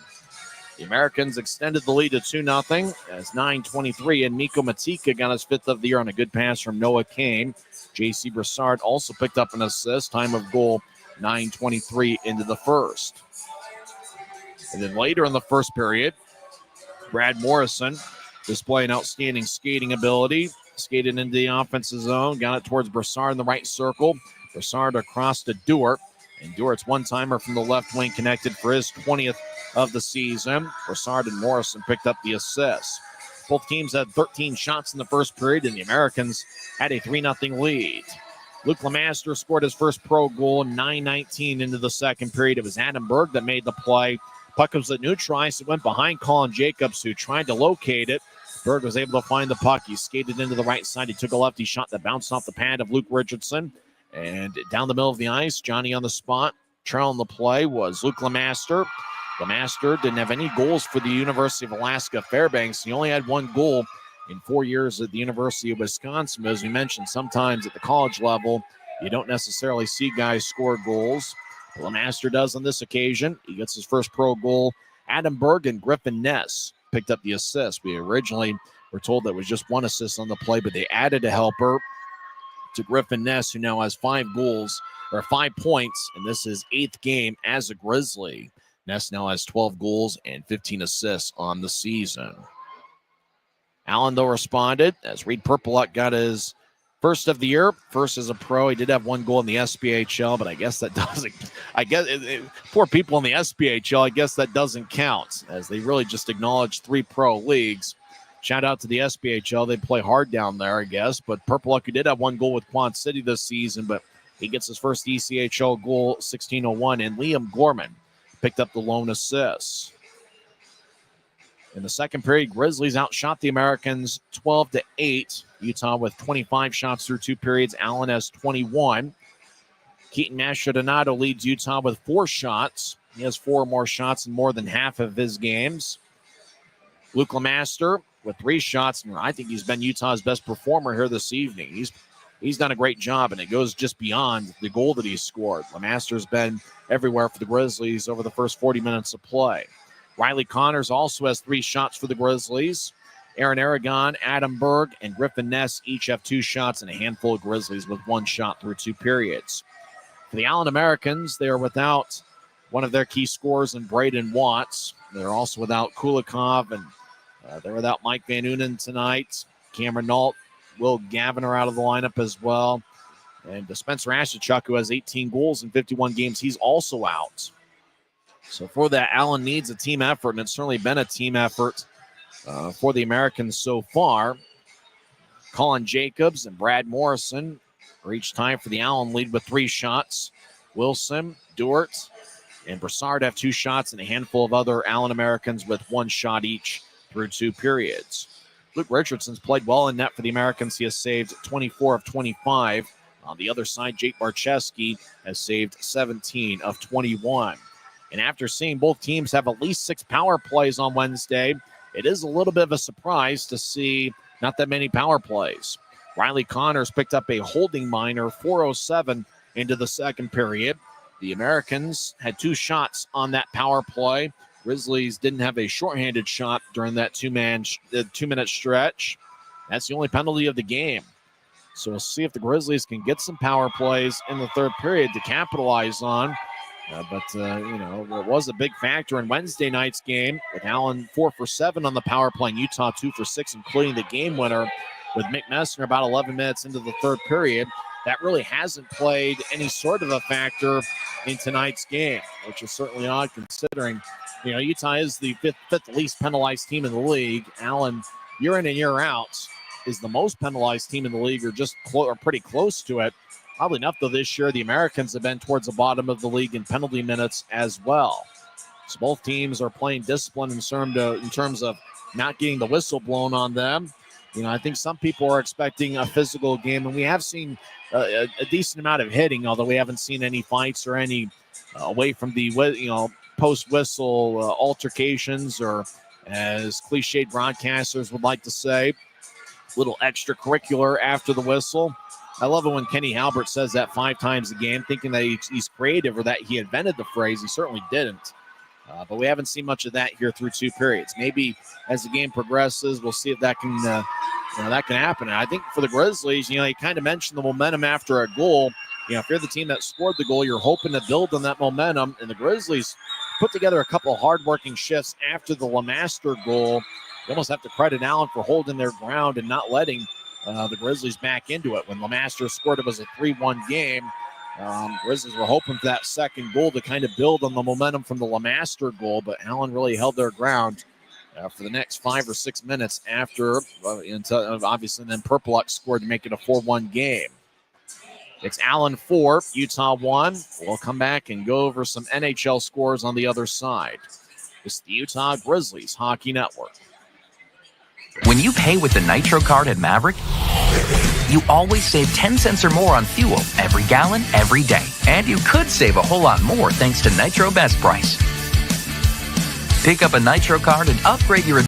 The Americans extended the lead to 2-0 as 9:23, and Miko Matika got his 5th of the year on a good pass from Noah Kane. J.C. Broussard also picked up an assist. Time of goal, 9:23 into the first. And then later in the first period, Brad Morrison displaying outstanding skating ability. Skated into the offensive zone, got it towards Broussard in the right circle. Broussard across to Dewart. And Dewart's one-timer from the left wing connected for his 20th of the season. Broussard and Morrison picked up the assist. Both teams had 13 shots in the first period, and the Americans had a 3-0 lead. Luke Lemaster scored his first pro goal, 9:19 into the second period. It was Adam Berg that made the play. Puck was at neutral ice. It went behind Colin Jacobs, who tried to locate it. Berg was able to find the puck. He skated into the right side. He took a lefty shot that bounced off the pad of Luke Richardson. And down the middle of the ice, Johnny on the spot. Trailing the play was Luke Lemaster. Lemaster didn't have any goals for the University of Alaska Fairbanks. He only had 1 goal in 4 years at the University of Wisconsin. As we mentioned, sometimes at the college level, you don't necessarily see guys score goals. Lemaster does on this occasion. He gets his first pro goal. Adam Berg and Griffin Ness picked up the assist. We originally were told that it was just 1 assist on the play, but they added a helper to Griffin Ness, who now has 5 goals, or 5 points, and this is 8th game as a Grizzly. Ness now has 12 goals and 15 assists on the season. Allen, though, responded as Reed Purpleluck got his first of the year, first as a pro. He did have 1 goal in the SPHL, but I guess that doesn't, poor people in the SPHL, I guess that doesn't count, as they really just acknowledged 3 pro leagues. Shout out to the SPHL. They play hard down there, I guess, but Purpleluck, who did have 1 goal with Quad City this season, but he gets his first ECHL goal, 16:01, and Liam Gorman picked up the lone assist. In the second period, Grizzlies outshot the Americans 12-8. Utah with 25 shots through 2 periods. Allen has 21. Keaton Mastrodonato leads Utah with 4 shots. He has 4 more shots in more than half of his games. Luke Lemaster with 3 shots, and I think he's been Utah's best performer here this evening. He's done a great job, and it goes just beyond the goal that he's scored. Lemaster's been everywhere for the Grizzlies over the first 40 minutes of play. Riley Connors also has 3 shots for the Grizzlies. Aaron Aragon, Adam Berg, and Griffin Ness each have 2 shots, and a handful of Grizzlies with 1 shot through 2 periods. For the Allen Americans, they are without one of their key scorers in Braden Watts. They're also without Kulikov, and they're without Mike Van Unen tonight. Cameron Nault, Will Gavin are out of the lineup as well. And Spencer Ashachuk, who has 18 goals in 51 games, he's also out. So for that, Allen needs a team effort, and it's certainly been a team effort for the Americans so far. Colin Jacobs and Brad Morrison are each time for the Allen lead with 3 shots. Wilson, Dort, and Brassard have 2 shots, and a handful of other Allen Americans with 1 shot each through 2 periods. Luke Richardson's played well in net for the Americans. He has saved 24 of 25. On the other side, Jake Barczewski has saved 17 of 21. And after seeing both teams have at least 6 power plays on Wednesday, it is a little bit of a surprise to see not that many power plays. Riley Connors picked up a holding minor, 4:07 into the second period. The Americans had 2 shots on that power play. Grizzlies didn't have a shorthanded shot during that 2-minute stretch. That's the only penalty of the game. So we'll see if the Grizzlies can get some power plays in the third period to capitalize on. It was a big factor in Wednesday night's game with Allen 4 for 7 on the power play and Utah 2 for 6, including the game winner with Mick Messner about 11 minutes into the third period. That really hasn't played any sort of a factor in tonight's game, which is certainly odd considering, Utah is the fifth least penalized team in the league. Allen, year in and year out, is the most penalized team in the league, or pretty close to it. Oddly enough, though, this year the Americans have been towards the bottom of the league in penalty minutes as well. So both teams are playing discipline in terms of not getting the whistle blown on them. I think some people are expecting a physical game, and we have seen a decent amount of hitting, although we haven't seen any fights or any away from the post-whistle altercations, or as cliched broadcasters would like to say, little extracurricular after the whistle. I love it when Kenny Halbert says that 5 times a game, thinking that he's creative or that he invented the phrase. He certainly didn't. But we haven't seen much of that here through 2 periods. Maybe as the game progresses, we'll see if that can happen. And I think for the Grizzlies, you kind of mentioned the momentum after a goal. If you're the team that scored the goal, you're hoping to build on that momentum. And the Grizzlies put together a couple of hard-working shifts after the Lemaster goal. You almost have to credit Allen for holding their ground and not letting the Grizzlies back into it. When Lemaster scored, it was a 3-1 game. Grizzlies were hoping for that second goal to kind of build on the momentum from the Lemaster goal, but Allen really held their ground for the next 5 or 6 minutes after, until obviously then Perpeluk scored to make it a 4-1 game. It's Allen 4, Utah 1. We'll come back and go over some NHL scores on the other side. It's the Utah Grizzlies Hockey Network. When you pay with the Nitro card at Maverick, you always save 10 cents or more on fuel every gallon, every day. And you could save a whole lot more thanks to Nitro Best Price. Pick up a Nitro card and upgrade your...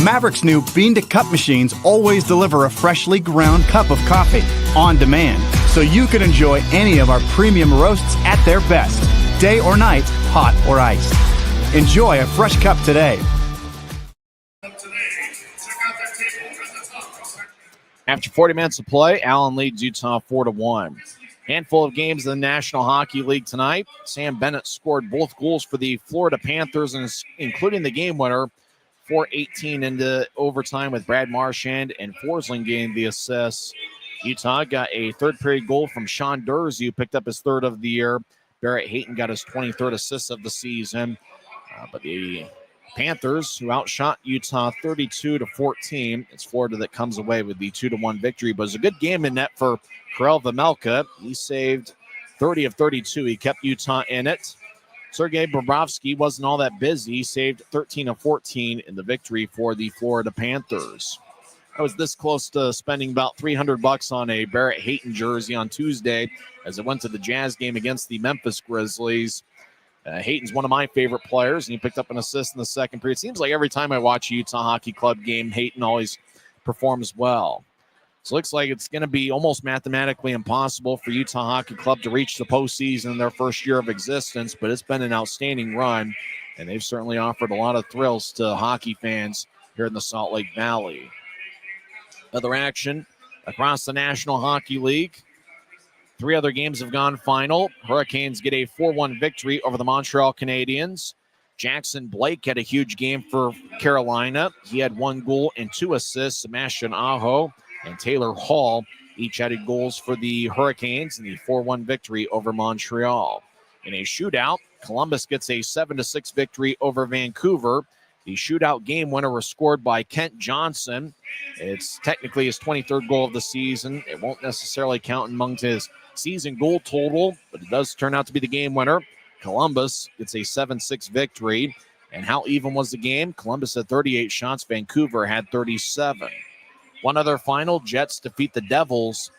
Maverick's new bean-to-cup machines always deliver a freshly ground cup of coffee on demand, so you can enjoy any of our premium roasts at their best, day or night, hot or iced. Enjoy a fresh cup today. After 40 minutes of play, Allen leads Utah 4-1. Handful of games in the National Hockey League tonight. Sam Bennett scored both goals for the Florida Panthers, including the game winner, 4:18 into overtime with Brad Marchand and Forsling getting the assists. Utah got a third period goal from Sean Dursey, who picked up his 3rd of the year. Barrett Hayton got his 23rd assist of the season. But the Panthers, who outshot Utah 32-14. It's Florida that comes away with the 2-1 victory, but it was a good game in net for Karel Vejmelka. He saved 30 of 32. He kept Utah in it. Sergei Bobrovsky wasn't all that busy. He saved 13 of 14 in the victory for the Florida Panthers. I was this close to spending about $300 on a Barrett Hayton jersey on Tuesday as I went to the Jazz game against the Memphis Grizzlies. Hayton's one of my favorite players, and he picked up an assist in the second period. It seems like every time I watch a Utah Hockey Club game, Hayton always performs well. So it looks like it's going to be almost mathematically impossible for Utah Hockey Club to reach the postseason in their first year of existence, but it's been an outstanding run, and they've certainly offered a lot of thrills to hockey fans here in the Salt Lake Valley. Other action across the National Hockey League. 3 other games have gone final. Hurricanes get a 4-1 victory over the Montreal Canadiens. Jackson Blake had a huge game for Carolina. He had 1 goal and 2 assists. Sebastian Aho and Taylor Hall each added goals for the Hurricanes in the 4-1 victory over Montreal. In a shootout, Columbus gets a 7-6 victory over Vancouver. The shootout game winner was scored by Kent Johnson. It's technically his 23rd goal of the season. It won't necessarily count among his season goal total, but it does turn out to be the game winner. Columbus gets a 7-6 victory. And how even was the game? Columbus had 38 shots. Vancouver had 37. One other final, Jets defeat the Devils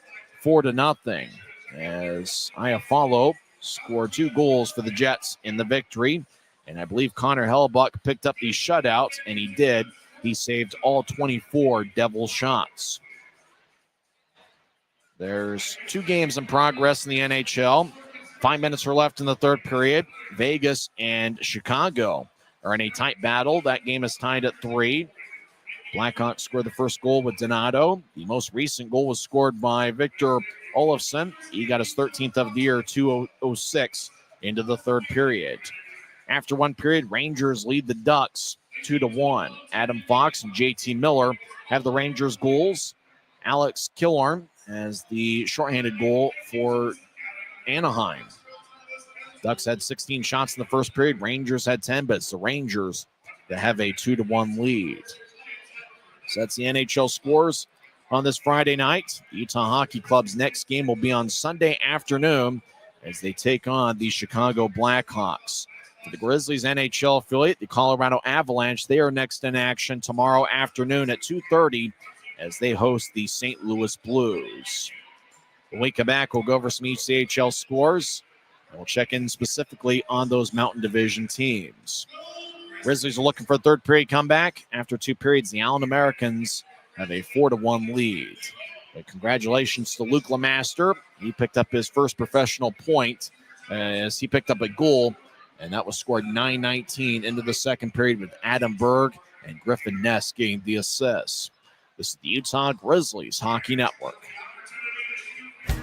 4-0 as Iafallo scored 2 goals for the Jets in the victory. And I believe Connor Hellebuck picked up the shutout, and he did. He saved all 24 Devil shots. There's 2 games in progress in the NHL. 5 minutes are left in the third period. Vegas and Chicago are in a tight battle. That game is tied at 3. Blackhawks scored the first goal with Donato. The most recent goal was scored by Victor Olofsson. He got his 13th of the year, 2:06 into the third period. After 1 period, Rangers lead the Ducks 2-1. Adam Fox and JT Miller have the Rangers goals. Alex Killorn has the shorthanded goal for Anaheim. Ducks had 16 shots in the first period. Rangers had 10, but it's the Rangers that have a 2-1 lead. So that's the NHL scores on this Friday night. The Utah Hockey Club's next game will be on Sunday afternoon as they take on the Chicago Blackhawks. For the Grizzlies NHL affiliate, the Colorado Avalanche, they are next in action tomorrow afternoon at 2:30 as they host the St. Louis Blues. When we come back, we'll go over some ECHL scores, and we'll check in specifically on those Mountain Division teams. Grizzlies are looking for a third period comeback. After 2 periods, the Allen Americans have a 4-1 lead. But congratulations to Luke Lemaster. He picked up his first professional point as he picked up a goal, and that was scored 9:19 into the second period with Adam Berg and Griffin Ness getting the assists. This is the Utah Grizzlies Hockey Network.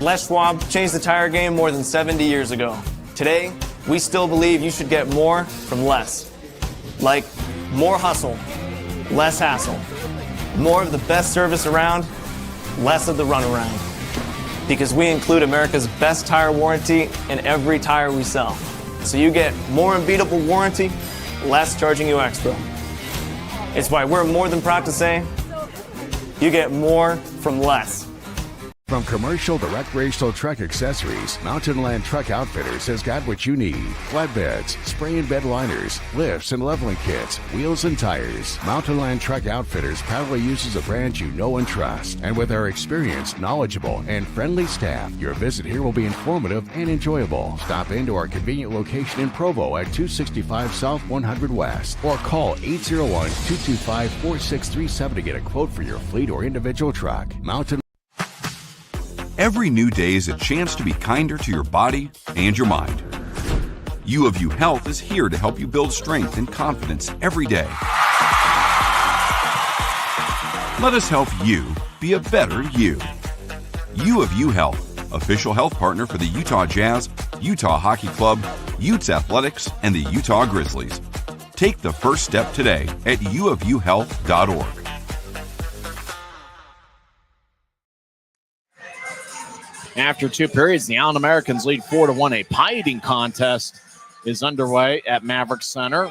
Les Schwab changed the tire game more than 70 years ago. Today, we still believe you should get more from less. Like more hustle, less hassle. More of the best service around, less of the runaround. Because we include America's best tire warranty in every tire we sell. So you get more unbeatable warranty, less charging you extra. It's why we're more than proud to say, you get more from less. From commercial to recreational truck accessories, Mountain Land Truck Outfitters has got what you need. Flatbeds, spray and bed liners, lifts and leveling kits, wheels and tires. Mountain Land Truck Outfitters proudly uses a brand you know and trust. And with our experienced, knowledgeable, and friendly staff, your visit here will be informative and enjoyable. Stop into our convenient location in Provo at 265 South 100 West or call 801-225-4637 to get a quote for your fleet or individual truck. Mountain Every new day is a chance to be kinder to your body and your mind. U of U Health is here to help you build strength and confidence every day. Let us help you be a better you. U of U Health, official health partner for the Utah Jazz, Utah Hockey Club, Utes Athletics, and the Utah Grizzlies. Take the first step today at uofuhealth.org. After 2 periods, the Allen Americans lead 4-1. A pie-eating contest is underway at Maverick Center.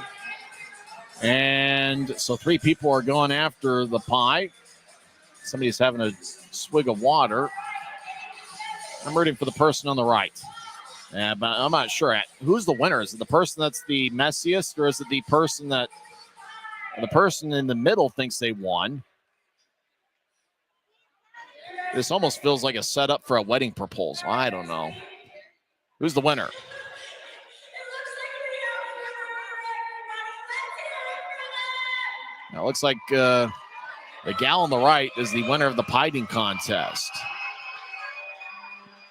And so 3 people are going after the pie. Somebody's having a swig of water. I'm rooting for the person on the right. But I'm not sure. Who's the winner? Is it the person that's the messiest, or is it the person in the middle thinks they won? This almost feels like a setup for a wedding proposal. I don't know. Who's the winner? Now, it looks like the gal on the right is the winner of the pie-eating contest.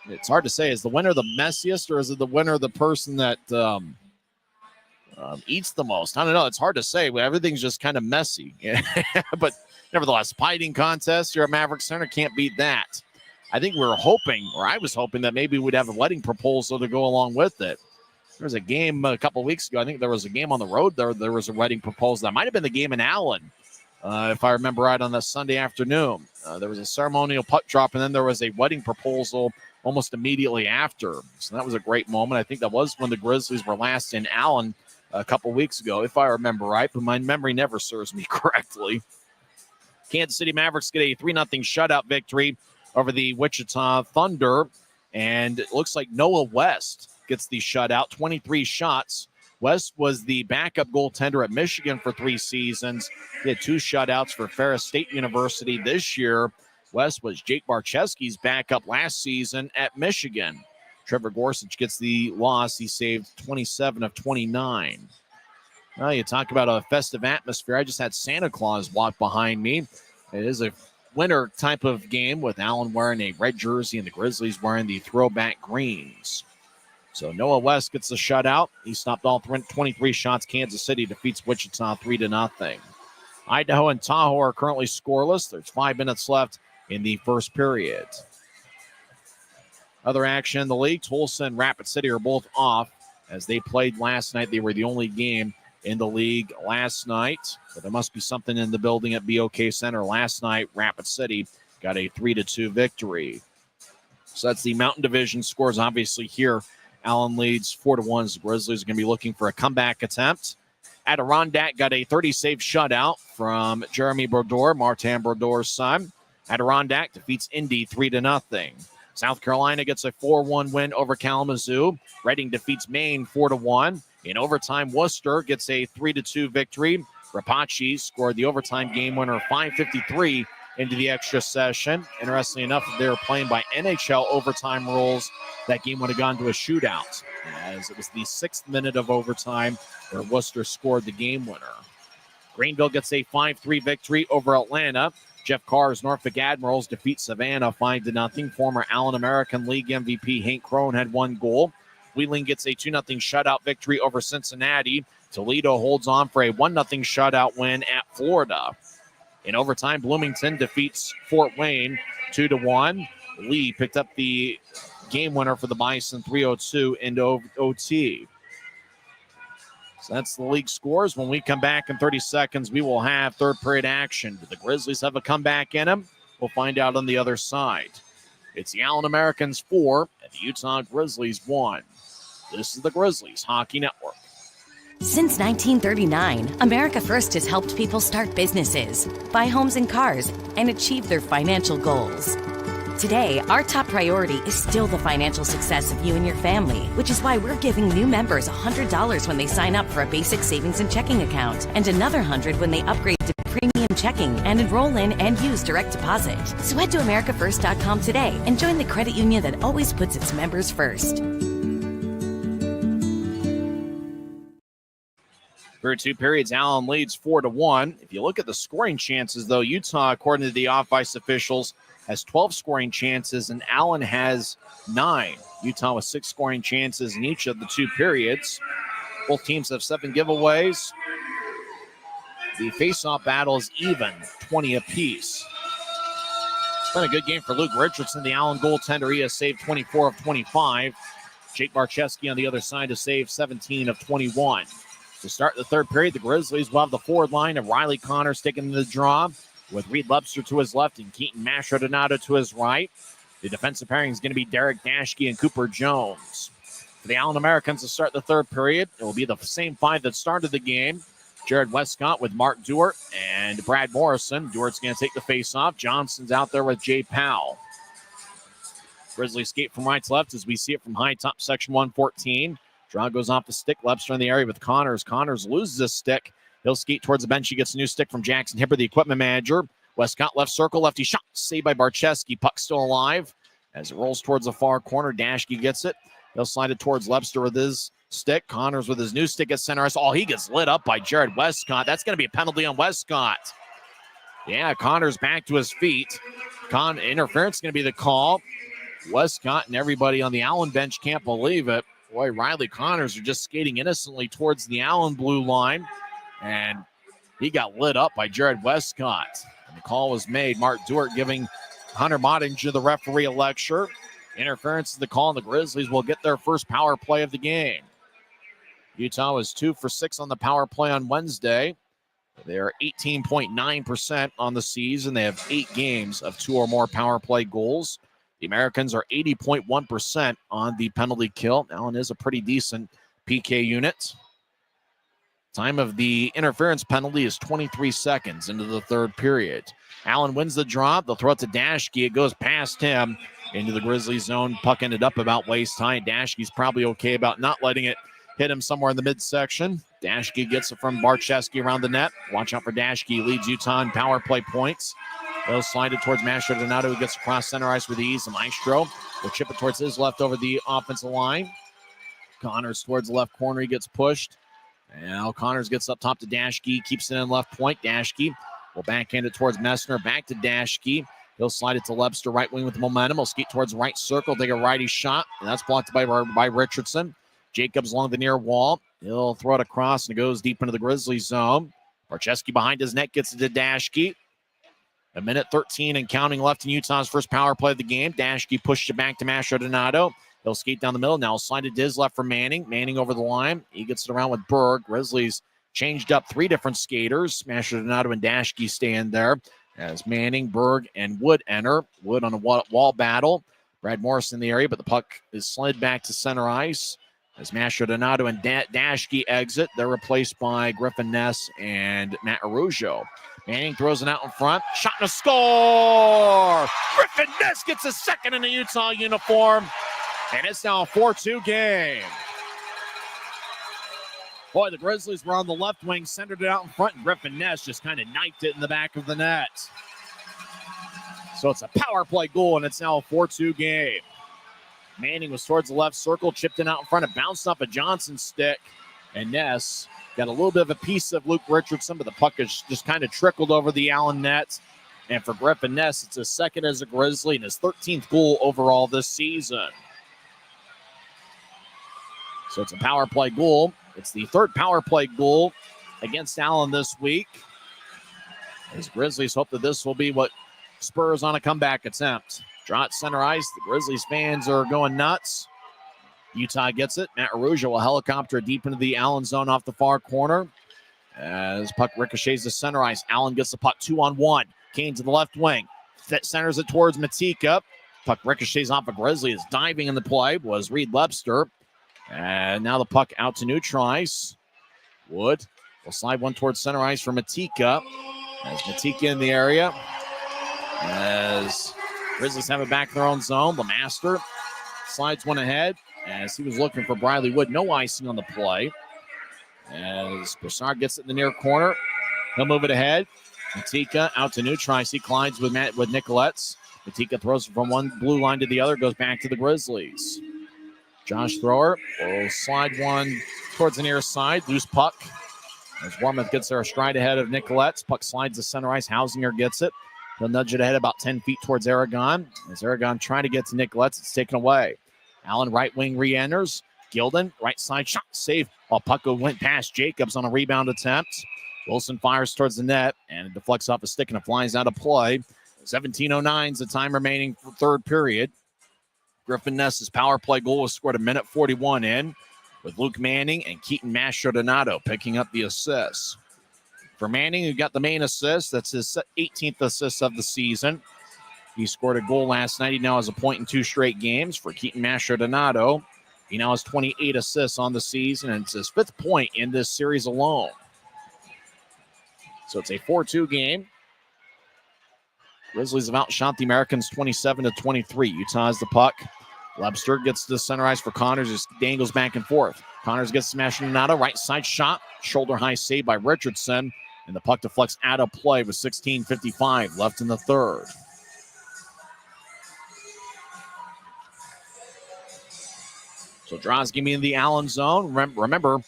It's hard to say. Is the winner the messiest, or is it the winner the person that eats the most? I don't know. It's hard to say. Everything's just kind of messy. But nevertheless, pie-eating contest here at Maverick Center, can't beat that. I think I was hoping that maybe we'd have a wedding proposal to go along with it. There was a game a couple weeks ago. I think there was a game on the road there. There was a wedding proposal. That might have been the game in Allen, if I remember right, on the Sunday afternoon. There was a ceremonial puck drop, and then there was a wedding proposal almost immediately after. So that was a great moment. I think that was when the Grizzlies were last in Allen a couple weeks ago, if I remember right, but my memory never serves me correctly. Kansas City Mavericks get a 3-0 shutout victory over the Wichita Thunder, and it looks like Noah West gets the shutout, 23 shots. West was the backup goaltender at Michigan for 3 seasons. He had 2 shutouts for Ferris State University this year. West was Jake Barczewski's backup last season at Michigan. Trevor Gorsuch gets the loss. He saved 27 of 29. Well, you talk about a festive atmosphere. I just had Santa Claus walk behind me. It is a winter type of game with Allen wearing a red jersey and the Grizzlies wearing the throwback greens. So Noah West gets the shutout. He stopped all 23 shots. Kansas City defeats Wichita 3-0. Idaho and Tahoe are currently scoreless. There's 5 minutes left in the first period. Other action in the league, Tulsa and Rapid City are both off as they played last night. They were the only game in the league last night. So there must be something in the building at BOK Center. Last night, Rapid City got a 3-2 victory. So that's the Mountain Division scores. Obviously here, Allen leads 4-1. The Grizzlies are going to be looking for a comeback attempt. Adirondack got a 30-save shutout from Jeremy Brodeur, Martin Brodeur's son. Adirondack defeats Indy 3-0. South Carolina gets a 4-1 win over Kalamazoo. Reading defeats Maine 4-1. In overtime, Worcester gets a 3-2 victory. Rapace scored the overtime game winner 5:53 into the extra session. Interestingly enough, they were playing by NHL overtime rules. That game would have gone to a shootout, as it was the 6th minute of overtime where Worcester scored the game winner. Greenville gets a 5-3 victory over Atlanta. Jeff Carr's Norfolk Admirals defeat Savannah 5-0. Former Allen American League MVP Hank Crone had 1 goal. Wheeling gets a 2-0 shutout victory over Cincinnati. Toledo holds on for a 1-0 shutout win at Florida. In overtime, Bloomington defeats Fort Wayne 2-1. Lee picked up the game winner for the Bison 3-2 into OT. So that's the league scores. When we come back in 30 seconds, we will have third period action. Do the Grizzlies have a comeback in them? We'll find out on the other side. It's the Allen Americans 4 and the Utah Grizzlies 1. This is the Grizzlies Hockey Network. Since 1939, America First has helped people start businesses, buy homes and cars, and achieve their financial goals. Today, our top priority is still the financial success of you and your family, which is why we're giving new members $100 when they sign up for a basic savings and checking account, and another $100 when they upgrade to premium checking and enroll in and use direct deposit. So head to AmericaFirst.com today and join the credit union that always puts its members first. For 2 periods, Allen leads 4-1. If you look at the scoring chances, though, Utah, according to the off-ice officials, has 12 scoring chances, and Allen has 9. Utah with 6 scoring chances in each of the 2 periods. Both teams have 7 giveaways. The face-off battle is even, 20 apiece. It's been a good game for Luke Richardson, the Allen goaltender. He has saved 24 of 25. Jake Barczewski on the other side has saved 17 of 21. To start the third period, the Grizzlies will have the forward line of Riley Connors taking the draw, with Reed Lebster to his left and Keaton Mastrodonato to his right. The defensive pairing is going to be Derek Dashke and Cooper Jones. For the Allen Americans to start the third period, it will be the same 5 that started the game. Jared Westcott with Mark Dewart and Brad Morrison. Dewart's going to take the face-off. Johnson's out there with Jay Powell. Grizzlies skate from right to left as we see it from high top section 114. Draw goes off the stick. Lebster in the area with Connors. Connors loses a stick. He'll skate towards the bench. He gets a new stick from Jackson Hipper, the equipment manager. Westcott left circle. Lefty shot. Saved by Barcheski. Puck still alive. As it rolls towards the far corner, Dashke gets it. He'll slide it towards Lebster with his stick. Connors with his new stick at center ice. Oh, he gets lit up by Jared Westcott. That's going to be a penalty on Westcott. Yeah, Connors back to his feet. Interference is going to be the call. Westcott and everybody on the Allen bench can't believe it. Boy, Riley Connors are just skating innocently towards the Allen blue line. And he got lit up by Jared Westcott. And the call was made. Mark Dewart giving Hunter Mottinger, the referee, a lecture. Interference is the call, and the Grizzlies will get their first power play of the game. Utah was 2 for 6 on the power play on Wednesday. They are 18.9% on the season. They have 8 games of 2 or more power play goals. The Americans are 80.1% on the penalty kill. Allen is a pretty decent PK unit. Time of the interference penalty is 23 seconds into the third period. Allen wins the draw. They'll throw it to Dashke. It goes past him into the Grizzlies zone. Puck ended up about waist high. Dashke's probably okay about not letting it hit him somewhere in the midsection. Dashke gets it from Barcheski around the net. Watch out for Dashke. Leads Utah in power play points. They'll slide it towards Masher Donato, who gets across center ice with ease. The Maestro will chip it towards his left over the offensive line. Connors towards the left corner. He gets pushed. And now Connors gets up top to Dashke. Keeps it in left point. Dashke will backhand it towards Messner. Back to Dashke. He'll slide it to Lebster, right wing with the momentum. He'll skate towards the right circle. Take a righty shot. And that's blocked by Richardson. Jacobs along the near wall. He'll throw it across, and it goes deep into the Grizzlies zone. Barcheski behind his net gets it to Dashke. 1:13 and counting left in Utah's first power play of the game. Dashke pushed it back to Masher Donato. He'll skate down the middle. Now slide it to his left for Manning. Manning over the line. He gets it around with Berg. Grizzlies changed up 3 different skaters. Masher Donato and Dashke stay in there as Manning, Berg, and Wood enter. Wood on a wall battle. Brad Morris in the area, but the puck is slid back to center ice as Masher Donato and Dashke exit. They're replaced by Griffin Ness and Matt Arujo. Manning throws it out in front. Shot and a score! Griffin Ness gets a second in the Utah uniform. And it's now a 4-2 game. Boy, the Grizzlies were on the left wing, centered it out in front, and Griffin Ness just kind of knifed it in the back of the net. So it's a power play goal, and it's now a 4-2 game. Manning was towards the left circle, chipped it out in front, and bounced off a Johnson stick. And Ness got a little bit of a piece of Luke Richardson, but the puck has just kind of trickled over the Allen net. And for Griffin Ness, it's his second as a Grizzly and his 13th goal overall this season. So it's a power play goal. It's the third power play goal against Allen this week. As Grizzlies hope that this will be what spurs on a comeback attempt. Draw at center ice. The Grizzlies fans are going nuts. Utah gets it. Matt Arujo will helicopter deep into the Allen zone off the far corner. As puck ricochets to center ice. Allen gets the puck 2-on-1. Kane to the left wing. That centers it towards Matika. Puck ricochets off of Grizzly. Is diving in the play was Reed Lebster. And now the puck out to neutral ice. Wood will slide one towards center ice for Matika. As Matika in the area. As Grizzlies have it back in their own zone. Lemaster slides one ahead as he was looking for Briley Wood. No icing on the play. As Broussard gets it in the near corner. He'll move it ahead. Matika out to neutral ice. He collides with Nicolettes. Matika throws it from one blue line to the other. Goes back to the Grizzlies. Josh Thrower will slide one towards the near side. Loose puck. As Warmoth gets there a stride ahead of Nicolettes. Puck slides to center ice. Hausinger gets it. He'll nudge it ahead about 10 feet towards Aragon. As Aragon trying to get to Nicolettes, it's taken away. Allen right wing re-enters. Gilden, right side shot, save. While puck went past Jacobs on a rebound attempt. Wilson fires towards the net, and it deflects off a stick, and it flies out of play. 17:09 is the time remaining for third period. Griffin Ness's power play goal was scored 1:41 in, with Luke Manning and Keaton Mastrodonato picking up the assists. For Manning, who got the main assist, that's his 18th assist of the season. He scored a goal last night. He now has a point in 2 straight games. For Keaton Mastrodonato, he now has 28 assists on the season, and it's his 5th point in this series alone. So it's a 4-2 game. Grizzlies have outshot the Americans 27-23. Utah has the puck. Lebster gets to the center ice for Connors. Just dangles back and forth. Connors gets smashed in Donato. Right side shot. Shoulder high save by Richardson. And the puck deflects out of play with 16:55 left in the third. So Drozgimi in the Allen zone. Remember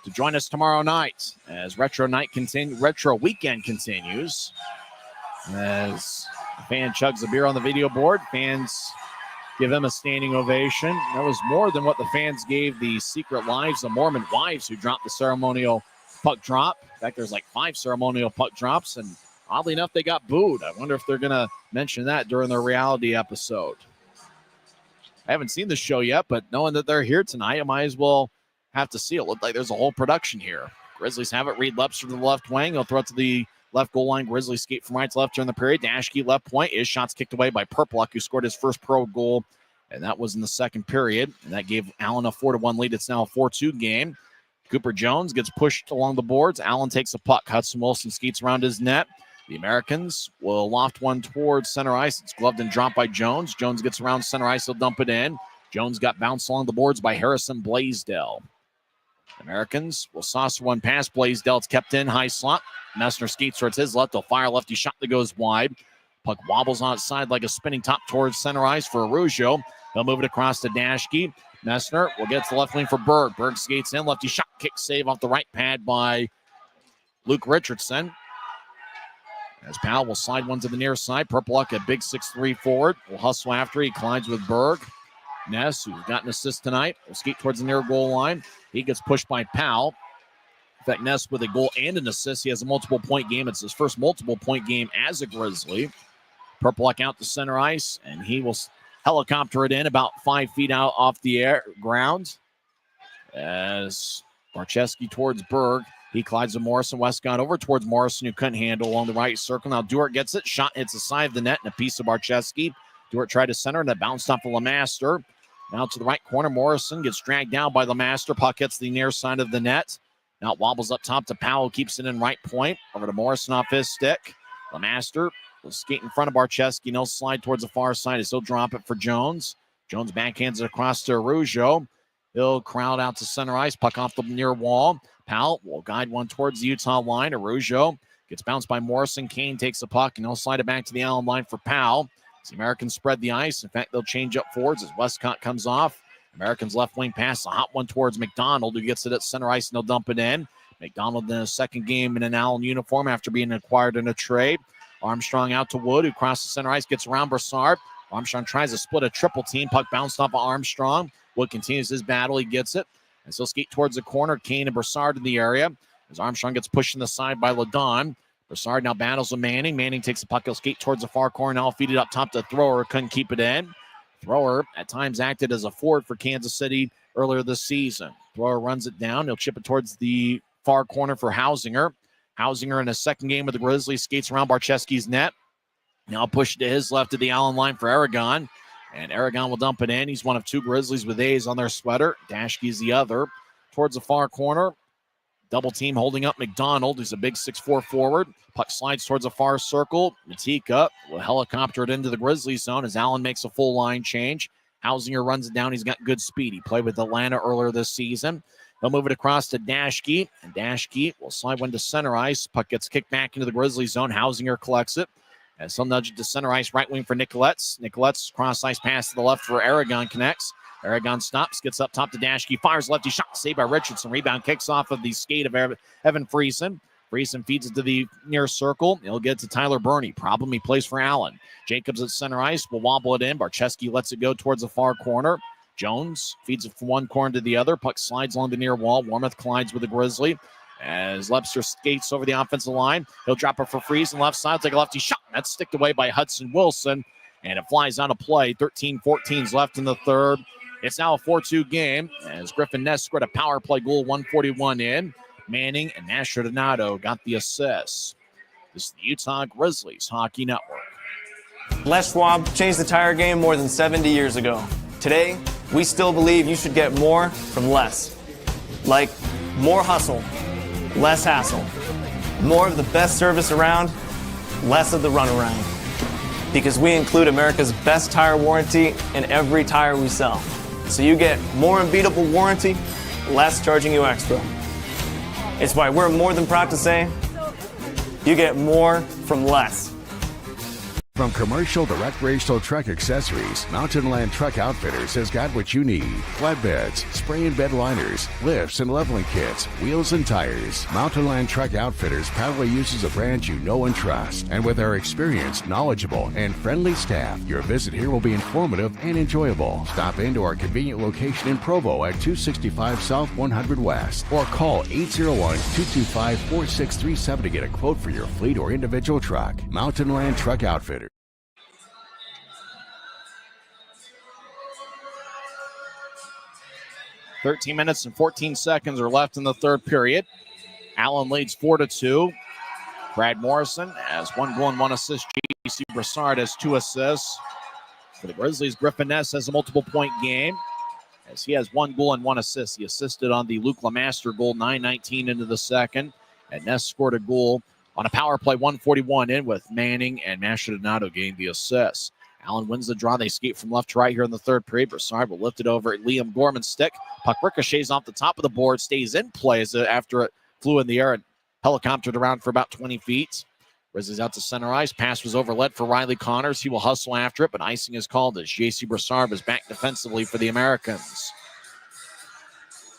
to join us tomorrow night as Retro Weekend continues. As the fan chugs a beer on the video board, fans give them a standing ovation. That was more than what the fans gave the Secret Lives of Mormon wives who dropped the ceremonial puck drop. In fact, there's like 5 ceremonial puck drops, and oddly enough, they got booed. I wonder if they're going to mention that during their reality episode. I haven't seen the show yet, but knowing that they're here tonight, I might as well have to see it. Look like there's a whole production here. Grizzlies have it. Reed Lebster to the left wing. He'll throw it to the left goal line. Grizzlies skate from right to left during the period. Dashke left point. His shot's kicked away by Perpluk, who scored his first pro goal, and that was in the second period. And that gave Allen a 4-1 lead. It's now a 4-2 game. Cooper Jones gets pushed along the boards. Allen takes a puck. Hudson Wilson skates around his net. The Americans will loft one towards center ice. It's gloved and dropped by Jones. Jones gets around center ice. He'll dump it in. Jones got bounced along the boards by Harrison Blaisdell. Americans will saucer one past Blaisdell. It's kept in. High slot. Messner skates towards his left. He'll fire lefty shot that goes wide. Puck wobbles on its side like a spinning top towards center ice for Araujo. He'll move it across to Dashke. Messner will get to the left wing for Berg. Berg skates in. Lefty shot. Kick save off the right pad by Luke Richardson. As Powell will slide one to the near side. Perpluk, a big 6'3" forward, will hustle after. He collides with Berg. Ness, who's got an assist tonight, will skate towards the near goal line. He gets pushed by Powell. In fact, Ness with a goal and an assist. He has a multiple-point game. It's his first multiple-point game as a Grizzly. Perpluk out to center ice, and he will helicopter it in about 5 feet out off the ground. As Barczewski towards Berg. He collides with Morrison. Westcott over towards Morrison, who couldn't handle along the right circle. Now Duart gets it. Shot hits the side of the net and a piece of Barczewski. Duart tried to center, and that bounced off of Lemaster. Now to the right corner. Morrison gets dragged down by Lemaster. Puck hits the near side of the net. Now it wobbles up top to Powell. Keeps it in right point. Over to Morrison off his stick. Lemaster will skate in front of Barczewski. And he'll slide towards the far side as he'll drop it for Jones. Jones backhands it across to Araujo. He'll crowd out to center ice. Puck off the near wall. Powell will guide one towards the Utah line. Araujo gets bounced by Morrison. Kane takes the puck, and he'll slide it back to the Allen line for Powell. As the Americans spread the ice. In fact, they'll change up forwards as Westcott comes off. Americans left wing pass, a hot one towards McDonald, who gets it at center ice, and they'll dump it in. McDonald in his second game in an Allen uniform after being acquired in a trade. Armstrong out to Wood, who crosses center ice, gets around Brassard. Armstrong tries to split a triple team. Puck bounced off of Armstrong. Wood continues his battle. He gets it. And so skate towards the corner. Kane and Brassard in the area. As Armstrong gets pushed in the side by LaDon. Brassard now battles with Manning. Manning takes the puck. He'll skate towards the far corner. Now feed it up top to Thrower. Couldn't keep it in. Thrower at times acted as a forward for Kansas City earlier this season. Thrower runs it down. He'll chip it towards the far corner for Hausinger. Hausinger in his second game with the Grizzlies skates around Barczewski's net. Now push to his left to the Allen line for Aragon. And Aragon will dump it in. He's one of 2 Grizzlies with A's on their sweater. Dashke's the other. Towards the far corner. Double team holding up McDonald, who's a big 6'4" forward. Puck slides towards the far circle. Matika will helicopter it into the Grizzlies zone as Allen makes a full line change. Hausinger runs it down. He's got good speed. He played with Atlanta earlier this season. They'll move it across to Dashke. And Dashke will slide one to center ice. Puck gets kicked back into the Grizzlies zone. Hausinger collects it. As he'll nudge it to center ice, right wing for Nicolet's. Nicolet's cross ice pass to the left for Aragon connects. Aragon stops, gets up top to Dashke, fires lefty shot, saved by Richardson. Rebound kicks off of the skate of Evan Friesen. Friesen feeds it to the near circle. He'll get it to Tyler Burney. Problem, he plays for Allen. Jacobs at center ice will wobble it in. Barczewski lets it go towards the far corner. Jones feeds it from one corner to the other. Puck slides along the near wall. Warmoth collides with the Grizzly. As Lebster skates over the offensive line, he'll drop it for Friesen left side. Take a lefty shot. That's sticked away by Hudson Wilson. And it flies out of play. 13-14 left in the third. It's now a 4-2 game as Griffin Ness scored a power play goal, 141 in. Manning and Nasher Donato got the assists. This is the Utah Grizzlies Hockey Network. Les Schwab changed the tire game more than 70 years ago. Today, we still believe you should get more from less. Like more hustle, less hassle. More of the best service around, less of the runaround. Because we include America's best tire warranty in every tire we sell. So you get more unbeatable warranty, less charging you extra. It's why we're more than proud to say, you get more from less. From commercial to recreational truck accessories, Mountain Land Truck Outfitters has got what you need. Flatbeds, spray and bed liners, lifts and leveling kits, wheels and tires. Mountain Land Truck Outfitters proudly uses a brand you know and trust. And with our experienced, knowledgeable, and friendly staff, your visit here will be informative and enjoyable. Stop into our convenient location in Provo at 265 South 100 West or call 801-225-4637 to get a quote for your fleet or individual truck. Mountain Land Truck Outfitters. 13 minutes and 14 seconds are left in the third period. Allen leads 4-2. Brad Morrison has 1 goal and 1 assist. J.C. Broussard has 2 assists. For the Grizzlies, Griffin Ness has a multiple-point game as he has 1 goal and 1 assist. He assisted on the Luke Lemaster goal, 9:19 into the second. And Ness scored a goal on a power play, 1:41 in, with Manning and Mastrodonado gained the assist. Allen wins the draw. They skate from left to right here in the third period. Broussard will lift it over at Liam Gorman's stick. Puck ricochets off the top of the board, stays in play after it flew in the air and helicoptered around for about 20 feet. Grizzlies out to center ice. Pass was overlet for Riley Connors. He will hustle after it, but icing is called as J.C. Broussard is back defensively for the Americans.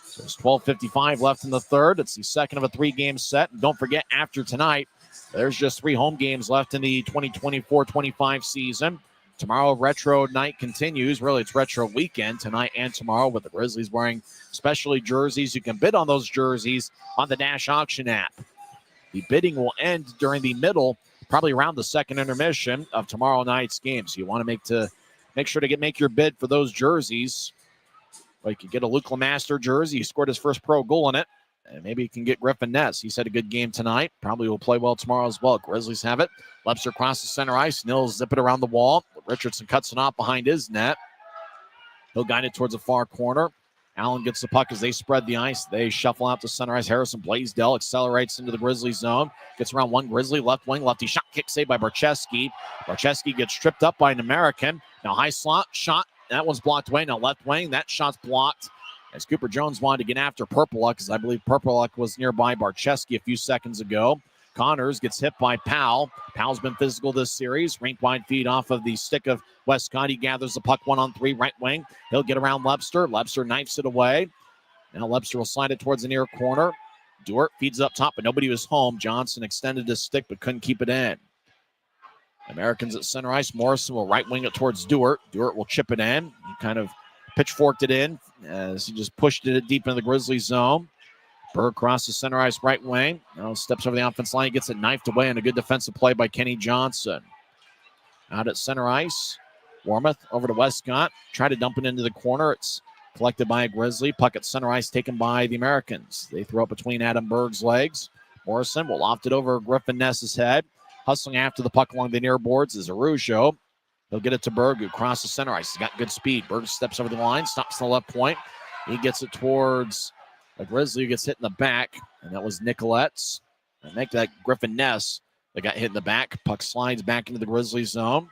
So there's 12:55 left in the third. It's the second of a 3-game set. And don't forget, after tonight, there's just 3 home games left in the 2024-25 season. Tomorrow, Retro Night continues. Really, it's Retro Weekend tonight and tomorrow with the Grizzlies wearing specialty jerseys. You can bid on those jerseys on the Dash Auction app. The bidding will end during the middle, probably around the second intermission of tomorrow night's game. So you want to make sure to make your bid for those jerseys. Well, you can get a Luke Lemaster jersey. He scored his first pro goal in it. And maybe you can get Griffin Ness. He's had a good game tonight. Probably will play well tomorrow as well. Grizzlies have it. Lebster crosses center ice. Nils zip it around the wall. Richardson cuts it off behind his net. He'll guide it towards the far corner. Allen gets the puck as they spread the ice. They shuffle out to center ice. Harrison Blaisdell accelerates into the Grizzly zone. Gets around one Grizzly. Left wing. Lefty shot kick saved by Barcheski. Barcheski gets tripped up by an American. Now high slot shot. That one's blocked away. Now left wing. That shot's blocked. As Cooper Jones wanted to get after Purpleluck, because I believe Purpleluck was nearby Barcheski a few seconds ago. Connors gets hit by Powell. Powell's been physical this series. Rink wide feed off of the stick of Westcott. He gathers the puck 1-on-3 right wing. He'll get around Lebster. Lebster knifes it away. Now Lebster will slide it towards the near corner. Dewart feeds up top, but nobody was home. Johnson extended his stick, but couldn't keep it in. Americans at center ice. Morrison will right wing it towards Dewart. Dewart will chip it in. He kind of pitchforked it in as he just pushed it deep into the Grizzlies zone. Berg crosses center ice right wing. Now steps over the offense line, gets it knifed away, and a good defensive play by Kenny Johnson. Out at center ice, Wormuth over to Westcott. Try to dump it into the corner. It's collected by a Grizzly. Puck at center ice taken by the Americans. They throw it between Adam Berg's legs. Morrison will loft it over Griffin Ness's head. Hustling after the puck along the near boards is Araujo. He'll get it to Berg, who crosses center ice. He's got good speed. Berg steps over the line, stops on the left point. He gets it towards a Grizzly who gets hit in the back, and that was Nicolette's. And make that Griffin Ness that got hit in the back. Puck slides back into the Grizzly zone.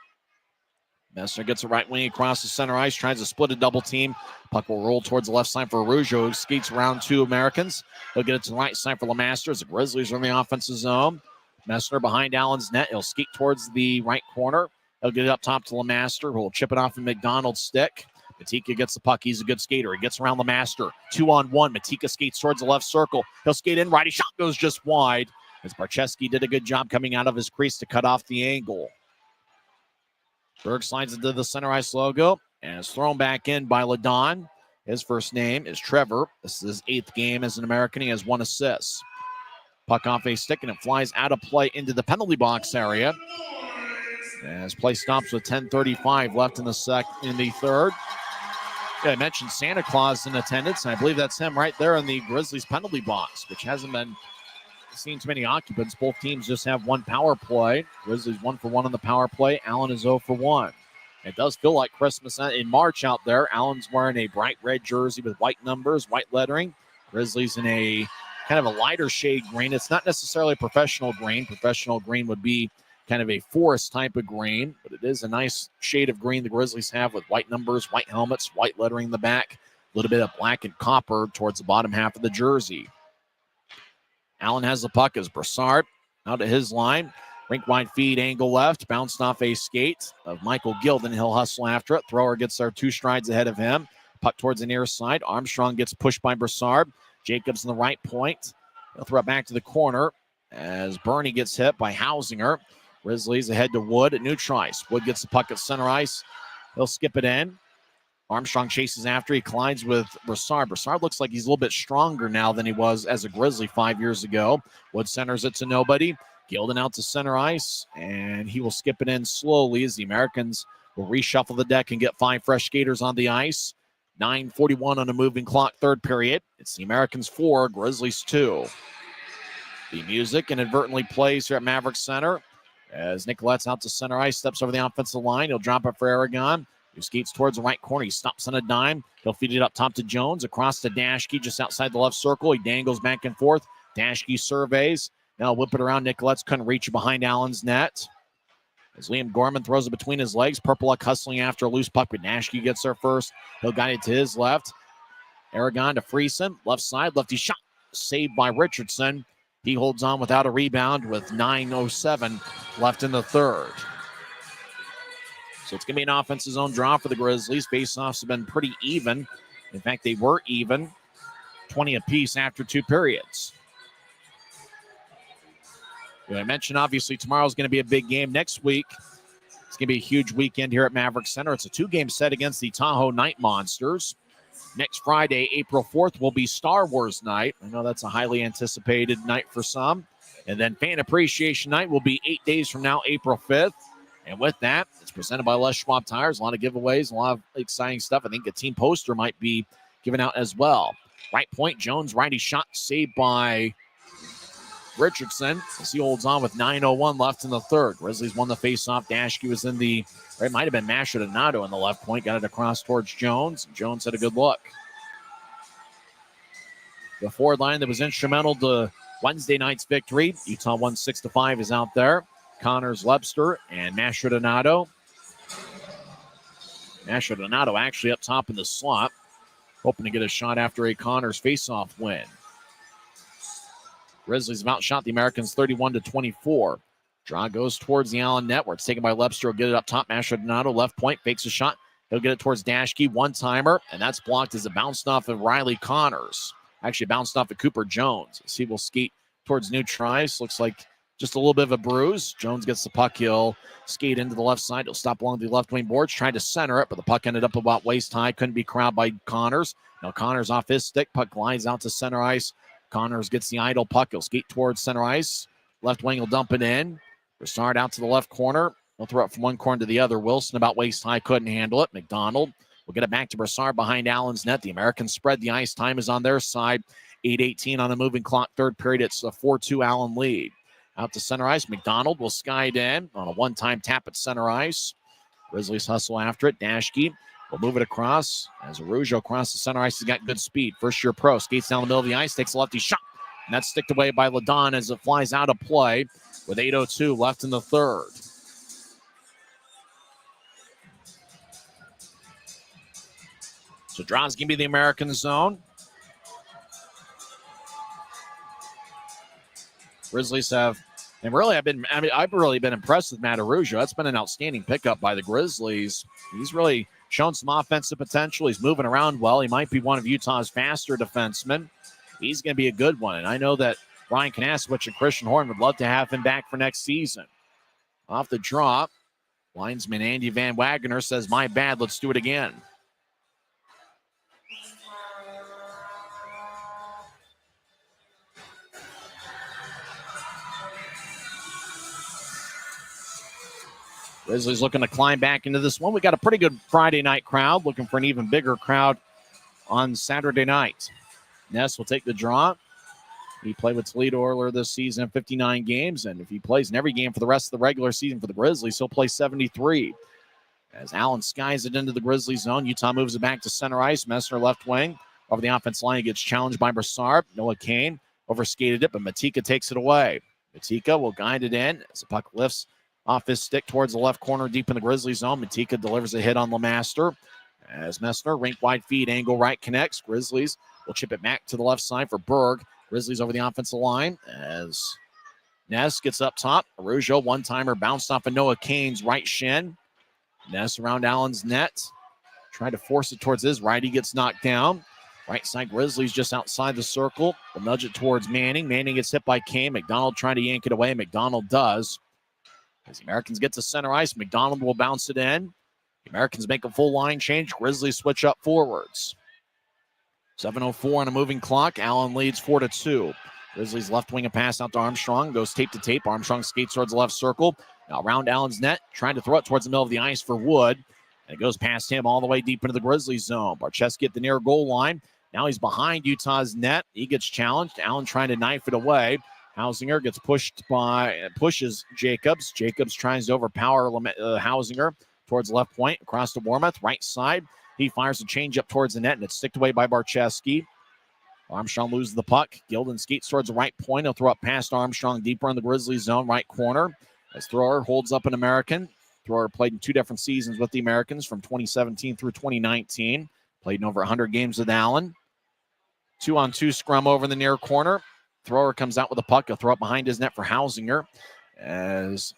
Messner gets a right wing across the center ice, tries to split a double team. Puck will roll towards the left side for Araujo, who skates around 2 Americans. He'll get it to the right side for Lemaster as the Grizzlies are in the offensive zone. Messner behind Allen's net. He'll skate towards the right corner. He'll get it up top to Lemaster, who will chip it off in McDonald's stick. Matika gets the puck. He's a good skater. He gets around Lemaster. 2-on-1. Matika skates towards the left circle. He'll skate in. Righty shot goes just wide as Barcheski did a good job coming out of his crease to cut off the angle. Berg slides into the center ice logo and is thrown back in by Ladon. His first name is Trevor. This is his 8th game as an American. He has 1 assist. Puck off a stick and it flies out of play into the penalty box area. As play stops with 10:35 left in the third. Yeah, I mentioned Santa Claus in attendance, and I believe that's him right there in the Grizzlies penalty box, which hasn't been seen too many occupants. Both teams just have 1 power play. Grizzlies 1 for 1 on the power play. Allen is 0 for 1. It does feel like Christmas in March out there. Allen's wearing a bright red jersey with white numbers, white lettering. Grizzlies in a kind of a lighter shade green. It's not necessarily a professional green. Professional green would be kind of a forest type of green, but it is a nice shade of green the Grizzlies have with white numbers, white helmets, white lettering in the back, a little bit of black and copper towards the bottom half of the jersey. Allen has the puck as Brassard out to his line. Rink wide feed, angle left, bounced off a skate of Michael Gilden. He'll hustle after it. Thrower gets there 2 strides ahead of him. Puck towards the near side. Armstrong gets pushed by Brassard. Jacobs in the right point. He'll throw it back to the corner as Bernie gets hit by Hausinger. Grizzlies ahead to Wood at neutral ice. Wood gets the puck at center ice. He'll skip it in. Armstrong chases after. He collides with Brassard. Brassard looks like he's a little bit stronger now than he was as a Grizzly 5 years ago. Wood centers it to nobody. Gilden out to center ice, and he will skip it in slowly as the Americans will reshuffle the deck and get 5 fresh skaters on the ice. 9:41 on a moving clock, third period. It's the Americans 4, Grizzlies 2. The music inadvertently plays here at Maverick Center as Nicolette's out to center ice, steps over the offensive line. He'll drop it for Aragon, who skates towards the right corner. He stops on a dime. He'll feed it up top to Jones, across to Dashke, just outside the left circle. He dangles back and forth. Dashke surveys. Now whip it around. Nicolette's couldn't reach behind Allen's net. As Liam Gorman throws it between his legs. Purpleluck hustling after a loose puck, but Dashke gets there first. He'll guide it to his left. Aragon to Friesen. Left side, lefty shot. Saved by Richardson. He holds on without a rebound with 9:07 left in the third. So it's going to be an offensive zone draw for the Grizzlies. Faceoffs have been pretty even. In fact, they were even. 20 apiece after 2 periods. I mentioned, obviously, tomorrow's going to be a big game. Next week, it's going to be a huge weekend here at Maverick Center. It's a 2-game set against the Tahoe Night Monsters. Next Friday, April 4th, will be Star Wars night. I know that's a highly anticipated night for some. And then Fan Appreciation Night will be 8 days from now, April 5th. And with that, it's presented by Les Schwab Tires. A lot of giveaways, a lot of exciting stuff. I think a team poster might be given out as well. Right point, Jones, righty shot, saved by Richardson, as he holds on with 9:01 left in the third. Grizzlies won the faceoff. Dashke was in the, or it might have been Masher Donato in the left point. Got it across towards Jones. Jones had a good look. The forward line that was instrumental to Wednesday night's victory. Utah won 6-5 is out there. Connors, Lebster, and Masher Donato. Masher Donato actually up top in the slot, hoping to get a shot after a Connors faceoff win. Grizzlies have outshot the Americans 31-24. Draw goes towards the Allen net, where it's taken by Lebster. He'll get it up top. Masher Donato, left point, fakes a shot. He'll get it towards Dashke, one-timer, and that's blocked as it bounced off of Riley Connors. Actually bounced off of Cooper Jones. As he will skate towards neutral ice. Looks like just a little bit of a bruise. Jones gets the puck. He'll skate into the left side. He'll stop along the left wing boards, trying to center it, but the puck ended up about waist high. Couldn't be corralled by Connors. Now Connors off his stick. Puck glides out to center ice. Connors gets the idle puck. He'll skate towards center ice. Left wing will dump it in. Brassard out to the left corner. He'll throw it from one corner to the other. Wilson about waist high. Couldn't handle it. McDonald will get it back to Brassard behind Allen's net. The Americans spread the ice. Time is on their side. 8:18 on the moving clock. Third period. It's a 4-2 Allen lead. Out to center ice. McDonald will skide in on a one-time tap at center ice. Grizzlies hustle after it. Dashke will move it across. As Araujo across the center ice, he's got good speed. First-year pro. Skates down the middle of the ice. Takes a lefty shot. And that's sticked away by Ladon as it flies out of play with 8:02 left in the third. So draw's going to be the American zone. Grizzlies have, and really, I've really been impressed with Matt Araujo. That's been an outstanding pickup by the Grizzlies. He's really shown some offensive potential. He's moving around well. He might be one of Utah's faster defensemen. He's going to be a good one. And I know that Ryan Kanasowicz and Christian Horn would love to have him back for next season. Off the draw, linesman Andy Van Wagner says, "My bad, let's do it again." Grizzlies looking to climb back into this one. We got a pretty good Friday night crowd, looking for an even bigger crowd on Saturday night. Ness will take the draw. He played with Toledo earlier this season in 59 games, and if he plays in every game for the rest of the regular season for the Grizzlies, he'll play 73. As Allen skies it into the Grizzlies zone, Utah moves it back to center ice. Messner left wing. Over the offense line, he gets challenged by Brassard. Noah Kane Overskated it, but Matika takes it away. Matika will guide it in as the puck lifts off his stick towards the left corner deep in the Grizzlies zone. Matika delivers a hit on Lemaster. As Messner, rink wide feed, angle right connects. Grizzlies will chip it back to the left side for Berg. Grizzlies over the offensive line as Ness gets up top. Araujo, one-timer, bounced off of Noah Kane's right shin. Ness around Allen's net. Trying to force it towards his right. He gets knocked down. Right side Grizzlies just outside the circle. Will nudge it towards Manning. Manning gets hit by Kane. McDonald trying to yank it away. McDonald does. As the Americans get to center ice, McDonald will bounce it in. The Americans make a full line change. Grizzlies switch up forwards. 7:04 on a moving clock. Allen leads 4-2. Grizzlies left wing a pass out to Armstrong. Goes tape to tape. Armstrong skates towards the left circle. Now around Allen's net. Trying to throw it towards the middle of the ice for Wood. And it goes past him all the way deep into the Grizzlies zone. Barcheski at the near goal line. Now he's behind Utah's net. He gets challenged. Allen trying to knife it away. Hausinger gets pushes Jacobs. Jacobs tries to overpower Hausinger towards left point. Across to Warmoth. Right side. He fires a changeup towards the net, and it's sticked away by Barcheski. Armstrong loses the puck. Gilden skates towards the right point. He'll throw up past Armstrong deeper in the Grizzlies zone, right corner. As Thrower holds up an American. Thrower played in 2 different seasons with the Americans from 2017 through 2019. Played in over 100 games with Allen. 2-on-2 scrum over in the near corner. Thrower comes out with a puck. He'll throw up behind his net for Hausinger. As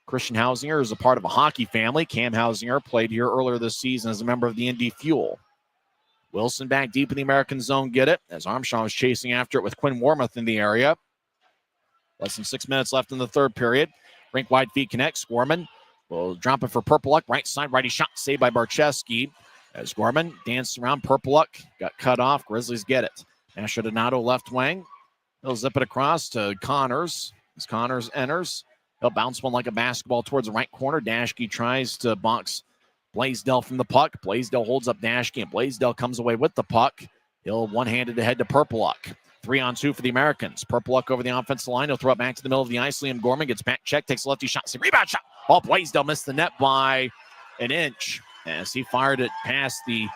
Christian Hausinger is a part of a hockey family. Cam Hausinger played here earlier this season as a member of the Indy Fuel. Wilson back deep in the American zone, get it. As Armstrong is chasing after it with Quinn Warmoth in the area. Less than 6 minutes left in the third period. Rink wide feed connects. Gorman will drop it for Purpleluck. Right side, righty shot saved by Barcheski. As Gorman danced around, Purpleluck got cut off. Grizzlies get it. Asher Donato left wing. He'll zip it across to Connors. As Connors enters, he'll bounce one like a basketball towards the right corner. Dashke tries to box Blaisdell from the puck. Blaisdell holds up Dashke, and Blaisdell comes away with the puck. He'll one-handed ahead to Purpleluck. 3-on-2 for the Americans. Purpleluck over the offensive line. He'll throw it back to the middle of the ice. Liam Gorman gets back check, takes a lefty shot. Rebound shot. Oh, Blaisdell missed the net by an inch as he fired it past the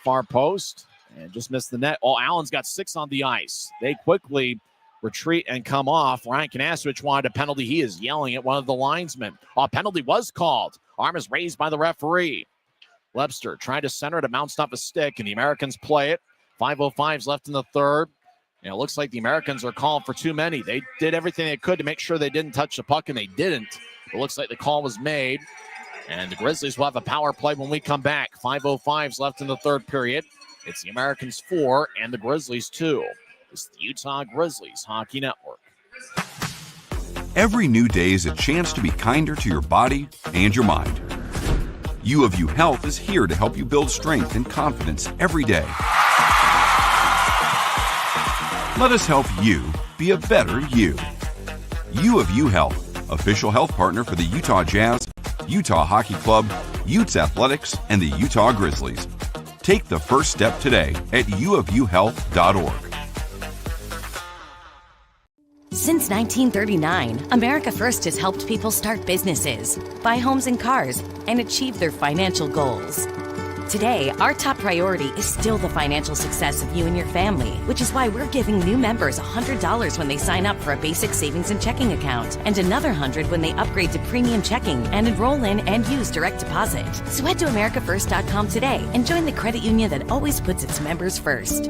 far post and just missed the net. Oh, Allen's got 6 on the ice. They quickly retreat and come off. Ryan Kanasevich wanted a penalty. He is yelling at one of the linesmen. Oh, penalty was called. Arm is raised by the referee. Webster tried to center it. It bounced off a stick, and the Americans play it. 5:05 left in the third. And it looks like the Americans are calling for too many. They did everything they could to make sure they didn't touch the puck, and they didn't. It looks like the call was made. And the Grizzlies will have a power play when we come back. 5:05 left in the third period. It's the Americans 4 and the Grizzlies 2. It's the Utah Grizzlies Hockey Network. Every new day is a chance to be kinder to your body and your mind. U of U Health is here to help you build strength and confidence every day. Let us help you be a better you. U of U Health, official health partner for the Utah Jazz, Utah Hockey Club, Utes Athletics, and the Utah Grizzlies. Take the first step today at uofuhealth.org. Since 1939, America First has helped people start businesses, buy homes and cars, and achieve their financial goals. Today, our top priority is still the financial success of you and your family, which is why we're giving new members $100 when they sign up for a basic savings and checking account, and another $100 when they upgrade to premium checking and enroll in and use direct deposit. So head to americafirst.com today and join the credit union that always puts its members first.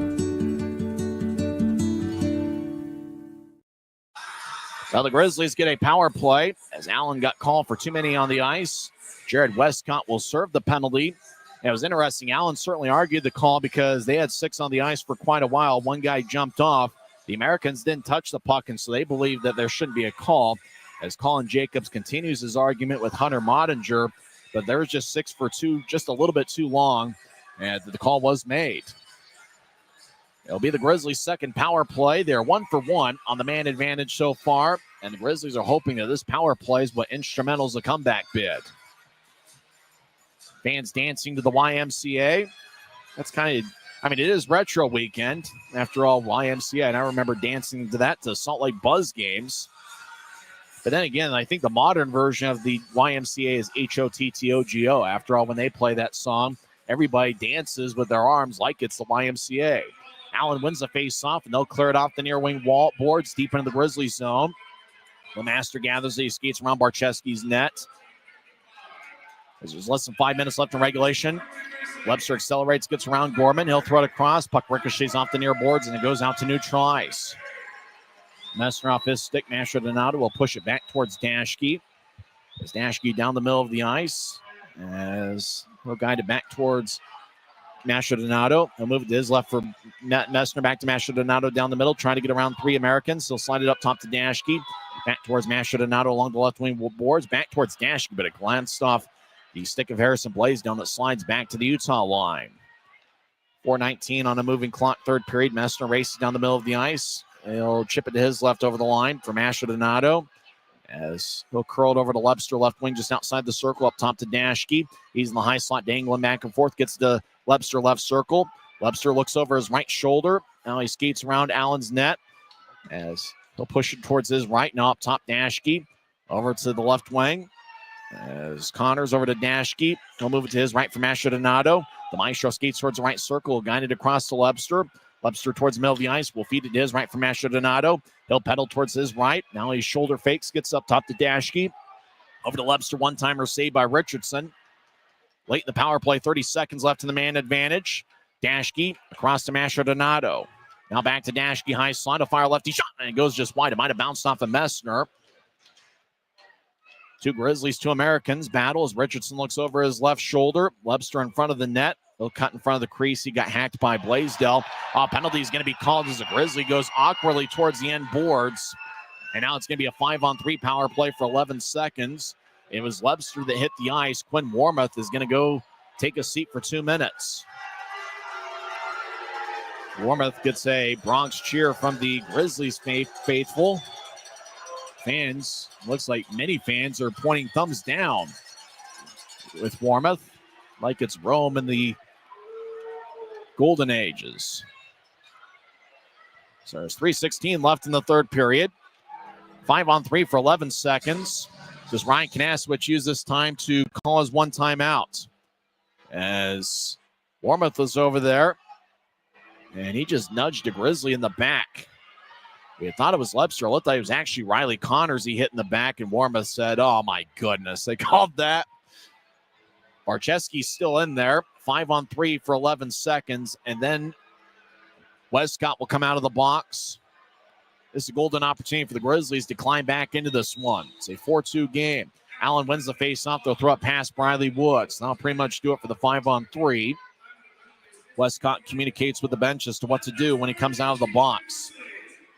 Well, the Grizzlies get a power play as Allen got called for too many on the ice. Jared Westcott will serve the penalty. It was interesting. Allen certainly argued the call because they had 6 on the ice for quite a while. One guy jumped off. The Americans didn't touch the puck, and so they believe that there shouldn't be a call. As Colin Jacobs continues his argument with Hunter Mottinger, but there was just 6 for 2, just a little bit too long, and the call was made. It'll be the Grizzlies' second power play. They're 1 for 1 on the man advantage so far, and the Grizzlies are hoping that this power play is what instrumentals the comeback bid. Fans dancing to the YMCA. That's kind of, it is retro weekend. After all, YMCA, and I remember dancing to that to Salt Lake Buzz games. But then again, I think the modern version of the YMCA is HOTTOGO. After all, when they play that song, everybody dances with their arms like it's the YMCA. Allen wins the face-off, and they'll clear it off the near wing wall boards deep into the Grizzlies zone. Lemaster gathers it. He skates around Barczewski's net. There's less than 5 minutes left in regulation. Webster accelerates, gets around Gorman. He'll throw it across. Puck ricochets off the near boards, and it goes out to neutral ice. Messner off his stick. Mastrodonato will push it back towards Daschke. As Daschke down the middle of the ice. As he'll guide it back towards Mastrodonato. He'll move it to his left for Messner. Back to Mastrodonato down the middle, trying to get around 3 Americans. He'll slide it up top to Daschke. Back towards Mastrodonato along the left wing boards. Back towards Daschke, but it glanced off the stick of Harrison Blaisdell that slides back to the Utah line. 4:19 on a moving clock, third period. Messner races down the middle of the ice. He'll chip it to his left over the line for Mastrodonato. As he'll curl it over to Webster, left wing just outside the circle, up top to Daschke. He's in the high slot, dangling back and forth, gets to Webster left circle. Webster looks over his right shoulder. Now he skates around Allen's net as he'll push it towards his right. Now up top, Daschke over to the left wing. As Connors over to Daschke. He'll move it to his right for Mastrodonato. The Maestro skates towards the right circle, guided across to Webster. Webster towards the middle of the ice. Will feed it to his right for Mastrodonato. He'll pedal towards his right. Now he shoulder fakes, gets up top to Daschke. Over to Webster, one-timer saved by Richardson. Late in the power play, 30 seconds left in the man advantage. Daschke across to Mastrodonato. Now back to Daschke, high slot, a fire lefty shot, and it goes just wide. It might have bounced off of Messner. 2 Grizzlies, 2 Americans battle as Richardson looks over his left shoulder. Webster in front of the net. He'll cut in front of the crease. He got hacked by Blaisdell. Penalty is going to be called as the Grizzly goes awkwardly towards the end boards. And now it's going to be a 5-on-3 power play for 11 seconds. It was Webster that hit the ice. Quinn Warmoth is going to go take a seat for 2 minutes. Warmoth gets a Bronx cheer from the Grizzlies faithful. Fans, looks like many fans are pointing thumbs down with Warmoth, like it's Rome in the golden ages. So there's 3:16 left in the third period. 5-on-3 for 11 seconds. Does Ryan Kanasowicz use this time to call his one timeout? As Warmoth was over there, and he just nudged a Grizzly in the back. We thought it was Webster. I looked like it was actually Riley Connors he hit in the back, and Warmoth said, oh, my goodness, they called that. Barczewski's still in there. 5-on-3 for 11 seconds, and then Westcott will come out of the box. This is a golden opportunity for the Grizzlies to climb back into this one. It's a 4-2 game. Allen wins the faceoff. They'll throw it past Briley Woods. That'll pretty much do it for the 5-on-3. Westcott communicates with the bench as to what to do when he comes out of the box.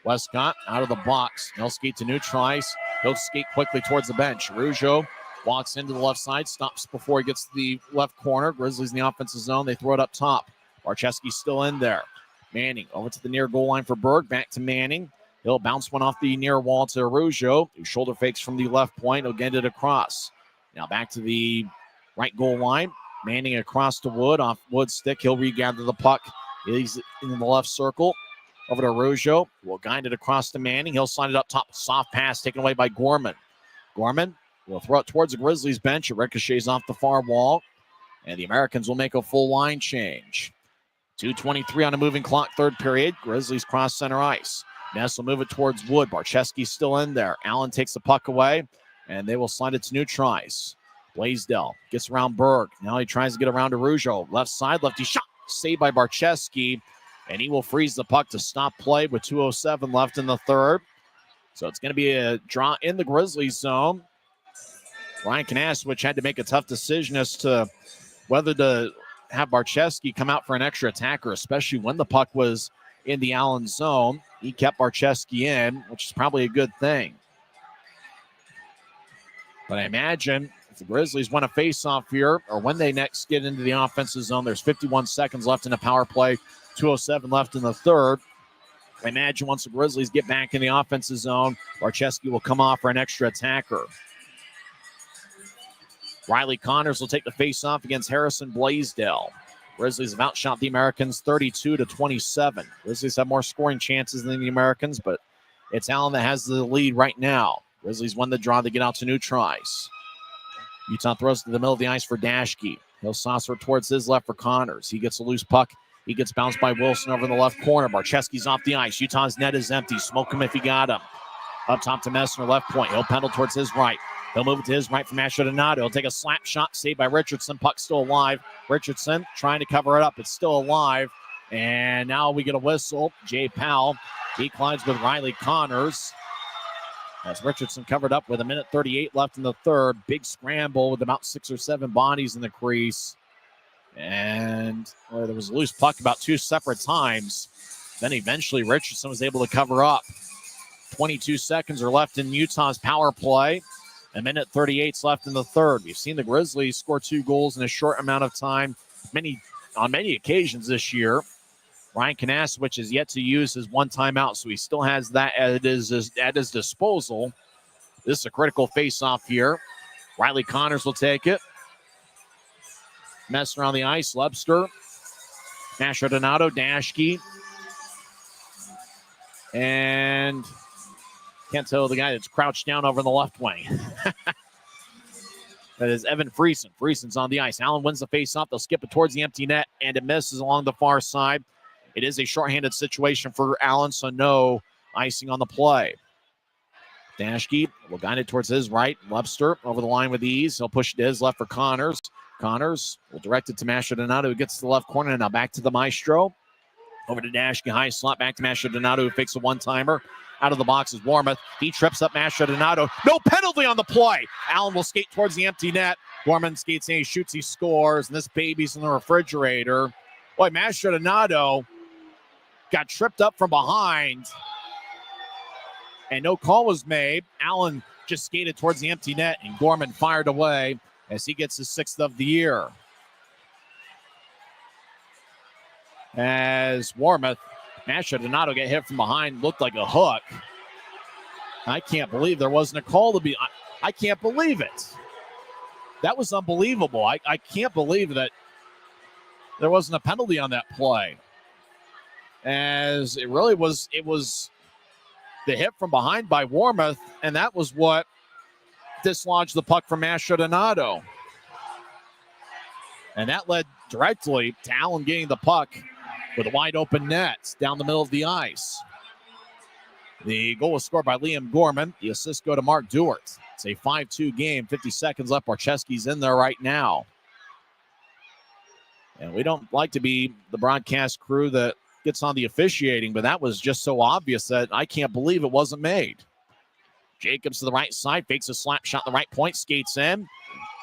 Westcott out of the box. He'll skate to neutral ice. He'll skate quickly towards the bench. Rougeau walks into the left side, stops before he gets to the left corner. Grizzlies in the offensive zone. They throw it up top. Barczewski's still in there. Manning over to the near goal line for Berg. Back to Manning. He'll bounce one off the near wall to Rougeau, who shoulder fakes from the left point. He'll get it across. Now back to the right goal line. Manning across to Wood. Off Wood's stick. He'll regather the puck. He's in the left circle. Over to Rougeau. Will guide it across to Manning. He'll slide it up top. Soft pass taken away by Gorman. Gorman will throw it towards the Grizzlies bench. It ricochets off the far wall. And the Americans will make a full line change. 2:23 on a moving clock, third period. Grizzlies cross center ice. Ness will move it towards Wood. Barczewski's still in there. Allen takes the puck away, and they will slide it to neutral ice. Blaisdell gets around Berg. Now he tries to get around to Rougeau. Left side, lefty shot. Saved by Barczewski. And he will freeze the puck to stop play with 2:07 left in the third. So it's going to be a draw in the Grizzlies zone. Ryan Kanasowicz had to make a tough decision as to whether to have Barczewski come out for an extra attacker, especially when the puck was in the Allen zone. He kept Barczewski in, which is probably a good thing. But I imagine if the Grizzlies want to face off here, or when they next get into the offensive zone, there's 51 seconds left in the power play. 2:07 left in the third. I imagine once the Grizzlies get back in the offensive zone, Barczewski will come off for an extra attacker. Riley Connors will take the face-off against Harrison Blaisdell. Grizzlies have outshot the Americans 32-27. Grizzlies have more scoring chances than the Americans, but it's Allen that has the lead right now. Grizzlies won the draw to get out to neutral ice. Utah throws to the middle of the ice for Daschke. He'll saucer towards his left for Connors. He gets a loose puck He gets bounced by Wilson over in the left corner. Barczewski's off the ice. Utah's net is empty. Smoke him if he got him. Up top to Messner, left point. He'll pendle towards his right. He'll move it to his right from Mastrodonato. He'll take a slap shot, saved by Richardson. Puck still alive. Richardson trying to cover it up. It's still alive. And now we get a whistle. Jay Powell, he collides with Riley Connors. As Richardson covered up with 1:38 left in the third. Big scramble with about 6 or 7 bodies in the crease. And there was a loose puck about 2 separate times. Then eventually Richardson was able to cover up. 22 seconds are left in Utah's power play. 1:38 left in the third. We've seen the Grizzlies score 2 goals in a short amount of time on many occasions this year. Ryan Kanasowicz has yet to use his one timeout, so he still has that at his disposal. This is a critical face-off here. Riley Connors will take it. Messing around the ice, Lebster, Mastrodonato, Dashke, and can't tell the guy that's crouched down over in the left wing. That is Evan Friesen. Friesen's on the ice. Allen wins the face-off. They'll skip it towards the empty net, and it misses along the far side. It is a shorthanded situation for Allen, so no icing on the play. Dashke will guide it towards his right. Lebster over the line with ease. He'll push it to his left for Connors. Connors will direct it to Mastrodonato, who gets to the left corner. And now back to the Maestro. Over to Dashke, high slot, back to Mastrodonato, who fakes a one-timer. Out of the box is Warmoth. He trips up Mastrodonato. No penalty on the play. Allen will skate towards the empty net. Gorman skates in, he shoots, he scores, and this baby's in the refrigerator. Boy, Mastrodonato got tripped up from behind, and no call was made. Allen just skated towards the empty net, and Gorman fired away as he gets his 6th of the year. As Warmoth, Mastrodonato get hit from behind, looked like a hook. I can't believe there wasn't a call to be. I can't believe it. That was unbelievable. I can't believe that there wasn't a penalty on that play. As it really was, it was the hit from behind by Warmoth, and that was what dislodged the puck from Mastrodonato. And that led directly to Allen getting the puck with a wide open net down the middle of the ice. The goal was scored by Liam Gorman. The assists go to Mark Duart. It's a 5-2 game, 50 seconds left. Barczewski's in there right now. And we don't like to be the broadcast crew that gets on the officiating, but that was just so obvious that I can't believe it wasn't made. Jacobs to the right side, fakes a slap shot at the right point, skates in.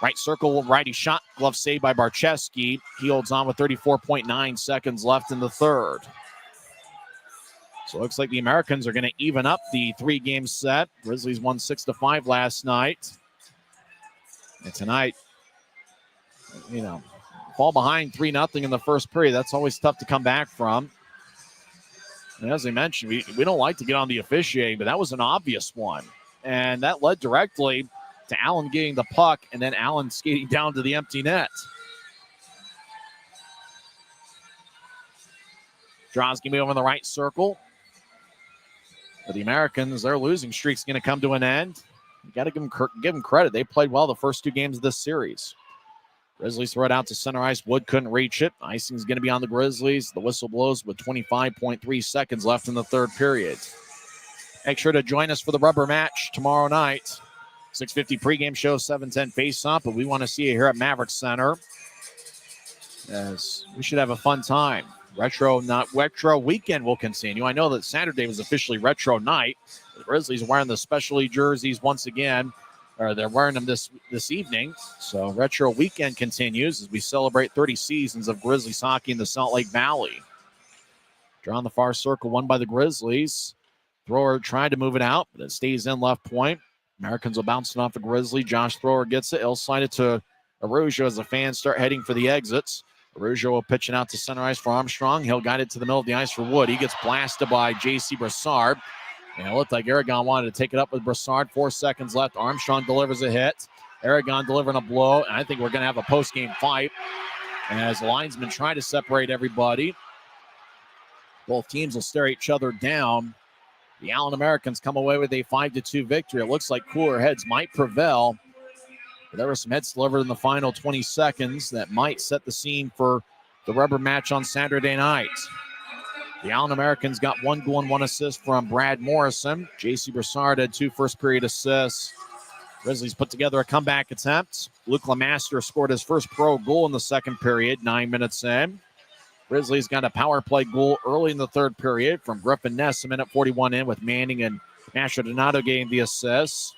Right circle, righty shot, glove saved by Barczewski. He holds on with 34.9 seconds left in the third. So it looks like the Americans are going to even up the 3-game set. Grizzlies won 6-5 last night. And tonight, fall behind 3-0 in the first period. That's always tough to come back from. And as I mentioned, we don't like to get on the officiating, but that was an obvious one. And that led directly to Allen getting the puck, and then Allen skating down to the empty net. Drosky over in the right circle. For the Americans, their losing streak's going to come to an end. You got to give them credit. They played well the first 2 games of this series. Grizzlies throw it out to center ice. Wood couldn't reach it. Icing's going to be on the Grizzlies. The whistle blows with 25.3 seconds left in the third period. Make sure to join us for the rubber match tomorrow night. 6:50 pregame show, 7:10 face-off, but we want to see you here at Maverick Center, as we should have a fun time. Retro, not retro weekend will continue. I know that Saturday was officially retro night. The Grizzlies are wearing the specialty jerseys once again, or they're wearing them this evening. So retro weekend continues as we celebrate 30 seasons of Grizzlies hockey in the Salt Lake Valley. Draw on the far circle, won by the Grizzlies. Thrower tried to move it out, but it stays in left point. Americans will bounce it off the Grizzly. Josh Thrower gets it. He'll slide it to Araujo as the fans start heading for the exits. Araujo will pitch it out to center ice for Armstrong. He'll guide it to the middle of the ice for Wood. He gets blasted by J.C. Brassard. And it looked like Aragon wanted to take it up with Brassard. 4 seconds left. Armstrong delivers a hit. Aragon delivering a blow. And I think we're going to have a post-game fight as the linesmen try to separate everybody. Both teams will stare each other down. The Allen Americans come away with a 5-2 victory. It looks like cooler heads might prevail. But there were some hits delivered in the final 20 seconds that might set the scene for the rubber match on Saturday night. The Allen Americans got 1 goal and 1 assist from Brad Morrison. J.C. Broussard had 2 first-period assists. Grizzlies put together a comeback attempt. Luke Lemaster scored his first pro goal in the second period, 9 minutes in. Grizzlies got a power play goal early in the third period from Griffin Ness, a minute 41 in, with Manning and Mastrodonato getting the assists.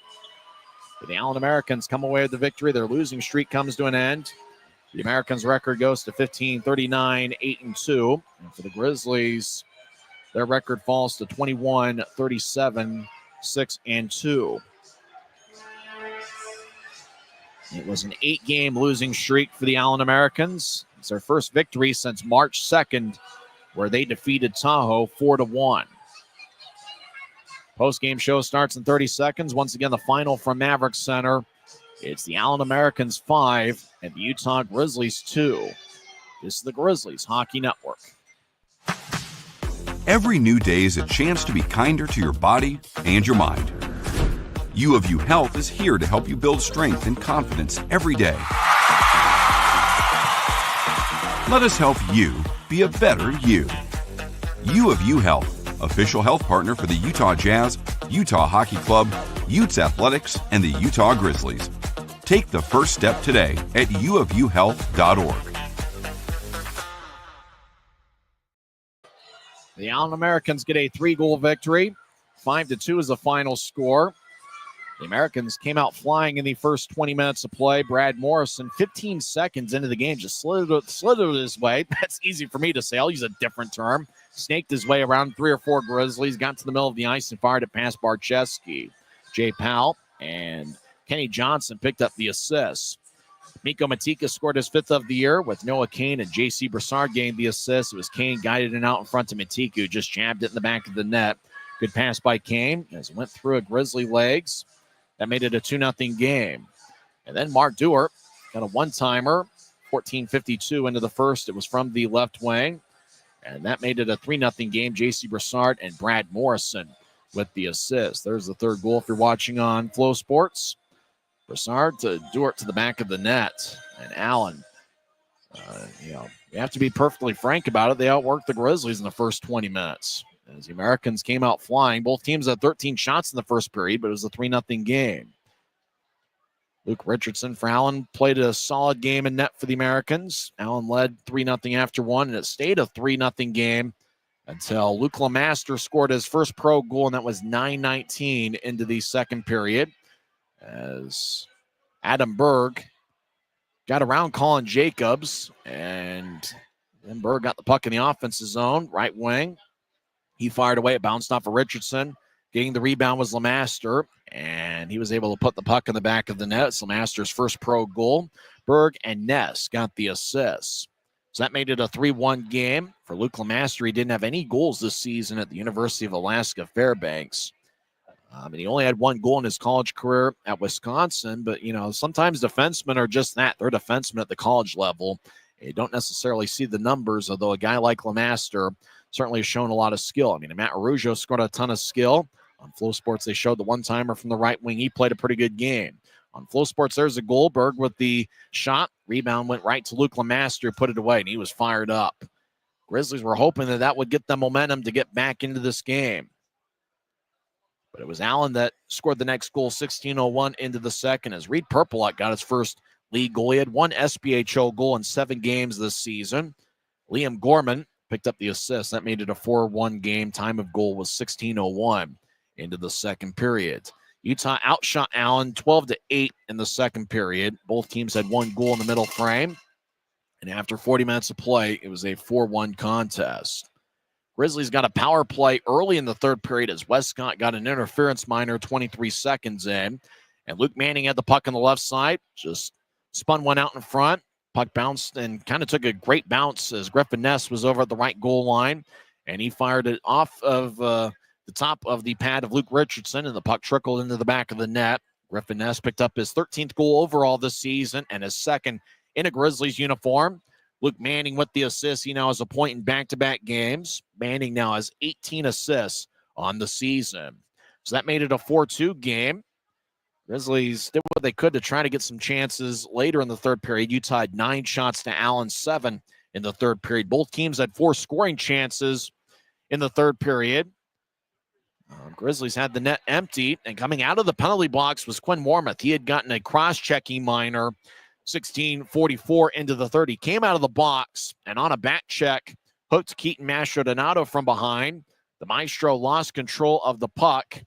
But the Allen Americans come away with the victory. Their losing streak comes to an end. The Americans' record goes to 15-39, 8-2. And for the Grizzlies, their record falls to 21-37, 6-2. It was an 8-game losing streak for the Allen Americans. It's their first victory since March 2nd, where they defeated Tahoe 4-1. Post-game show starts in 30 seconds. Once again, the final from Maverick Center. It's the Allen Americans 5 and the Utah Grizzlies 2. This is the Grizzlies Hockey Network. Every new day is a chance to be kinder to your body and your mind. U of U Health is here to help you build strength and confidence every day. Let us help you be a better you. U of U Health, official health partner for the Utah Jazz, Utah Hockey Club, Utes Athletics, and the Utah Grizzlies. Take the first step today at uofuhealth.org. The Allen Americans get a 3-goal victory. 5-2 is the final score. The Americans came out flying in the first 20 minutes of play. Brad Morrison, 15 seconds into the game, just slithered his way. That's easy for me to say. I'll use a different term. Snaked his way around 3 or 4 Grizzlies, got to the middle of the ice and fired it past Barczewski. Jay Powell and Kenny Johnson picked up the assists. Miko Matika scored his 5th of the year with Noah Kane and J.C. Broussard getting the assist. It was Kane guided it out in front of Matika, who just jabbed it in the back of the net. Good pass by Kane as it went through a Grizzly legs. That made it a 2-0 game. And then Mark Dewar got a one-timer, 14:52 into the first. It was from the left wing. And that made it a 3-0 game. J.C. Broussard and Brad Morrison with the assist. There's the third goal if you're watching on Flow Sports. Broussard to Dewar to the back of the net. And Allen, you have to be perfectly frank about it. They outworked the Grizzlies in the first 20 minutes. As the Americans came out flying, both teams had 13 shots in the first period, but it was a 3-0 game. Luke Richardson for Allen played a solid game in net for the Americans. Allen led 3-0 after one, and it stayed a 3-0 game until Luke Lemaster scored his first pro goal, and that was 9:19 into the second period. As Adam Berg got around Colin Jacobs, and then Berg got the puck in the offensive zone, right wing. He fired away. It bounced off of Richardson. Getting the rebound was Lemaster, and he was able to put the puck in the back of the net. It's Lemaster's first pro goal. Berg and Ness got the assists. So that made it a 3-1 game. For Luke Lemaster, he didn't have any goals this season at the University of Alaska Fairbanks. And he only had 1 goal in his college career at Wisconsin. But, sometimes defensemen are just that. They're defensemen at the college level. You don't necessarily see the numbers, although a guy like Lemaster certainly has shown a lot of skill. Matt Araujo scored a ton of skill. On Flow Sports, they showed the one-timer from the right wing. He played a pretty good game. On Flow Sports, there's a goal. Berg with the shot. Rebound went right to Luke Lemaster, put it away, and he was fired up. Grizzlies were hoping that would get them momentum to get back into this game. But it was Allen that scored the next goal, 16:01 into the second, as Reed Purpelot got his first league goal. He had 1 SPHL goal in 7 games this season. Liam Gorman picked up the assist. That made it a 4-1 game. Time of goal was 16:01 into the second period. Utah outshot Allen 12-8 in the second period. Both teams had 1 goal in the middle frame. And after 40 minutes of play, it was a 4-1 contest. Grizzlies got a power play early in the third period as Westcott got an interference minor 23 seconds in. And Luke Manning had the puck on the left side, just spun one out in front. Puck bounced and kind of took a great bounce as Griffin Ness was over at the right goal line. And he fired it off of the top of the pad of Luke Richardson, and the puck trickled into the back of the net. Griffin Ness picked up his 13th goal overall this season and his second in a Grizzlies uniform. Luke Manning with the assist. He now has a point in back-to-back games. Manning now has 18 assists on the season. So that made it a 4-2 game. Grizzlies did what they could to try to get some chances later in the third period. Utah had 9 shots to Allen's 7 in the third period. Both teams had 4 scoring chances in the third period. Grizzlies had the net empty, and coming out of the penalty box was Quinn Wormuth. He had gotten a cross-checking minor, 16:44 into the third. He came out of the box, and on a back check, hooked Keaton Mastrodonato from behind. The Maestro lost control of the puck,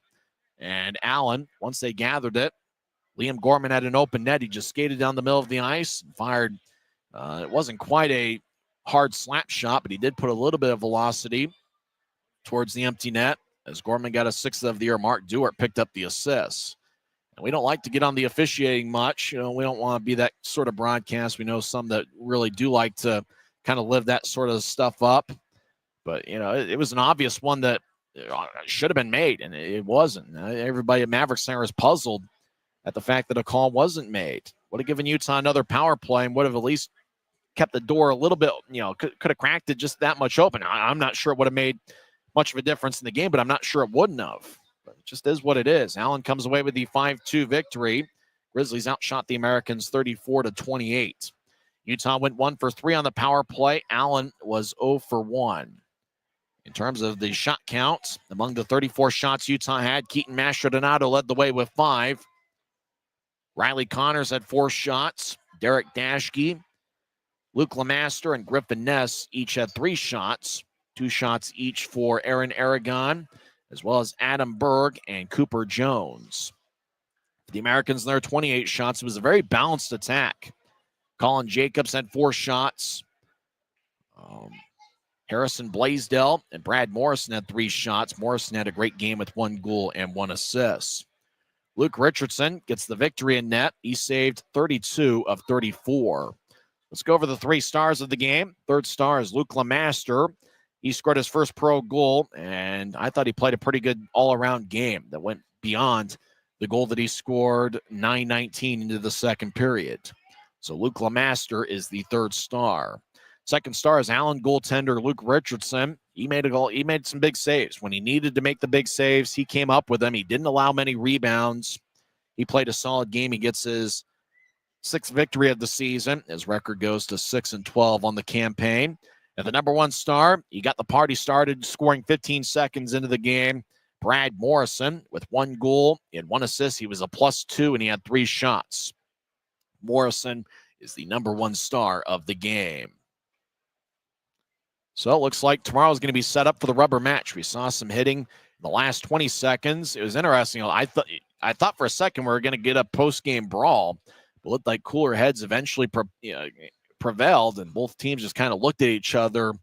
and Allen, once they gathered it, Liam Gorman had an open net. He just skated down the middle of the ice and fired. It wasn't quite a hard slap shot, but he did put a little bit of velocity towards the empty net. As Gorman got a 6th of the year, Mark Dewart picked up the assist. And we don't like to get on the officiating much. We don't want to be that sort of broadcast. We know some that really do like to kind of live that sort of stuff up. But, it was an obvious one that should have been made, and it wasn't. Everybody at Maverick Center is puzzled at the fact that a call wasn't made. Would have given Utah another power play and would have at least kept the door a little bit, could have cracked it just that much open. I'm not sure it would have made much of a difference in the game, but I'm not sure it wouldn't have. But it just is what it is. Allen comes away with the 5-2 victory. Grizzlies outshot the Americans 34-28. Utah went 1 for 3 on the power play. Allen was 0 for 1. In terms of the shot counts, among the 34 shots Utah had, Keaton Mastrodonato led the way with 5. Riley Connors had 4 shots. Derek Dashke, Luke Lemaster, and Griffin Ness each had 3 shots. 2 shots each for Aaron Aragon, as well as Adam Berg and Cooper Jones. For the Americans, there 28 shots. It was a very balanced attack. Colin Jacobs had 4 shots. Harrison Blaisdell and Brad Morrison had 3 shots. Morrison had a great game with 1 goal and 1 assist. Luke Richardson gets the victory in net. He saved 32 of 34. Let's go over the 3 stars of the game. Third star is Luke Lemaster. He scored his first pro goal, and I thought he played a pretty good all-around game that went beyond the goal that he scored 9:19 into the second period. So Luke Lemaster is the third star. Second star is Allen goaltender Luke Richardson. He made a goal. He made some big saves. When he needed to make the big saves, he came up with them. He didn't allow many rebounds. He played a solid game. He gets his 6th victory of the season. His record goes to 6-12 on the campaign. And the number 1 star, he got the party started, scoring 15 seconds into the game. Brad Morrison with 1 goal and 1 assist. He was a +2, and he had 3 shots. Morrison is the number 1 star of the game. So it looks like tomorrow's going to be set up for the rubber match. We saw some hitting in the last 20 seconds. It was interesting. I thought for a second we were going to get a post-game brawl, but it looked like cooler heads eventually prevailed, and both teams just kind of looked at each other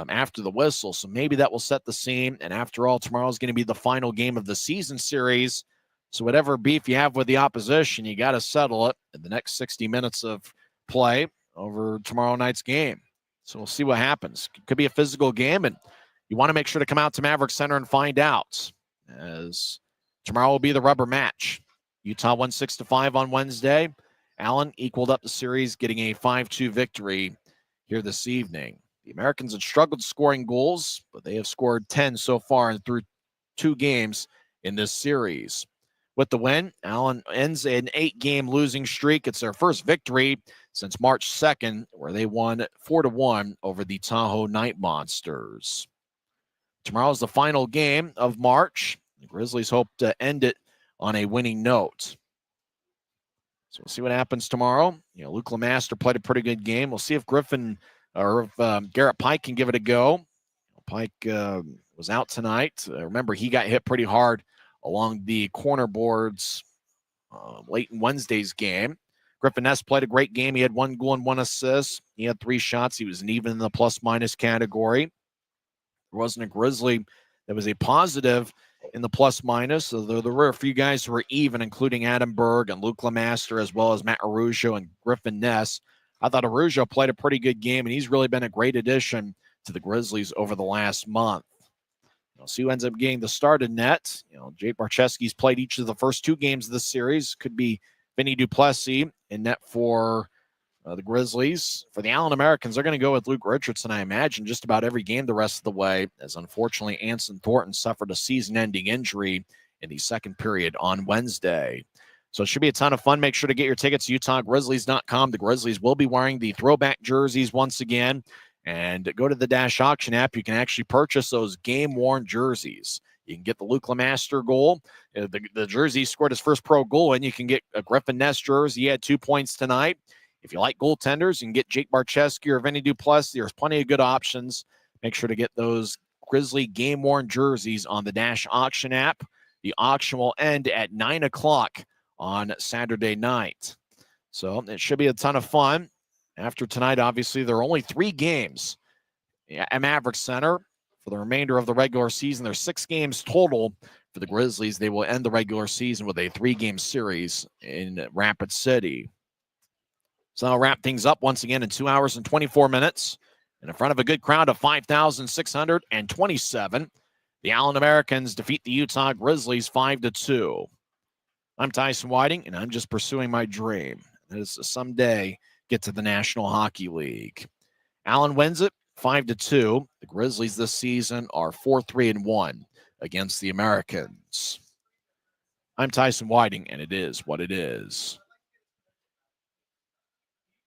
after the whistle. So maybe that will set the scene. And after all, tomorrow's going to be the final game of the season series. So whatever beef you have with the opposition, you got to settle it in the next 60 minutes of play over tomorrow night's game. So we'll see what happens. It could be a physical game, and you want to make sure to come out to Maverick Center and find out, as tomorrow will be the rubber match. Utah won 6-5 on Wednesday. Allen equaled up the series, getting a 5-2 victory here this evening. The Americans have struggled scoring goals, but they have scored 10 so far and through 2 games in this series. With the win, Allen ends an 8-game losing streak. It's their first victory since March 2nd, where they won 4-1 over the Tahoe Night Monsters. Tomorrow is the final game of March. The Grizzlies hope to end it on a winning note. So we'll see what happens tomorrow. Luke Lemaster played a pretty good game. We'll see if Garrett Pike can give it a go. Pike was out tonight. Remember, he got hit pretty hard along the corner boards late in Wednesday's game. Griffin Ness played a great game. He had 1 goal and 1 assist. He had 3 shots. He was even in the plus-minus category. There wasn't a Grizzly that was a positive in the plus-minus. So there were a few guys who were even, including Adam Berg and Luke Lemaster, as well as Matt Arujo and Griffin Ness. I thought Arujo played a pretty good game, and he's really been a great addition to the Grizzlies over the last month. We'll see who ends up getting the start in net. Jake Barczewski's played each of the first 2 games of the series. Could be Vinny Duplessis in net for the Grizzlies. For the Allen Americans, they're going to go with Luke Richardson, I imagine, just about every game the rest of the way, as unfortunately Anson Thornton suffered a season-ending injury in the second period on Wednesday. So it should be a ton of fun. Make sure to get your tickets at UtahGrizzlies.com. The Grizzlies will be wearing the throwback jerseys once again. And go to the Dash Auction app. You can actually purchase those game-worn jerseys. You can get the Luke Lemaster goal. The jersey scored his first pro goal, and you can get a Griffin Ness jersey. He had 2 points tonight. If you like goaltenders, you can get Jake Barcheski or Vinny Duplessis. There's plenty of good options. Make sure to get those Grizzly game-worn jerseys on the Dash Auction app. The auction will end at 9 o'clock on Saturday night. So it should be a ton of fun. After tonight, obviously, there are only 3 games at Maverick Center for the remainder of the regular season. There's 6 games total for the Grizzlies. They will end the regular season with a 3-game series in Rapid City. So I'll wrap things up once again in 2 hours and 24 minutes. And in front of a good crowd of 5,627, the Allen Americans defeat the Utah Grizzlies 5-2. I'm Tyson Whiting, and I'm just pursuing my dream. That is to someday get to the National Hockey League. Allen wins it 5-2. The Grizzlies this season are 4-3-1 against the Americans. I'm Tyson Whiting, and it is what it is.